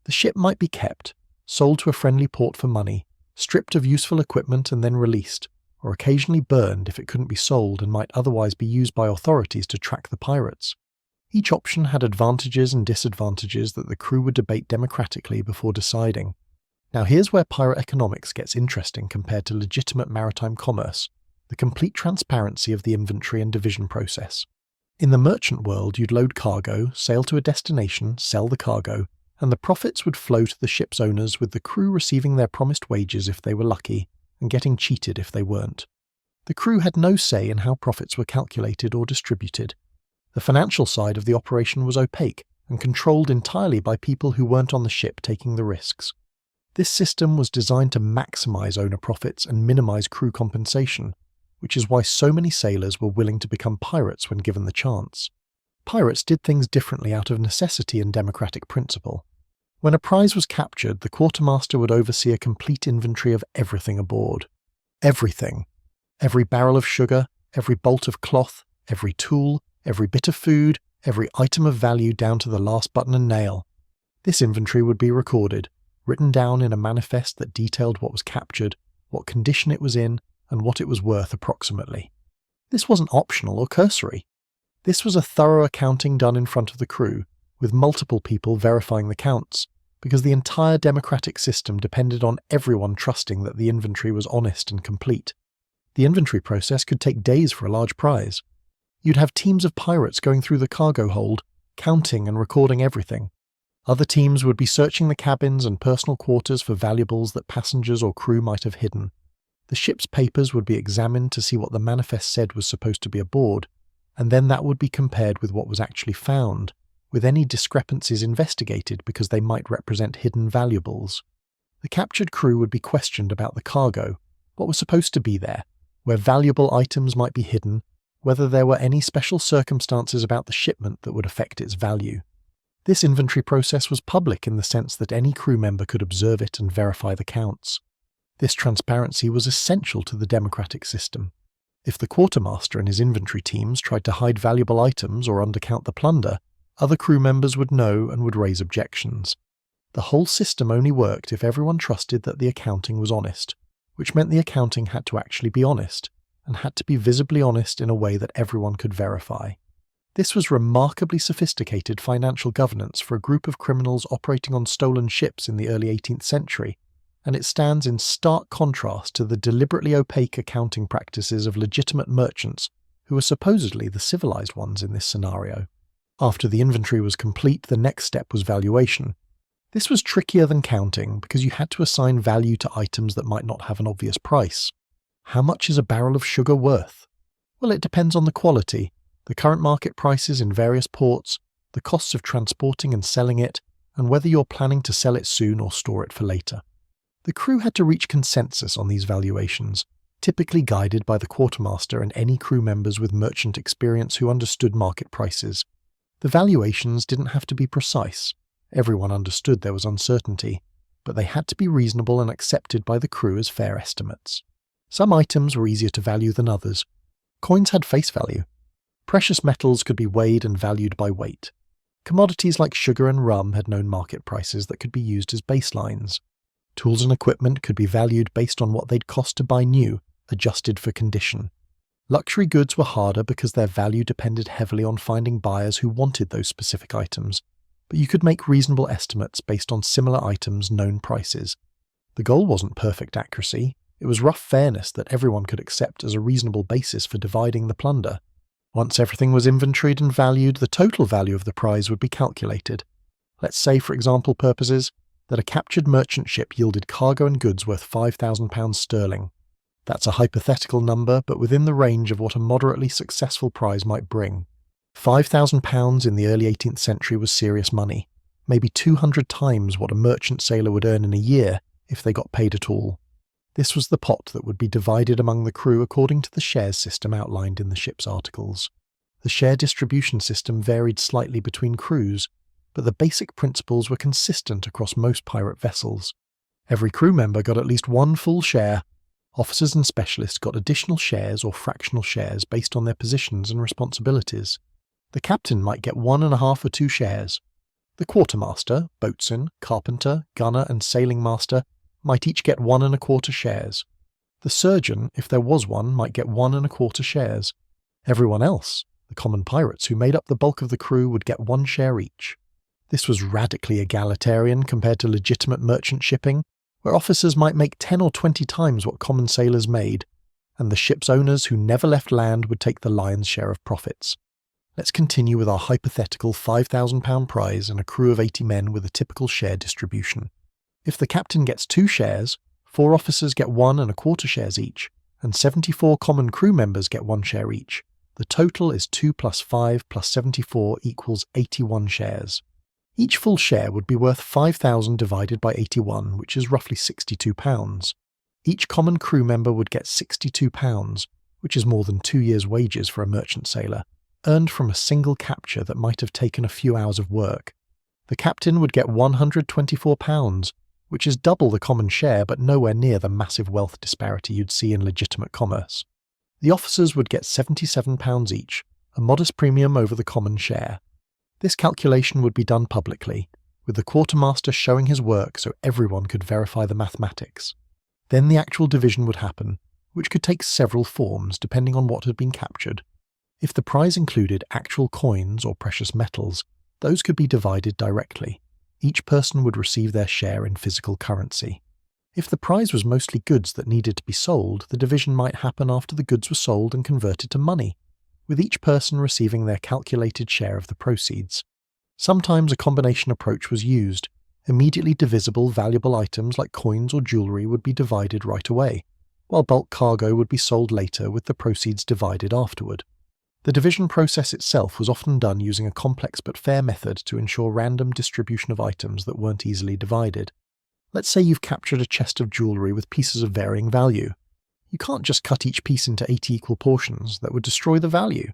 The ship might be kept, sold to a friendly port for money, stripped of useful equipment and then released, or occasionally burned if it couldn't be sold and might otherwise be used by authorities to track the pirates. Each option had advantages and disadvantages that the crew would debate democratically before deciding. Now here's where pirate economics gets interesting compared to legitimate maritime commerce, the complete transparency of the inventory and division process. In the merchant world, you'd load cargo, sail to a destination, sell the cargo, and the profits would flow to the ship's owners, with the crew receiving their promised wages if they were lucky, and getting cheated if they weren't. The crew had no say in how profits were calculated or distributed. The financial side of the operation was opaque and controlled entirely by people who weren't on the ship taking the risks. This system was designed to maximize owner profits and minimize crew compensation, which is why so many sailors were willing to become pirates when given the chance. Pirates did things differently out of necessity and democratic principle. When a prize was captured, the quartermaster would oversee a complete inventory of everything aboard. Everything. Every barrel of sugar, every bolt of cloth, every tool, every bit of food, every item of value down to the last button and nail. This inventory would be recorded, written down in a manifest that detailed what was captured, what condition it was in, and what it was worth approximately. This wasn't optional or cursory. This was a thorough accounting done in front of the crew, with multiple people verifying the counts, because the entire democratic system depended on everyone trusting that the inventory was honest and complete. The inventory process could take days for a large prize. You'd have teams of pirates going through the cargo hold, counting and recording everything. Other teams would be searching the cabins and personal quarters for valuables that passengers or crew might have hidden. The ship's papers would be examined to see what the manifest said was supposed to be aboard, and then that would be compared with what was actually found, with any discrepancies investigated because they might represent hidden valuables. The captured crew would be questioned about the cargo, what was supposed to be there, where valuable items might be hidden, whether there were any special circumstances about the shipment that would affect its value. This inventory process was public in the sense that any crew member could observe it and verify the counts. This transparency was essential to the democratic system. If the quartermaster and his inventory teams tried to hide valuable items or undercount the plunder, other crew members would know and would raise objections. The whole system only worked if everyone trusted that the accounting was honest, which meant the accounting had to actually be honest, and had to be visibly honest in a way that everyone could verify. This was remarkably sophisticated financial governance for a group of criminals operating on stolen ships in the early 18th century, and it stands in stark contrast to the deliberately opaque accounting practices of legitimate merchants who were supposedly the civilized ones in this scenario. After the inventory was complete, the next step was valuation. This was trickier than counting because you had to assign value to items that might not have an obvious price. How much is a barrel of sugar worth? Well, it depends on the quality, the current market prices in various ports, the costs of transporting and selling it, and whether you're planning to sell it soon or store it for later. The crew had to reach consensus on these valuations, typically guided by the quartermaster and any crew members with merchant experience who understood market prices. The valuations didn't have to be precise. Everyone understood there was uncertainty, but they had to be reasonable and accepted by the crew as fair estimates. Some items were easier to value than others. Coins had face value. Precious metals could be weighed and valued by weight. Commodities like sugar and rum had known market prices that could be used as baselines. Tools and equipment could be valued based on what they'd cost to buy new, adjusted for condition. Luxury goods were harder because their value depended heavily on finding buyers who wanted those specific items, but you could make reasonable estimates based on similar items' known prices. The goal wasn't perfect accuracy, it was rough fairness that everyone could accept as a reasonable basis for dividing the plunder. Once everything was inventoried and valued, the total value of the prize would be calculated. Let's say, for example purposes, that a captured merchant ship yielded cargo and goods worth £5,000 sterling. That's a hypothetical number, but within the range of what a moderately successful prize might bring. £5,000 in the early 18th century was serious money, maybe 200 times what a merchant sailor would earn in a year if they got paid at all. This was the pot that would be divided among the crew according to the shares system outlined in the ship's articles. The share distribution system varied slightly between crews, but the basic principles were consistent across most pirate vessels. Every crew member got at least one full share. Officers and specialists got additional shares or fractional shares based on their positions and responsibilities. The captain might get 1.5 or 2 shares. The quartermaster, boatswain, carpenter, gunner and sailing master might each get 1.25 shares. The surgeon, if there was one, might get 1.25 shares. Everyone else, the common pirates who made up the bulk of the crew, would get 1 share each. This was radically egalitarian compared to legitimate merchant shipping, where officers might make 10 or 20 times what common sailors made, and the ship's owners who never left land would take the lion's share of profits. Let's continue with our hypothetical £5,000 prize and a crew of 80 men with a typical share distribution. If the captain gets 2 shares, 4 officers get 1.25 shares each, and 74 common crew members get 1 share each. The total is 2 plus 5 plus 74 equals 81 shares. Each full share would be worth 5,000 divided by 81, which is roughly £62. Each common crew member would get £62, which is more than 2 years' wages for a merchant sailor, earned from a single capture that might have taken a few hours of work. The captain would get £124, which is double the common share but nowhere near the massive wealth disparity you'd see in legitimate commerce. The officers would get £77 each, a modest premium over the common share. This calculation would be done publicly, with the quartermaster showing his work so everyone could verify the mathematics. Then the actual division would happen, which could take several forms depending on what had been captured. If the prize included actual coins or precious metals, those could be divided directly. Each person would receive their share in physical currency. If the prize was mostly goods that needed to be sold, the division might happen after the goods were sold and converted to money, with each person receiving their calculated share of the proceeds. Sometimes a combination approach was used. Immediately divisible valuable items like coins or jewellery would be divided right away, while bulk cargo would be sold later with the proceeds divided afterward. The division process itself was often done using a complex but fair method to ensure random distribution of items that weren't easily divided. Let's say you've captured a chest of jewellery with pieces of varying value. You can't just cut each piece into 80 equal portions, that would destroy the value.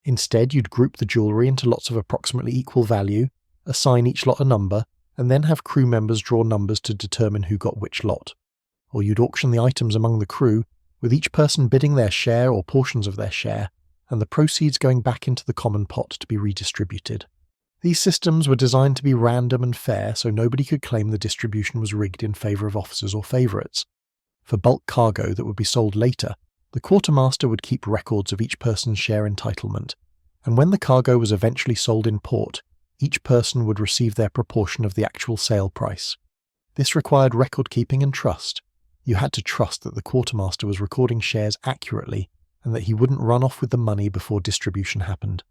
Instead, you'd group the jewellery into lots of approximately equal value, assign each lot a number, and then have crew members draw numbers to determine who got which lot. Or you'd auction the items among the crew, with each person bidding their share or portions of their share, and the proceeds going back into the common pot to be redistributed. These systems were designed to be random and fair so nobody could claim the distribution was rigged in favour of officers or favourites. For bulk cargo that would be sold later, the quartermaster would keep records of each person's share entitlement, and when the cargo was eventually sold in port, each person would receive their proportion of the actual sale price. This required record keeping and trust. You had to trust that the quartermaster was recording shares accurately and that he wouldn't run off with the money before distribution happened.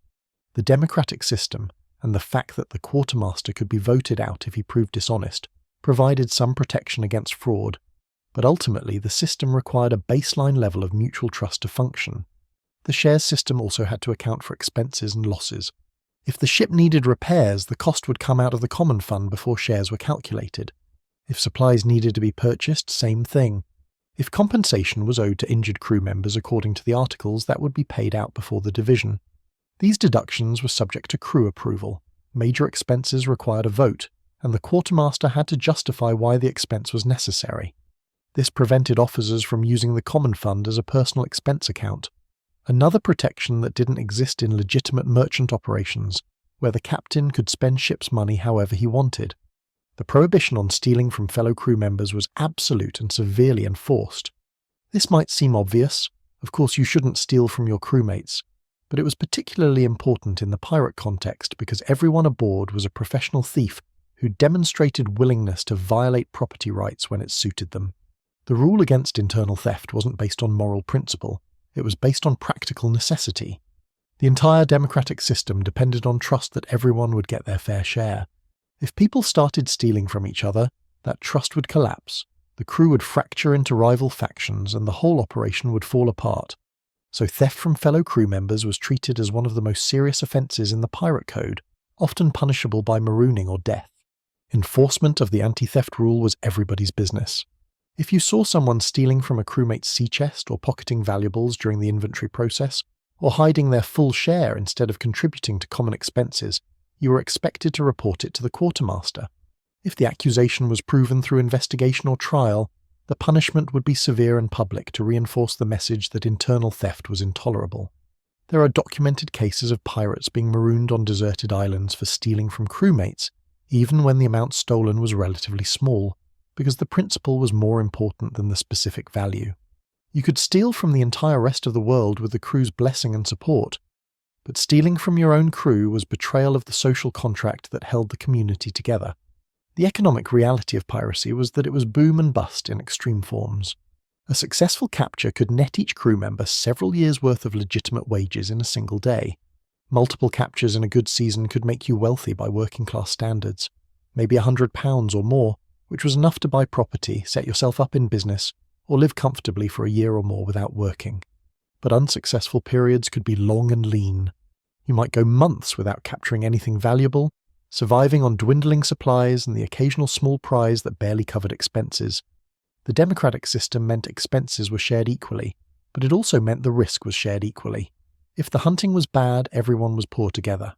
The democratic system, and the fact that the quartermaster could be voted out if he proved dishonest, provided some protection against fraud, but ultimately the system required a baseline level of mutual trust to function. The shares system also had to account for expenses and losses. If the ship needed repairs, the cost would come out of the common fund before shares were calculated. If supplies needed to be purchased, same thing. If compensation was owed to injured crew members according to the articles, that would be paid out before the division. These deductions were subject to crew approval. Major expenses required a vote, and the quartermaster had to justify why the expense was necessary. This prevented officers from using the common fund as a personal expense account. Another protection that didn't exist in legitimate merchant operations where the captain could spend ship's money however he wanted. The prohibition on stealing from fellow crew members was absolute and severely enforced. This might seem obvious. Of course, you shouldn't steal from your crewmates, but it was particularly important in the pirate context because everyone aboard was a professional thief who demonstrated willingness to violate property rights when it suited them. The rule against internal theft wasn't based on moral principle, it was based on practical necessity. The entire democratic system depended on trust that everyone would get their fair share. If people started stealing from each other, that trust would collapse, the crew would fracture into rival factions, and the whole operation would fall apart. So theft from fellow crew members was treated as one of the most serious offences in the pirate code, often punishable by marooning or death. Enforcement of the anti-theft rule was everybody's business. If you saw someone stealing from a crewmate's sea chest or pocketing valuables during the inventory process, or hiding their full share instead of contributing to common expenses, you were expected to report it to the quartermaster. If the accusation was proven through investigation or trial, the punishment would be severe and public to reinforce the message that internal theft was intolerable. There are documented cases of pirates being marooned on deserted islands for stealing from crewmates, even when the amount stolen was relatively small, because the principle was more important than the specific value. You could steal from the entire rest of the world with the crew's blessing and support, but stealing from your own crew was betrayal of the social contract that held the community together. The economic reality of piracy was that it was boom and bust in extreme forms. A successful capture could net each crew member several years' worth of legitimate wages in a single day. Multiple captures in a good season could make you wealthy by working-class standards, maybe £100 or more, which was enough to buy property, set yourself up in business, or live comfortably for a year or more without working. But unsuccessful periods could be long and lean. You might go months without capturing anything valuable, surviving on dwindling supplies and the occasional small prize that barely covered expenses. The democratic system meant expenses were shared equally, but it also meant the risk was shared equally. If the hunting was bad, everyone was poor together.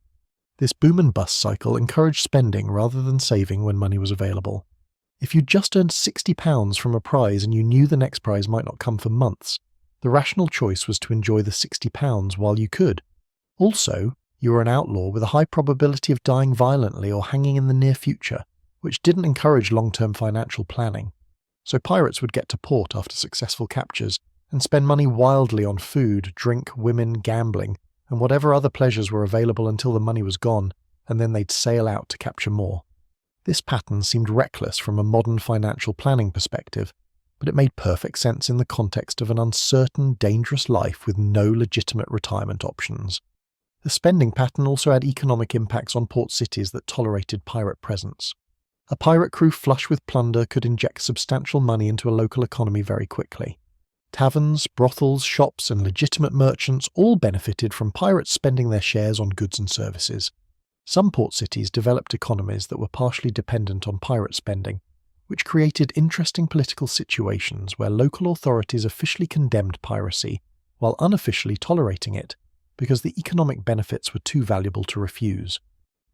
This boom and bust cycle encouraged spending rather than saving when money was available. If you just earned £60 from a prize and you knew the next prize might not come for months, the rational choice was to enjoy the £60 while you could. Also, you were an outlaw with a high probability of dying violently or hanging in the near future, which didn't encourage long-term financial planning. So pirates would get to port after successful captures and spend money wildly on food, drink, women, gambling, and whatever other pleasures were available until the money was gone, and then they'd sail out to capture more. This pattern seemed reckless from a modern financial planning perspective, but it made perfect sense in the context of an uncertain, dangerous life with no legitimate retirement options. The spending pattern also had economic impacts on port cities that tolerated pirate presence. A pirate crew flush with plunder could inject substantial money into a local economy very quickly. Taverns, brothels, shops, and legitimate merchants all benefited from pirates spending their shares on goods and services. Some port cities developed economies that were partially dependent on pirate spending, which created interesting political situations where local authorities officially condemned piracy, while unofficially tolerating it, because the economic benefits were too valuable to refuse.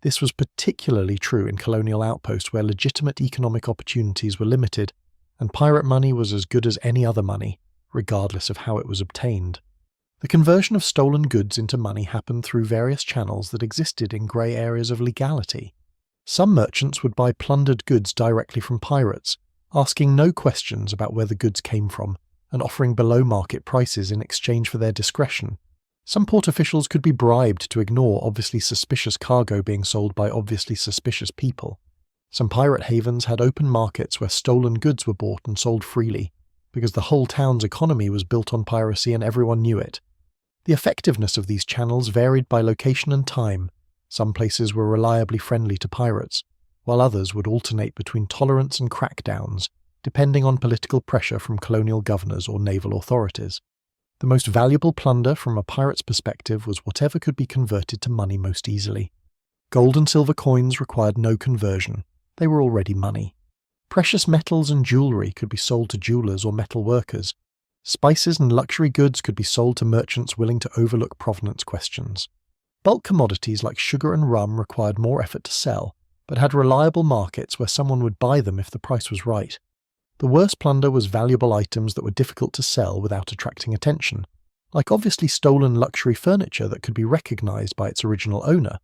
This was particularly true in colonial outposts where legitimate economic opportunities were limited, and pirate money was as good as any other money, regardless of how it was obtained. The conversion of stolen goods into money happened through various channels that existed in grey areas of legality. Some merchants would buy plundered goods directly from pirates, asking no questions about where the goods came from, and offering below-market prices in exchange for their discretion. Some port officials could be bribed to ignore obviously suspicious cargo being sold by obviously suspicious people. Some pirate havens had open markets where stolen goods were bought and sold freely, because the whole town's economy was built on piracy and everyone knew it. The effectiveness of these channels varied by location and time. Some places were reliably friendly to pirates, while others would alternate between tolerance and crackdowns, depending on political pressure from colonial governors or naval authorities. The most valuable plunder from a pirate's perspective was whatever could be converted to money most easily. Gold and silver coins required no conversion. They were already money. Precious metals and jewellery could be sold to jewellers or metal workers. Spices and luxury goods could be sold to merchants willing to overlook provenance questions. Bulk commodities like sugar and rum required more effort to sell, but had reliable markets where someone would buy them if the price was right. The worst plunder was valuable items that were difficult to sell without attracting attention, like obviously stolen luxury furniture that could be recognised by its original owner,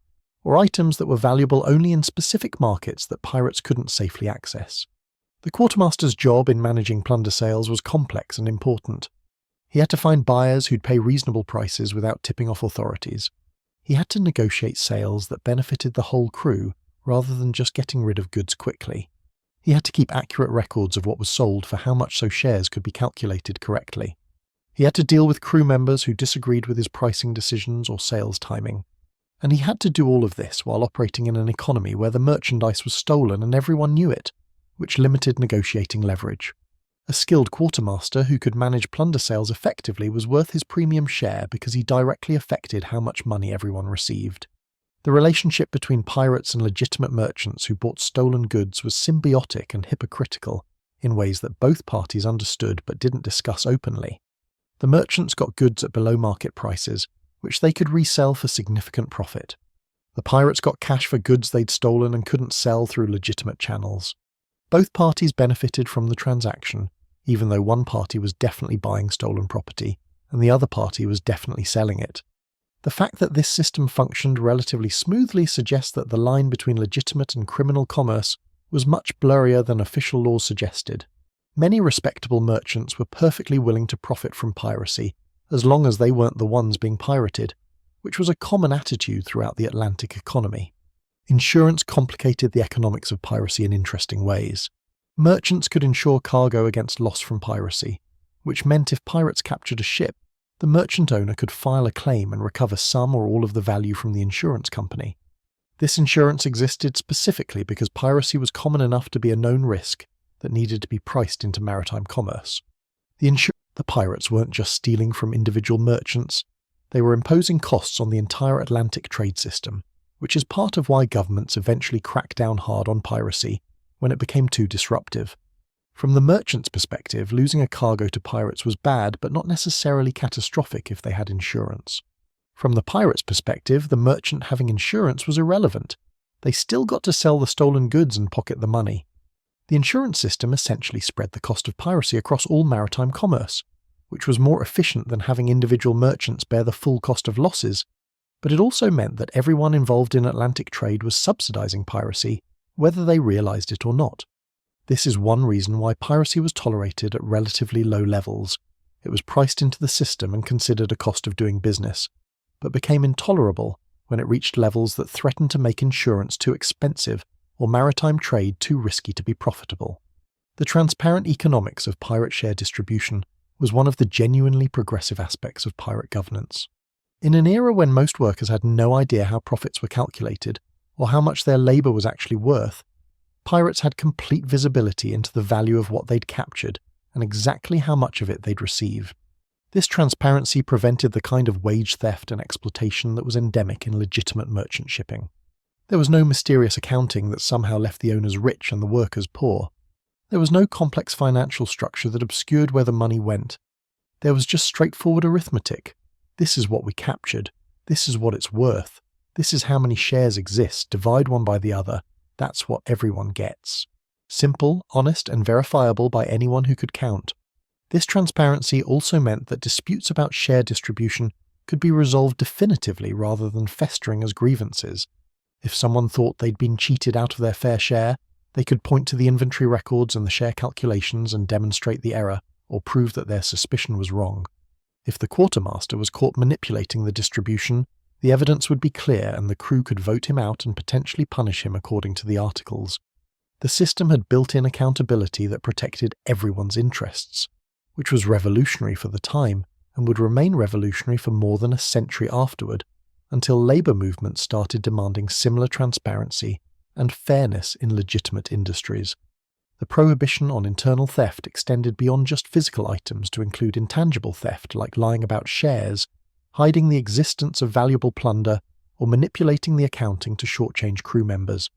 or items that were valuable only in specific markets that pirates couldn't safely access. The quartermaster's job in managing plunder sales was complex and important. He had to find buyers who'd pay reasonable prices without tipping off authorities. He had to negotiate sales that benefited the whole crew rather than just getting rid of goods quickly. He had to keep accurate records of what was sold for how much so shares could be calculated correctly. He had to deal with crew members who disagreed with his pricing decisions or sales timing. And he had to do all of this while operating in an economy where the merchandise was stolen and everyone knew it, which limited negotiating leverage. A skilled quartermaster who could manage plunder sales effectively was worth his premium share because he directly affected how much money everyone received. The relationship between pirates and legitimate merchants who bought stolen goods was symbiotic and hypocritical in ways that both parties understood but didn't discuss openly. The merchants got goods at below market prices, which they could resell for significant profit. The pirates got cash for goods they'd stolen and couldn't sell through legitimate channels. Both parties benefited from the transaction, even though one party was definitely buying stolen property and the other party was definitely selling it. The fact that this system functioned relatively smoothly suggests that the line between legitimate and criminal commerce was much blurrier than official laws suggested. Many respectable merchants were perfectly willing to profit from piracy, as long as they weren't the ones being pirated, which was a common attitude throughout the Atlantic economy. Insurance complicated the economics of piracy in interesting ways. Merchants could insure cargo against loss from piracy, which meant if pirates captured a ship, the merchant owner could file a claim and recover some or all of the value from the insurance company. This insurance existed specifically because piracy was common enough to be a known risk that needed to be priced into maritime commerce. The pirates weren't just stealing from individual merchants, they were imposing costs on the entire Atlantic trade system, which is part of why governments eventually cracked down hard on piracy when it became too disruptive. From the merchant's perspective, losing a cargo to pirates was bad but not necessarily catastrophic if they had insurance. From the pirate's perspective, the merchant having insurance was irrelevant. They still got to sell the stolen goods and pocket the money. The insurance system essentially spread the cost of piracy across all maritime commerce, which was more efficient than having individual merchants bear the full cost of losses, but it also meant that everyone involved in Atlantic trade was subsidizing piracy, whether they realized it or not. This is one reason why piracy was tolerated at relatively low levels. It was priced into the system and considered a cost of doing business, but became intolerable when it reached levels that threatened to make insurance too expensive or maritime trade too risky to be profitable. The transparent economics of pirate share distribution was one of the genuinely progressive aspects of pirate governance. In an era when most workers had no idea how profits were calculated or how much their labor was actually worth, pirates had complete visibility into the value of what they'd captured and exactly how much of it they'd receive. This transparency prevented the kind of wage theft and exploitation that was endemic in legitimate merchant shipping. There was no mysterious accounting that somehow left the owners rich and the workers poor. There was no complex financial structure that obscured where the money went. There was just straightforward arithmetic. This is what we captured. This is what it's worth. This is how many shares exist. Divide one by the other. That's what everyone gets. Simple, honest, and verifiable by anyone who could count. This transparency also meant that disputes about share distribution could be resolved definitively rather than festering as grievances. If someone thought they'd been cheated out of their fair share, they could point to the inventory records and the share calculations and demonstrate the error or prove that their suspicion was wrong. If the quartermaster was caught manipulating the distribution, the evidence would be clear and the crew could vote him out and potentially punish him according to the articles. The system had built-in accountability that protected everyone's interests, which was revolutionary for the time and would remain revolutionary for more than a century afterward, until labor movements started demanding similar transparency and fairness in legitimate industries. The prohibition on internal theft extended beyond just physical items to include intangible theft like lying about shares, hiding the existence of valuable plunder, or manipulating the accounting to shortchange crew members.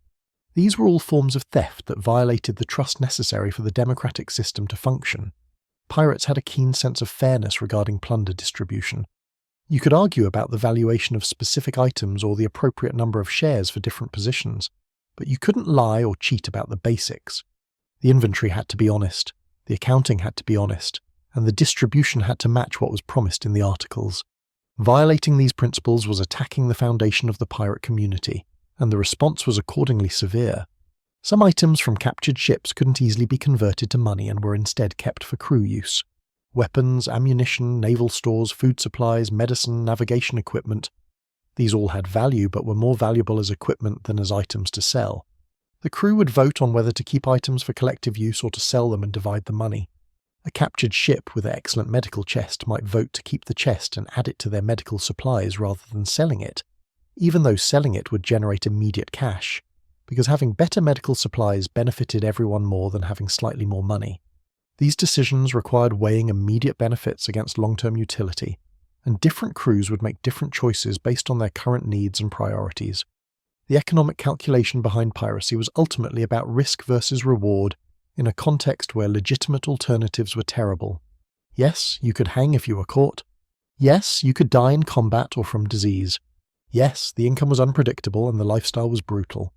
These were all forms of theft that violated the trust necessary for the democratic system to function. Pirates had a keen sense of fairness regarding plunder distribution. You could argue about the valuation of specific items or the appropriate number of shares for different positions, but you couldn't lie or cheat about the basics. The inventory had to be honest, the accounting had to be honest, and the distribution had to match what was promised in the articles. Violating these principles was attacking the foundation of the pirate community, and the response was accordingly severe. Some items from captured ships couldn't easily be converted to money and were instead kept for crew use. Weapons, ammunition, naval stores, food supplies, medicine, navigation equipment. These all had value but were more valuable as equipment than as items to sell. The crew would vote on whether to keep items for collective use or to sell them and divide the money. A captured ship with an excellent medical chest might vote to keep the chest and add it to their medical supplies rather than selling it, even though selling it would generate immediate cash, because having better medical supplies benefited everyone more than having slightly more money. These decisions required weighing immediate benefits against long-term utility, and different crews would make different choices based on their current needs and priorities. The economic calculation behind piracy was ultimately about risk versus reward in a context where legitimate alternatives were terrible. Yes, you could hang if you were caught. Yes, you could die in combat or from disease. Yes, the income was unpredictable and the lifestyle was brutal.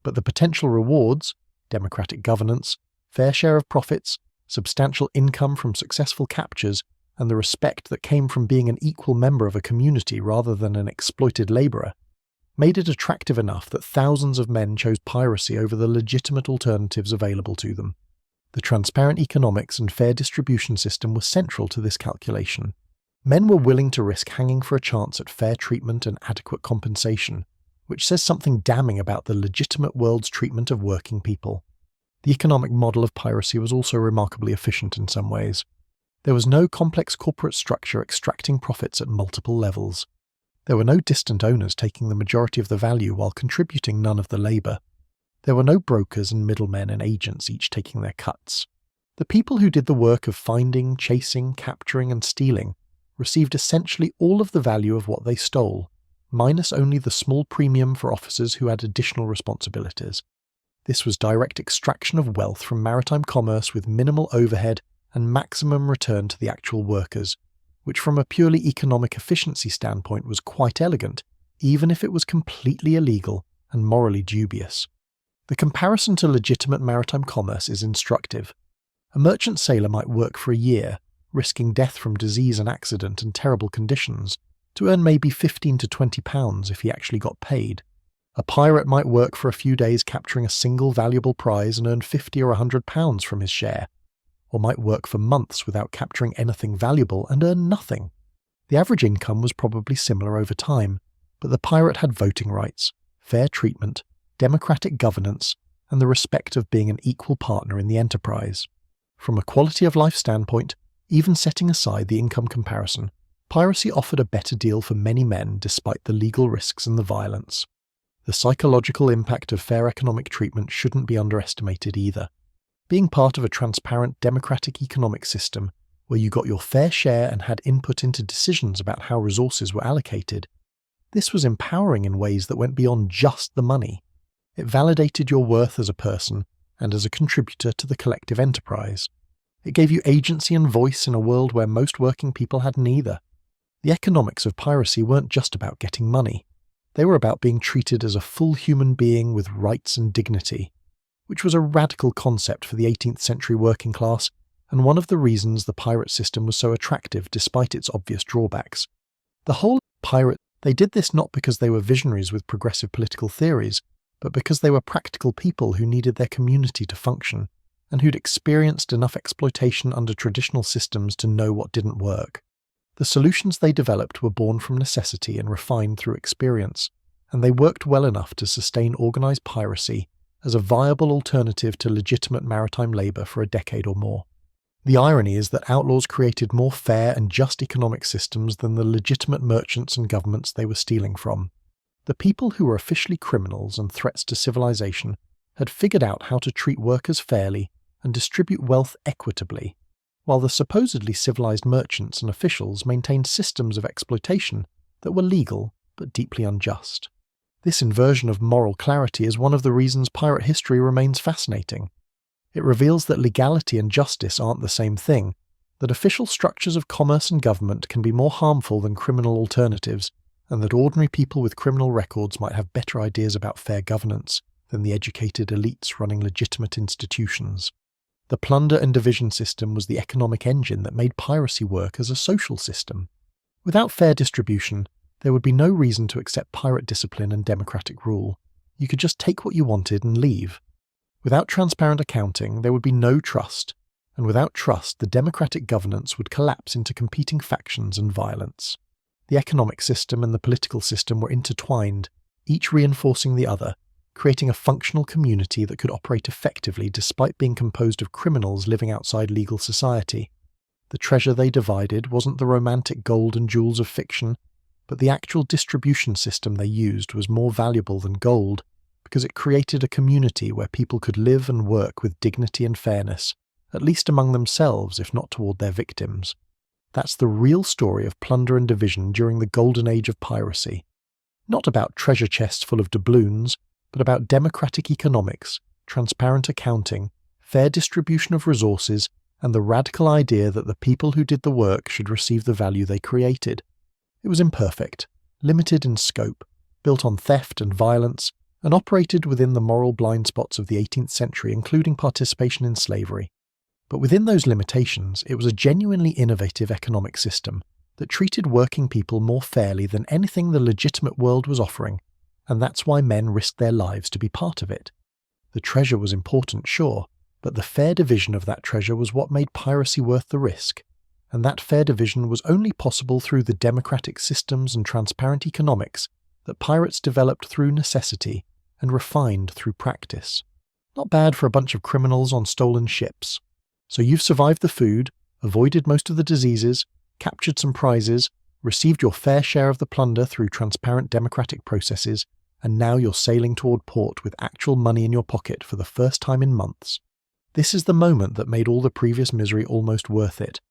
But the potential rewards, democratic governance, fair share of profits, substantial income from successful captures, and the respect that came from being an equal member of a community rather than an exploited labourer, made it attractive enough that thousands of men chose piracy over the legitimate alternatives available to them. The transparent economics and fair distribution system were central to this calculation. Men were willing to risk hanging for a chance at fair treatment and adequate compensation, which says something damning about the legitimate world's treatment of working people. The economic model of piracy was also remarkably efficient in some ways. There was no complex corporate structure extracting profits at multiple levels. There were no distant owners taking the majority of the value while contributing none of the labour. There were no brokers and middlemen and agents each taking their cuts. The people who did the work of finding, chasing, capturing and stealing received essentially all of the value of what they stole, minus only the small premium for officers who had additional responsibilities. This was direct extraction of wealth from maritime commerce with minimal overhead and maximum return to the actual workers, which from a purely economic efficiency standpoint was quite elegant, even if it was completely illegal and morally dubious. The comparison to legitimate maritime commerce is instructive. A merchant sailor might work for a year, risking death from disease and accident and terrible conditions, to earn maybe £15 to £20 if he actually got paid. A pirate might work for a few days capturing a single valuable prize and earn £50 or £100 from his share, or might work for months without capturing anything valuable and earn nothing. The average income was probably similar over time, but the pirate had voting rights, fair treatment, democratic governance, and the respect of being an equal partner in the enterprise. From a quality of life standpoint, even setting aside the income comparison, piracy offered a better deal for many men despite the legal risks and the violence. The psychological impact of fair economic treatment shouldn't be underestimated either. Being part of a transparent democratic economic system where you got your fair share and had input into decisions about how resources were allocated, this was empowering in ways that went beyond just the money. It validated your worth as a person and as a contributor to the collective enterprise. It gave you agency and voice in a world where most working people had neither. The economics of piracy weren't just about getting money. They were about being treated as a full human being with rights and dignity, which was a radical concept for the 18th century working class and one of the reasons the pirate system was so attractive despite its obvious drawbacks. The whole pirate, they did this not because they were visionaries with progressive political theories, but because they were practical people who needed their community to function, and who'd experienced enough exploitation under traditional systems to know what didn't work. The solutions they developed were born from necessity and refined through experience, and they worked well enough to sustain organised piracy as a viable alternative to legitimate maritime labour for a decade or more. The irony is that outlaws created more fair and just economic systems than the legitimate merchants and governments they were stealing from. The people who were officially criminals and threats to civilization had figured out how to treat workers fairly and distribute wealth equitably, while the supposedly civilized merchants and officials maintained systems of exploitation that were legal but deeply unjust. This inversion of moral clarity is one of the reasons pirate history remains fascinating. It reveals that legality and justice aren't the same thing, that official structures of commerce and government can be more harmful than criminal alternatives, and that ordinary people with criminal records might have better ideas about fair governance than the educated elites running legitimate institutions. The plunder and division system was the economic engine that made piracy work as a social system. Without fair distribution, there would be no reason to accept pirate discipline and democratic rule. You could just take what you wanted and leave. Without transparent accounting, there would be no trust, and without trust, the democratic governance would collapse into competing factions and violence. The economic system and the political system were intertwined, each reinforcing the other, creating a functional community that could operate effectively despite being composed of criminals living outside legal society. The treasure they divided wasn't the romantic gold and jewels of fiction, but the actual distribution system they used was more valuable than gold, because it created a community where people could live and work with dignity and fairness, at least among themselves if not toward their victims. That's the real story of plunder and division during the Golden Age of Piracy. Not about treasure chests full of doubloons, but about democratic economics, transparent accounting, fair distribution of resources, and the radical idea that the people who did the work should receive the value they created. It was imperfect, limited in scope, built on theft and violence, and operated within the moral blind spots of the 18th century, including participation in slavery. But within those limitations, it was a genuinely innovative economic system that treated working people more fairly than anything the legitimate world was offering, and that's why men risked their lives to be part of it. The treasure was important, sure, but the fair division of that treasure was what made piracy worth the risk, and that fair division was only possible through the democratic systems and transparent economics that pirates developed through necessity and refined through practice. Not bad for a bunch of criminals on stolen ships. So you've survived the food, avoided most of the diseases, captured some prizes, received your fair share of the plunder through transparent democratic processes, and now you're sailing toward port with actual money in your pocket for the first time in months. This is the moment that made all the previous misery almost worth it.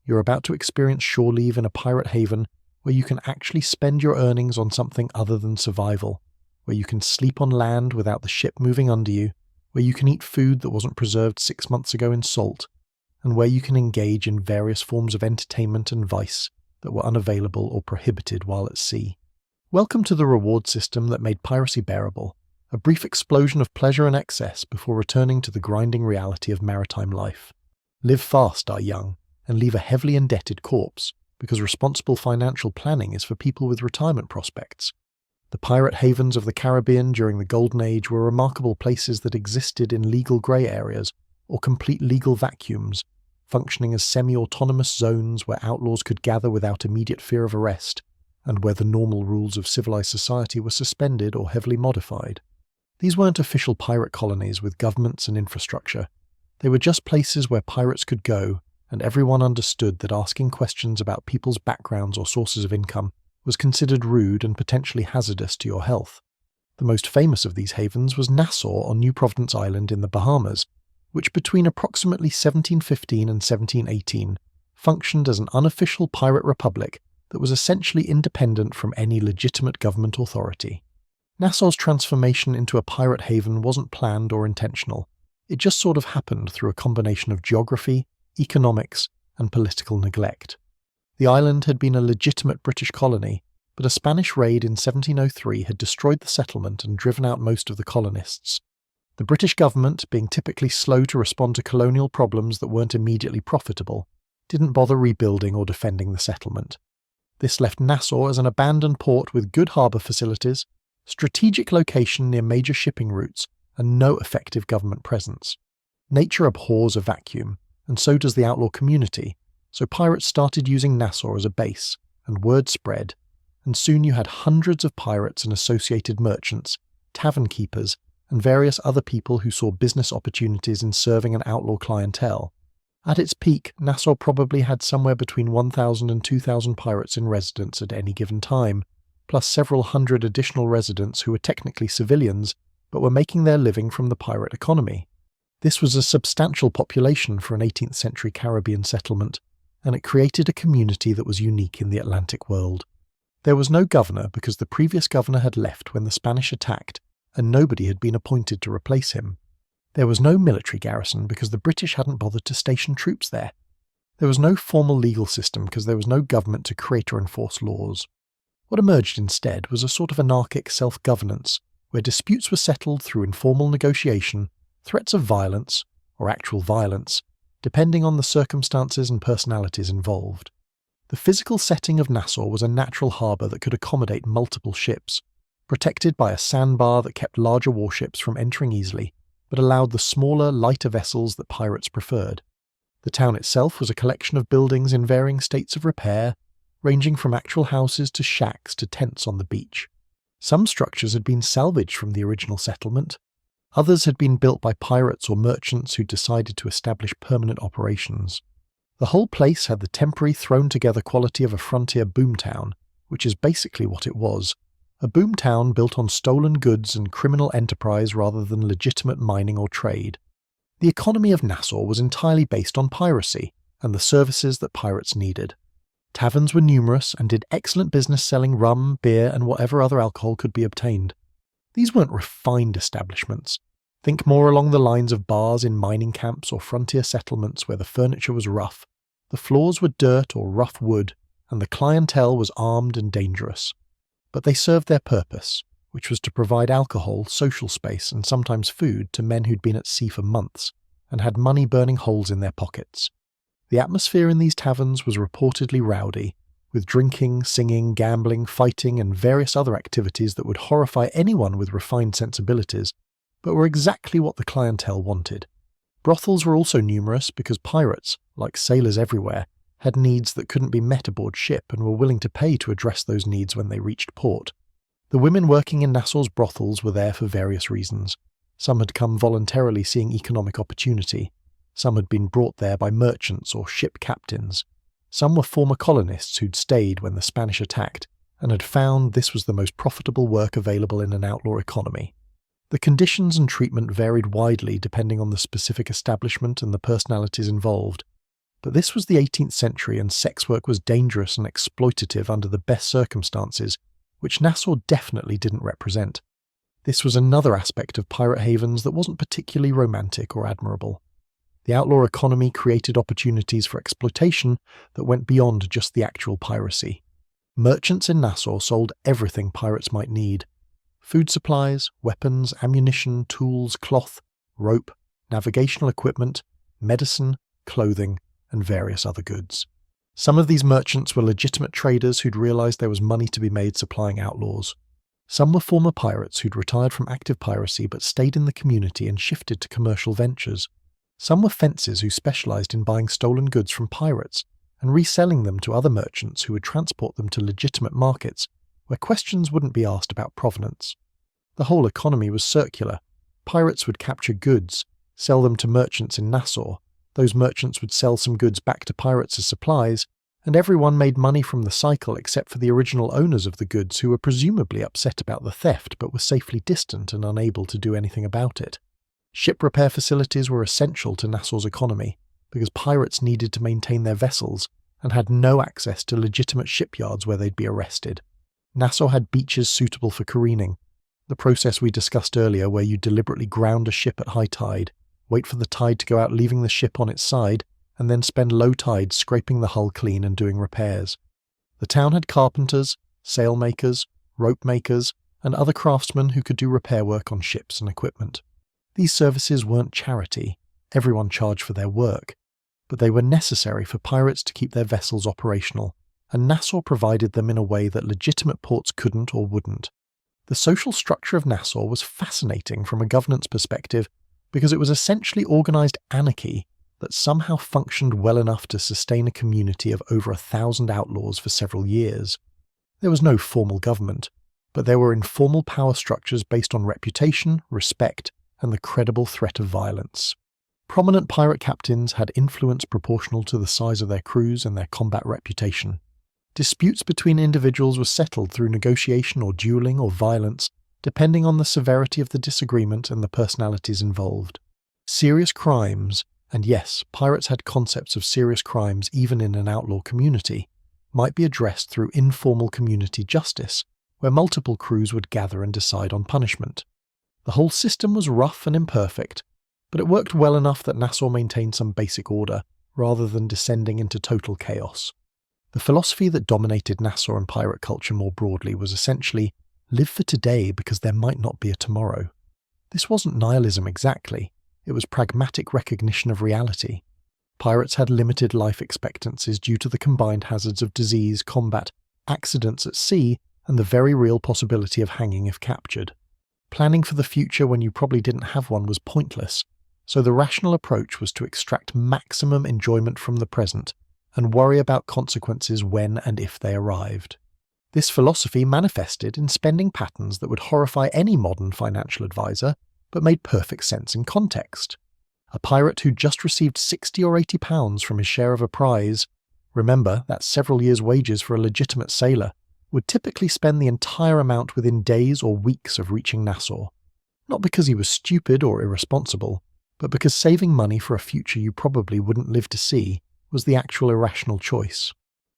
You're about to experience shore leave in a pirate haven where you can actually spend your earnings on something other than survival, where you can sleep on land without the ship moving under you, where you can eat food that wasn't preserved 6 months ago in salt, and where you can engage in various forms of entertainment and vice that were unavailable or prohibited while at sea. Welcome to the reward system that made piracy bearable, a brief explosion of pleasure and excess before returning to the grinding reality of maritime life. Live fast, die young, and leave a heavily indebted corpse, because responsible financial planning is for people with retirement prospects. The pirate havens of the Caribbean during the Golden Age were remarkable places that existed in legal grey areas or complete legal vacuums, functioning as semi-autonomous zones where outlaws could gather without immediate fear of arrest, and where the normal rules of civilized society were suspended or heavily modified. These weren't official pirate colonies with governments and infrastructure. They were just places where pirates could go, and everyone understood that asking questions about people's backgrounds or sources of income was considered rude and potentially hazardous to your health. The most famous of these havens was Nassau on New Providence Island in the Bahamas, which between approximately 1715 and 1718 functioned as an unofficial pirate republic that was essentially independent from any legitimate government authority. Nassau's transformation into a pirate haven wasn't planned or intentional. It just sort of happened through a combination of geography, economics, and political neglect. The island had been a legitimate British colony, but a Spanish raid in 1703 had destroyed the settlement and driven out most of the colonists. The British government, being typically slow to respond to colonial problems that weren't immediately profitable, didn't bother rebuilding or defending the settlement. This left Nassau as an abandoned port with good harbour facilities, strategic location near major shipping routes, and no effective government presence. Nature abhors a vacuum, and so does the outlaw community, so pirates started using Nassau as a base, and word spread, and soon you had hundreds of pirates and associated merchants, tavern keepers, and various other people who saw business opportunities in serving an outlaw clientele. At its peak, Nassau probably had somewhere between 1,000 and 2,000 pirates in residence at any given time, plus several hundred additional residents who were technically civilians, but were making their living from the pirate economy. This was a substantial population for an 18th century Caribbean settlement, and it created a community that was unique in the Atlantic world. There was no governor because the previous governor had left when the Spanish attacked, and nobody had been appointed to replace him. There was no military garrison because the British hadn't bothered to station troops there. There was no formal legal system because there was no government to create or enforce laws. What emerged instead was a sort of anarchic self-governance, where disputes were settled through informal negotiation, threats of violence, or actual violence, depending on the circumstances and personalities involved. The physical setting of Nassau was a natural harbour that could accommodate multiple ships, protected by a sandbar that kept larger warships from entering easily, but allowed the smaller, lighter vessels that pirates preferred. The town itself was a collection of buildings in varying states of repair, ranging from actual houses to shacks to tents on the beach. Some structures had been salvaged from the original settlement. Others had been built by pirates or merchants who decided to establish permanent operations. The whole place had the temporary thrown-together quality of a frontier boomtown, which is basically what it was. A boomtown built on stolen goods and criminal enterprise rather than legitimate mining or trade. The economy of Nassau was entirely based on piracy and the services that pirates needed. Taverns were numerous and did excellent business selling rum, beer, and whatever other alcohol could be obtained. These weren't refined establishments. Think more along the lines of bars in mining camps or frontier settlements where the furniture was rough, the floors were dirt or rough wood, and the clientele was armed and dangerous. But they served their purpose, which was to provide alcohol, social space, and sometimes food to men who'd been at sea for months and had money burning holes in their pockets. The atmosphere in these taverns was reportedly rowdy, with drinking, singing, gambling, fighting, and various other activities that would horrify anyone with refined sensibilities, but were exactly what the clientele wanted. Brothels were also numerous because pirates, like sailors everywhere, had needs that couldn't be met aboard ship and were willing to pay to address those needs when they reached port. The women working in Nassau's brothels were there for various reasons. Some had come voluntarily seeing economic opportunity. Some had been brought there by merchants or ship captains. Some were former colonists who'd stayed when the Spanish attacked and had found this was the most profitable work available in an outlaw economy. The conditions and treatment varied widely depending on the specific establishment and the personalities involved. But this was the 18th century and sex work was dangerous and exploitative under the best circumstances, which Nassau definitely didn't represent. This was another aspect of pirate havens that wasn't particularly romantic or admirable. The outlaw economy created opportunities for exploitation that went beyond just the actual piracy. Merchants in Nassau sold everything pirates might need: food supplies, weapons, ammunition, tools, cloth, rope, navigational equipment, medicine, clothing, and various other goods. Some of these merchants were legitimate traders who'd realized there was money to be made supplying outlaws. Some were former pirates who'd retired from active piracy but stayed in the community and shifted to commercial ventures. Some were fencers who specialized in buying stolen goods from pirates and reselling them to other merchants who would transport them to legitimate markets where questions wouldn't be asked about provenance. The whole economy was circular. Pirates would capture goods, sell them to merchants in Nassau. Those merchants would sell some goods back to pirates as supplies, and everyone made money from the cycle except for the original owners of the goods who were presumably upset about the theft but were safely distant and unable to do anything about it. Ship repair facilities were essential to Nassau's economy because pirates needed to maintain their vessels and had no access to legitimate shipyards where they'd be arrested. Nassau had beaches suitable for careening, the process we discussed earlier where you deliberately ground a ship at high tide, wait for the tide to go out leaving the ship on its side, and then spend low tide scraping the hull clean and doing repairs. The town had carpenters, sailmakers, rope makers, and other craftsmen who could do repair work on ships and equipment. These services weren't charity, everyone charged for their work, but they were necessary for pirates to keep their vessels operational, and Nassau provided them in a way that legitimate ports couldn't or wouldn't. The social structure of Nassau was fascinating from a governance perspective because it was essentially organized anarchy that somehow functioned well enough to sustain a community of over 1,000 outlaws for several years. There was no formal government, but there were informal power structures based on reputation, respect, and the credible threat of violence. Prominent pirate captains had influence proportional to the size of their crews and their combat reputation. Disputes between individuals were settled through negotiation or dueling or violence, depending on the severity of the disagreement and the personalities involved. Serious crimes, and yes, pirates had concepts of serious crimes even in an outlaw community, might be addressed through informal community justice, where multiple crews would gather and decide on punishment. The whole system was rough and imperfect, but it worked well enough that Nassau maintained some basic order, rather than descending into total chaos. The philosophy that dominated Nassau and pirate culture more broadly was essentially, live for today because there might not be a tomorrow. This wasn't nihilism exactly, it was pragmatic recognition of reality. Pirates had limited life expectancies due to the combined hazards of disease, combat, accidents at sea, and the very real possibility of hanging if captured. Planning for the future when you probably didn't have one was pointless, so the rational approach was to extract maximum enjoyment from the present and worry about consequences when and if they arrived. This philosophy manifested in spending patterns that would horrify any modern financial advisor, but made perfect sense in context. A pirate who just received £60 or £80 from his share of a prize, remember that's several years' wages for a legitimate sailor, would typically spend the entire amount within days or weeks of reaching Nassau. Not because he was stupid or irresponsible, but because saving money for a future you probably wouldn't live to see was the actual irrational choice.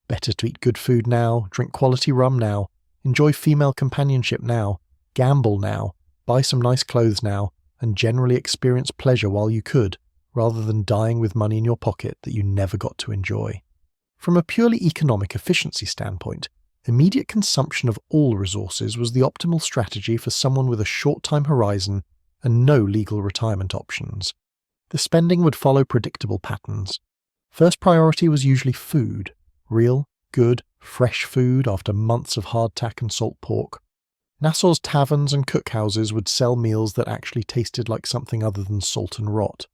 Better to eat good food now, drink quality rum now, enjoy female companionship now, gamble now, buy some nice clothes now, and generally experience pleasure while you could, rather than dying with money in your pocket that you never got to enjoy. From a purely economic efficiency standpoint, immediate consumption of all resources was the optimal strategy for someone with a short time horizon and no legal retirement options. The spending would follow predictable patterns. First priority was usually food. Real, good, fresh food after months of hardtack and salt pork. Nassau's taverns and cookhouses would sell meals that actually tasted like something other than salt and rot.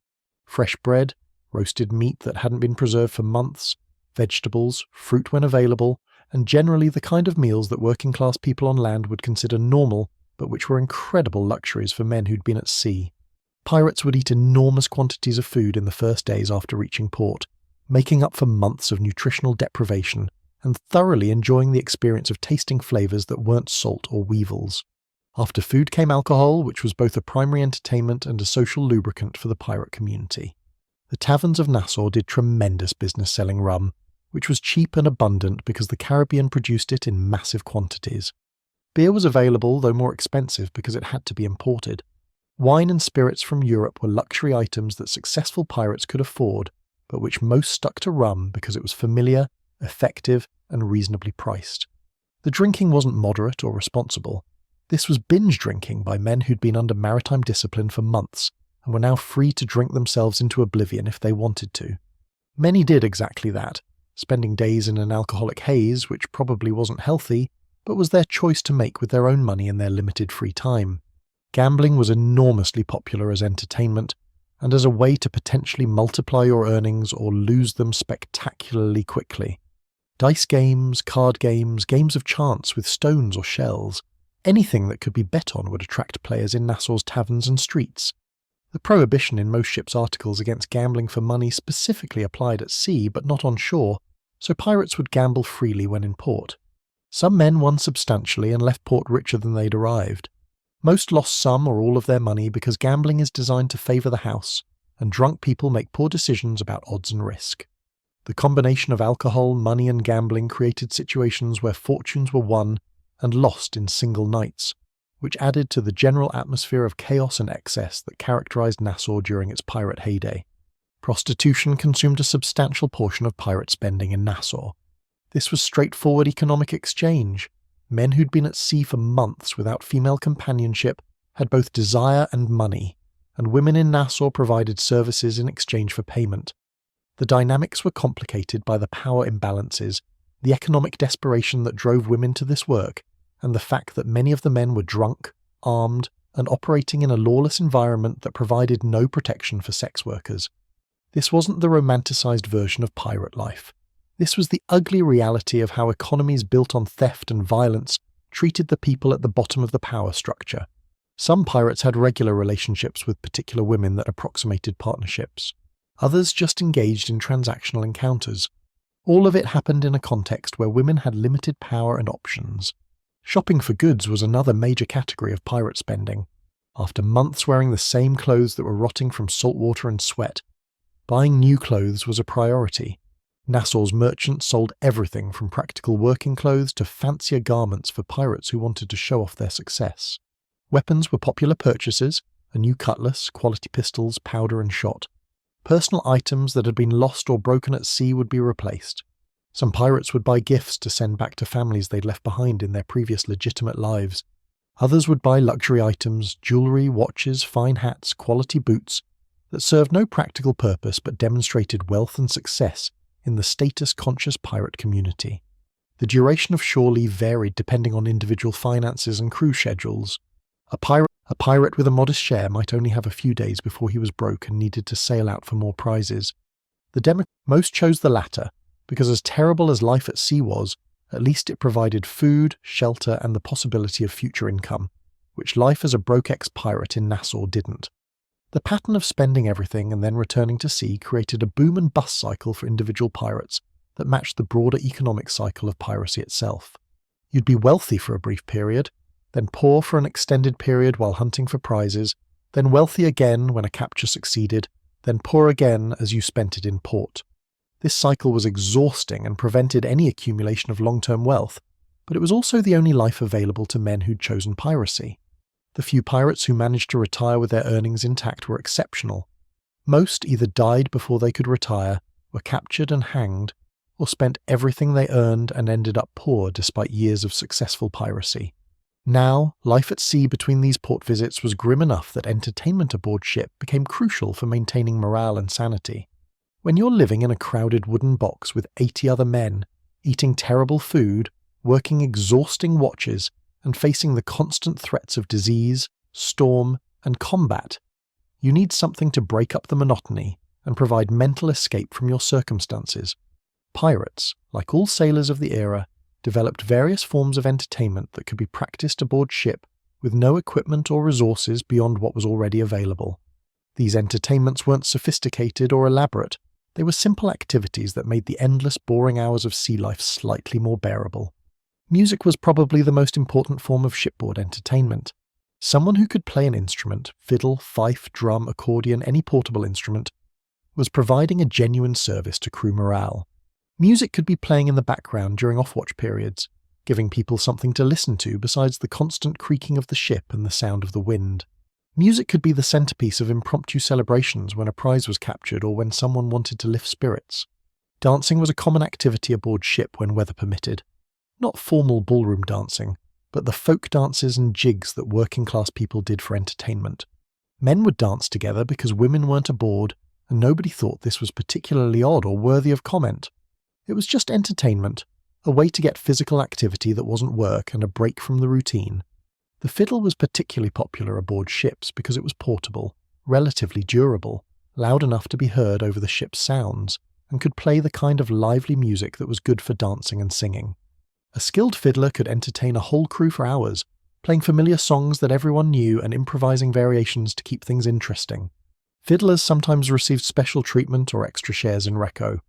Fresh bread, roasted meat that hadn't been preserved for months, vegetables, fruit when available, and generally the kind of meals that working-class people on land would consider normal, but which were incredible luxuries for men who'd been at sea. Pirates would eat enormous quantities of food in the first days after reaching port, making up for months of nutritional deprivation and thoroughly enjoying the experience of tasting flavours that weren't salt or weevils. After food came alcohol, which was both a primary entertainment and a social lubricant for the pirate community. The taverns of Nassau did tremendous business selling rum, which was cheap and abundant because the Caribbean produced it in massive quantities. Beer was available, though more expensive because it had to be imported. Wine and spirits from Europe were luxury items that successful pirates could afford, but which most stuck to rum because it was familiar, effective, and reasonably priced. The drinking wasn't moderate or responsible. This was binge drinking by men who'd been under maritime discipline for months and were now free to drink themselves into oblivion if they wanted to. Many did exactly that, spending days in an alcoholic haze which probably wasn't healthy, but was their choice to make with their own money in their limited free time. Gambling was enormously popular as entertainment, and as a way to potentially multiply your earnings or lose them spectacularly quickly. Dice games, card games, games of chance with stones or shells, anything that could be bet on would attract players in Nassau's taverns and streets. The prohibition in most ships' articles against gambling for money specifically applied at sea but not on shore, so pirates would gamble freely when in port. Some men won substantially and left port richer than they'd arrived. Most lost some or all of their money because gambling is designed to favour the house, and drunk people make poor decisions about odds and risk. The combination of alcohol, money and gambling created situations where fortunes were won and lost in single nights, which added to the general atmosphere of chaos and excess that characterised Nassau during its pirate heyday. Prostitution consumed a substantial portion of pirate spending in Nassau. This was straightforward economic exchange. Men who'd been at sea for months without female companionship had both desire and money, and women in Nassau provided services in exchange for payment. The dynamics were complicated by the power imbalances, the economic desperation that drove women to this work, and the fact that many of the men were drunk, armed, and operating in a lawless environment that provided no protection for sex workers. This wasn't the romanticised version of pirate life. This was the ugly reality of how economies built on theft and violence treated the people at the bottom of the power structure. Some pirates had regular relationships with particular women that approximated partnerships. Others just engaged in transactional encounters. All of it happened in a context where women had limited power and options. Shopping for goods was another major category of pirate spending. After months wearing the same clothes that were rotting from salt water and sweat, buying new clothes was a priority. Nassau's merchants sold everything from practical working clothes to fancier garments for pirates who wanted to show off their success. Weapons were popular purchases, a new cutlass, quality pistols, powder and shot. Personal items that had been lost or broken at sea would be replaced. Some pirates would buy gifts to send back to families they'd left behind in their previous legitimate lives. Others would buy luxury items, jewellery, watches, fine hats, quality boots, that served no practical purpose but demonstrated wealth and success in the status-conscious pirate community. The duration of shore leave varied depending on individual finances and crew schedules. A pirate with a modest share might only have a few days before he was broke and needed to sail out for more prizes. Most chose the latter, because as terrible as life at sea was, at least it provided food, shelter, and the possibility of future income, which life as a broke ex-pirate in Nassau didn't. The pattern of spending everything and then returning to sea created a boom and bust cycle for individual pirates that matched the broader economic cycle of piracy itself. You'd be wealthy for a brief period, then poor for an extended period while hunting for prizes, then wealthy again when a capture succeeded, then poor again as you spent it in port. This cycle was exhausting and prevented any accumulation of long-term wealth, but it was also the only life available to men who'd chosen piracy. The few pirates who managed to retire with their earnings intact were exceptional. Most either died before they could retire, were captured and hanged, or spent everything they earned and ended up poor despite years of successful piracy. Now, life at sea between these port visits was grim enough that entertainment aboard ship became crucial for maintaining morale and sanity. When you're living in a crowded wooden box with 80 other men, eating terrible food, working exhausting watches, and facing the constant threats of disease, storm, and combat, you need something to break up the monotony and provide mental escape from your circumstances. Pirates, like all sailors of the era, developed various forms of entertainment that could be practiced aboard ship with no equipment or resources beyond what was already available. These entertainments weren't sophisticated or elaborate. They were simple activities that made the endless, boring hours of sea life slightly more bearable. Music was probably the most important form of shipboard entertainment. Someone who could play an instrument, fiddle, fife, drum, accordion, any portable instrument, was providing a genuine service to crew morale. Music could be playing in the background during off-watch periods, giving people something to listen to besides the constant creaking of the ship and the sound of the wind. Music could be the centerpiece of impromptu celebrations when a prize was captured or when someone wanted to lift spirits. Dancing was a common activity aboard ship when weather permitted. Not formal ballroom dancing, but the folk dances and jigs that working-class people did for entertainment. Men would dance together because women weren't aboard, and nobody thought this was particularly odd or worthy of comment. It was just entertainment, a way to get physical activity that wasn't work and a break from the routine. The fiddle was particularly popular aboard ships because it was portable, relatively durable, loud enough to be heard over the ship's sounds, and could play the kind of lively music that was good for dancing and singing. A skilled fiddler could entertain a whole crew for hours, playing familiar songs that everyone knew and improvising variations to keep things interesting. Fiddlers sometimes received special treatment or extra shares in Recco.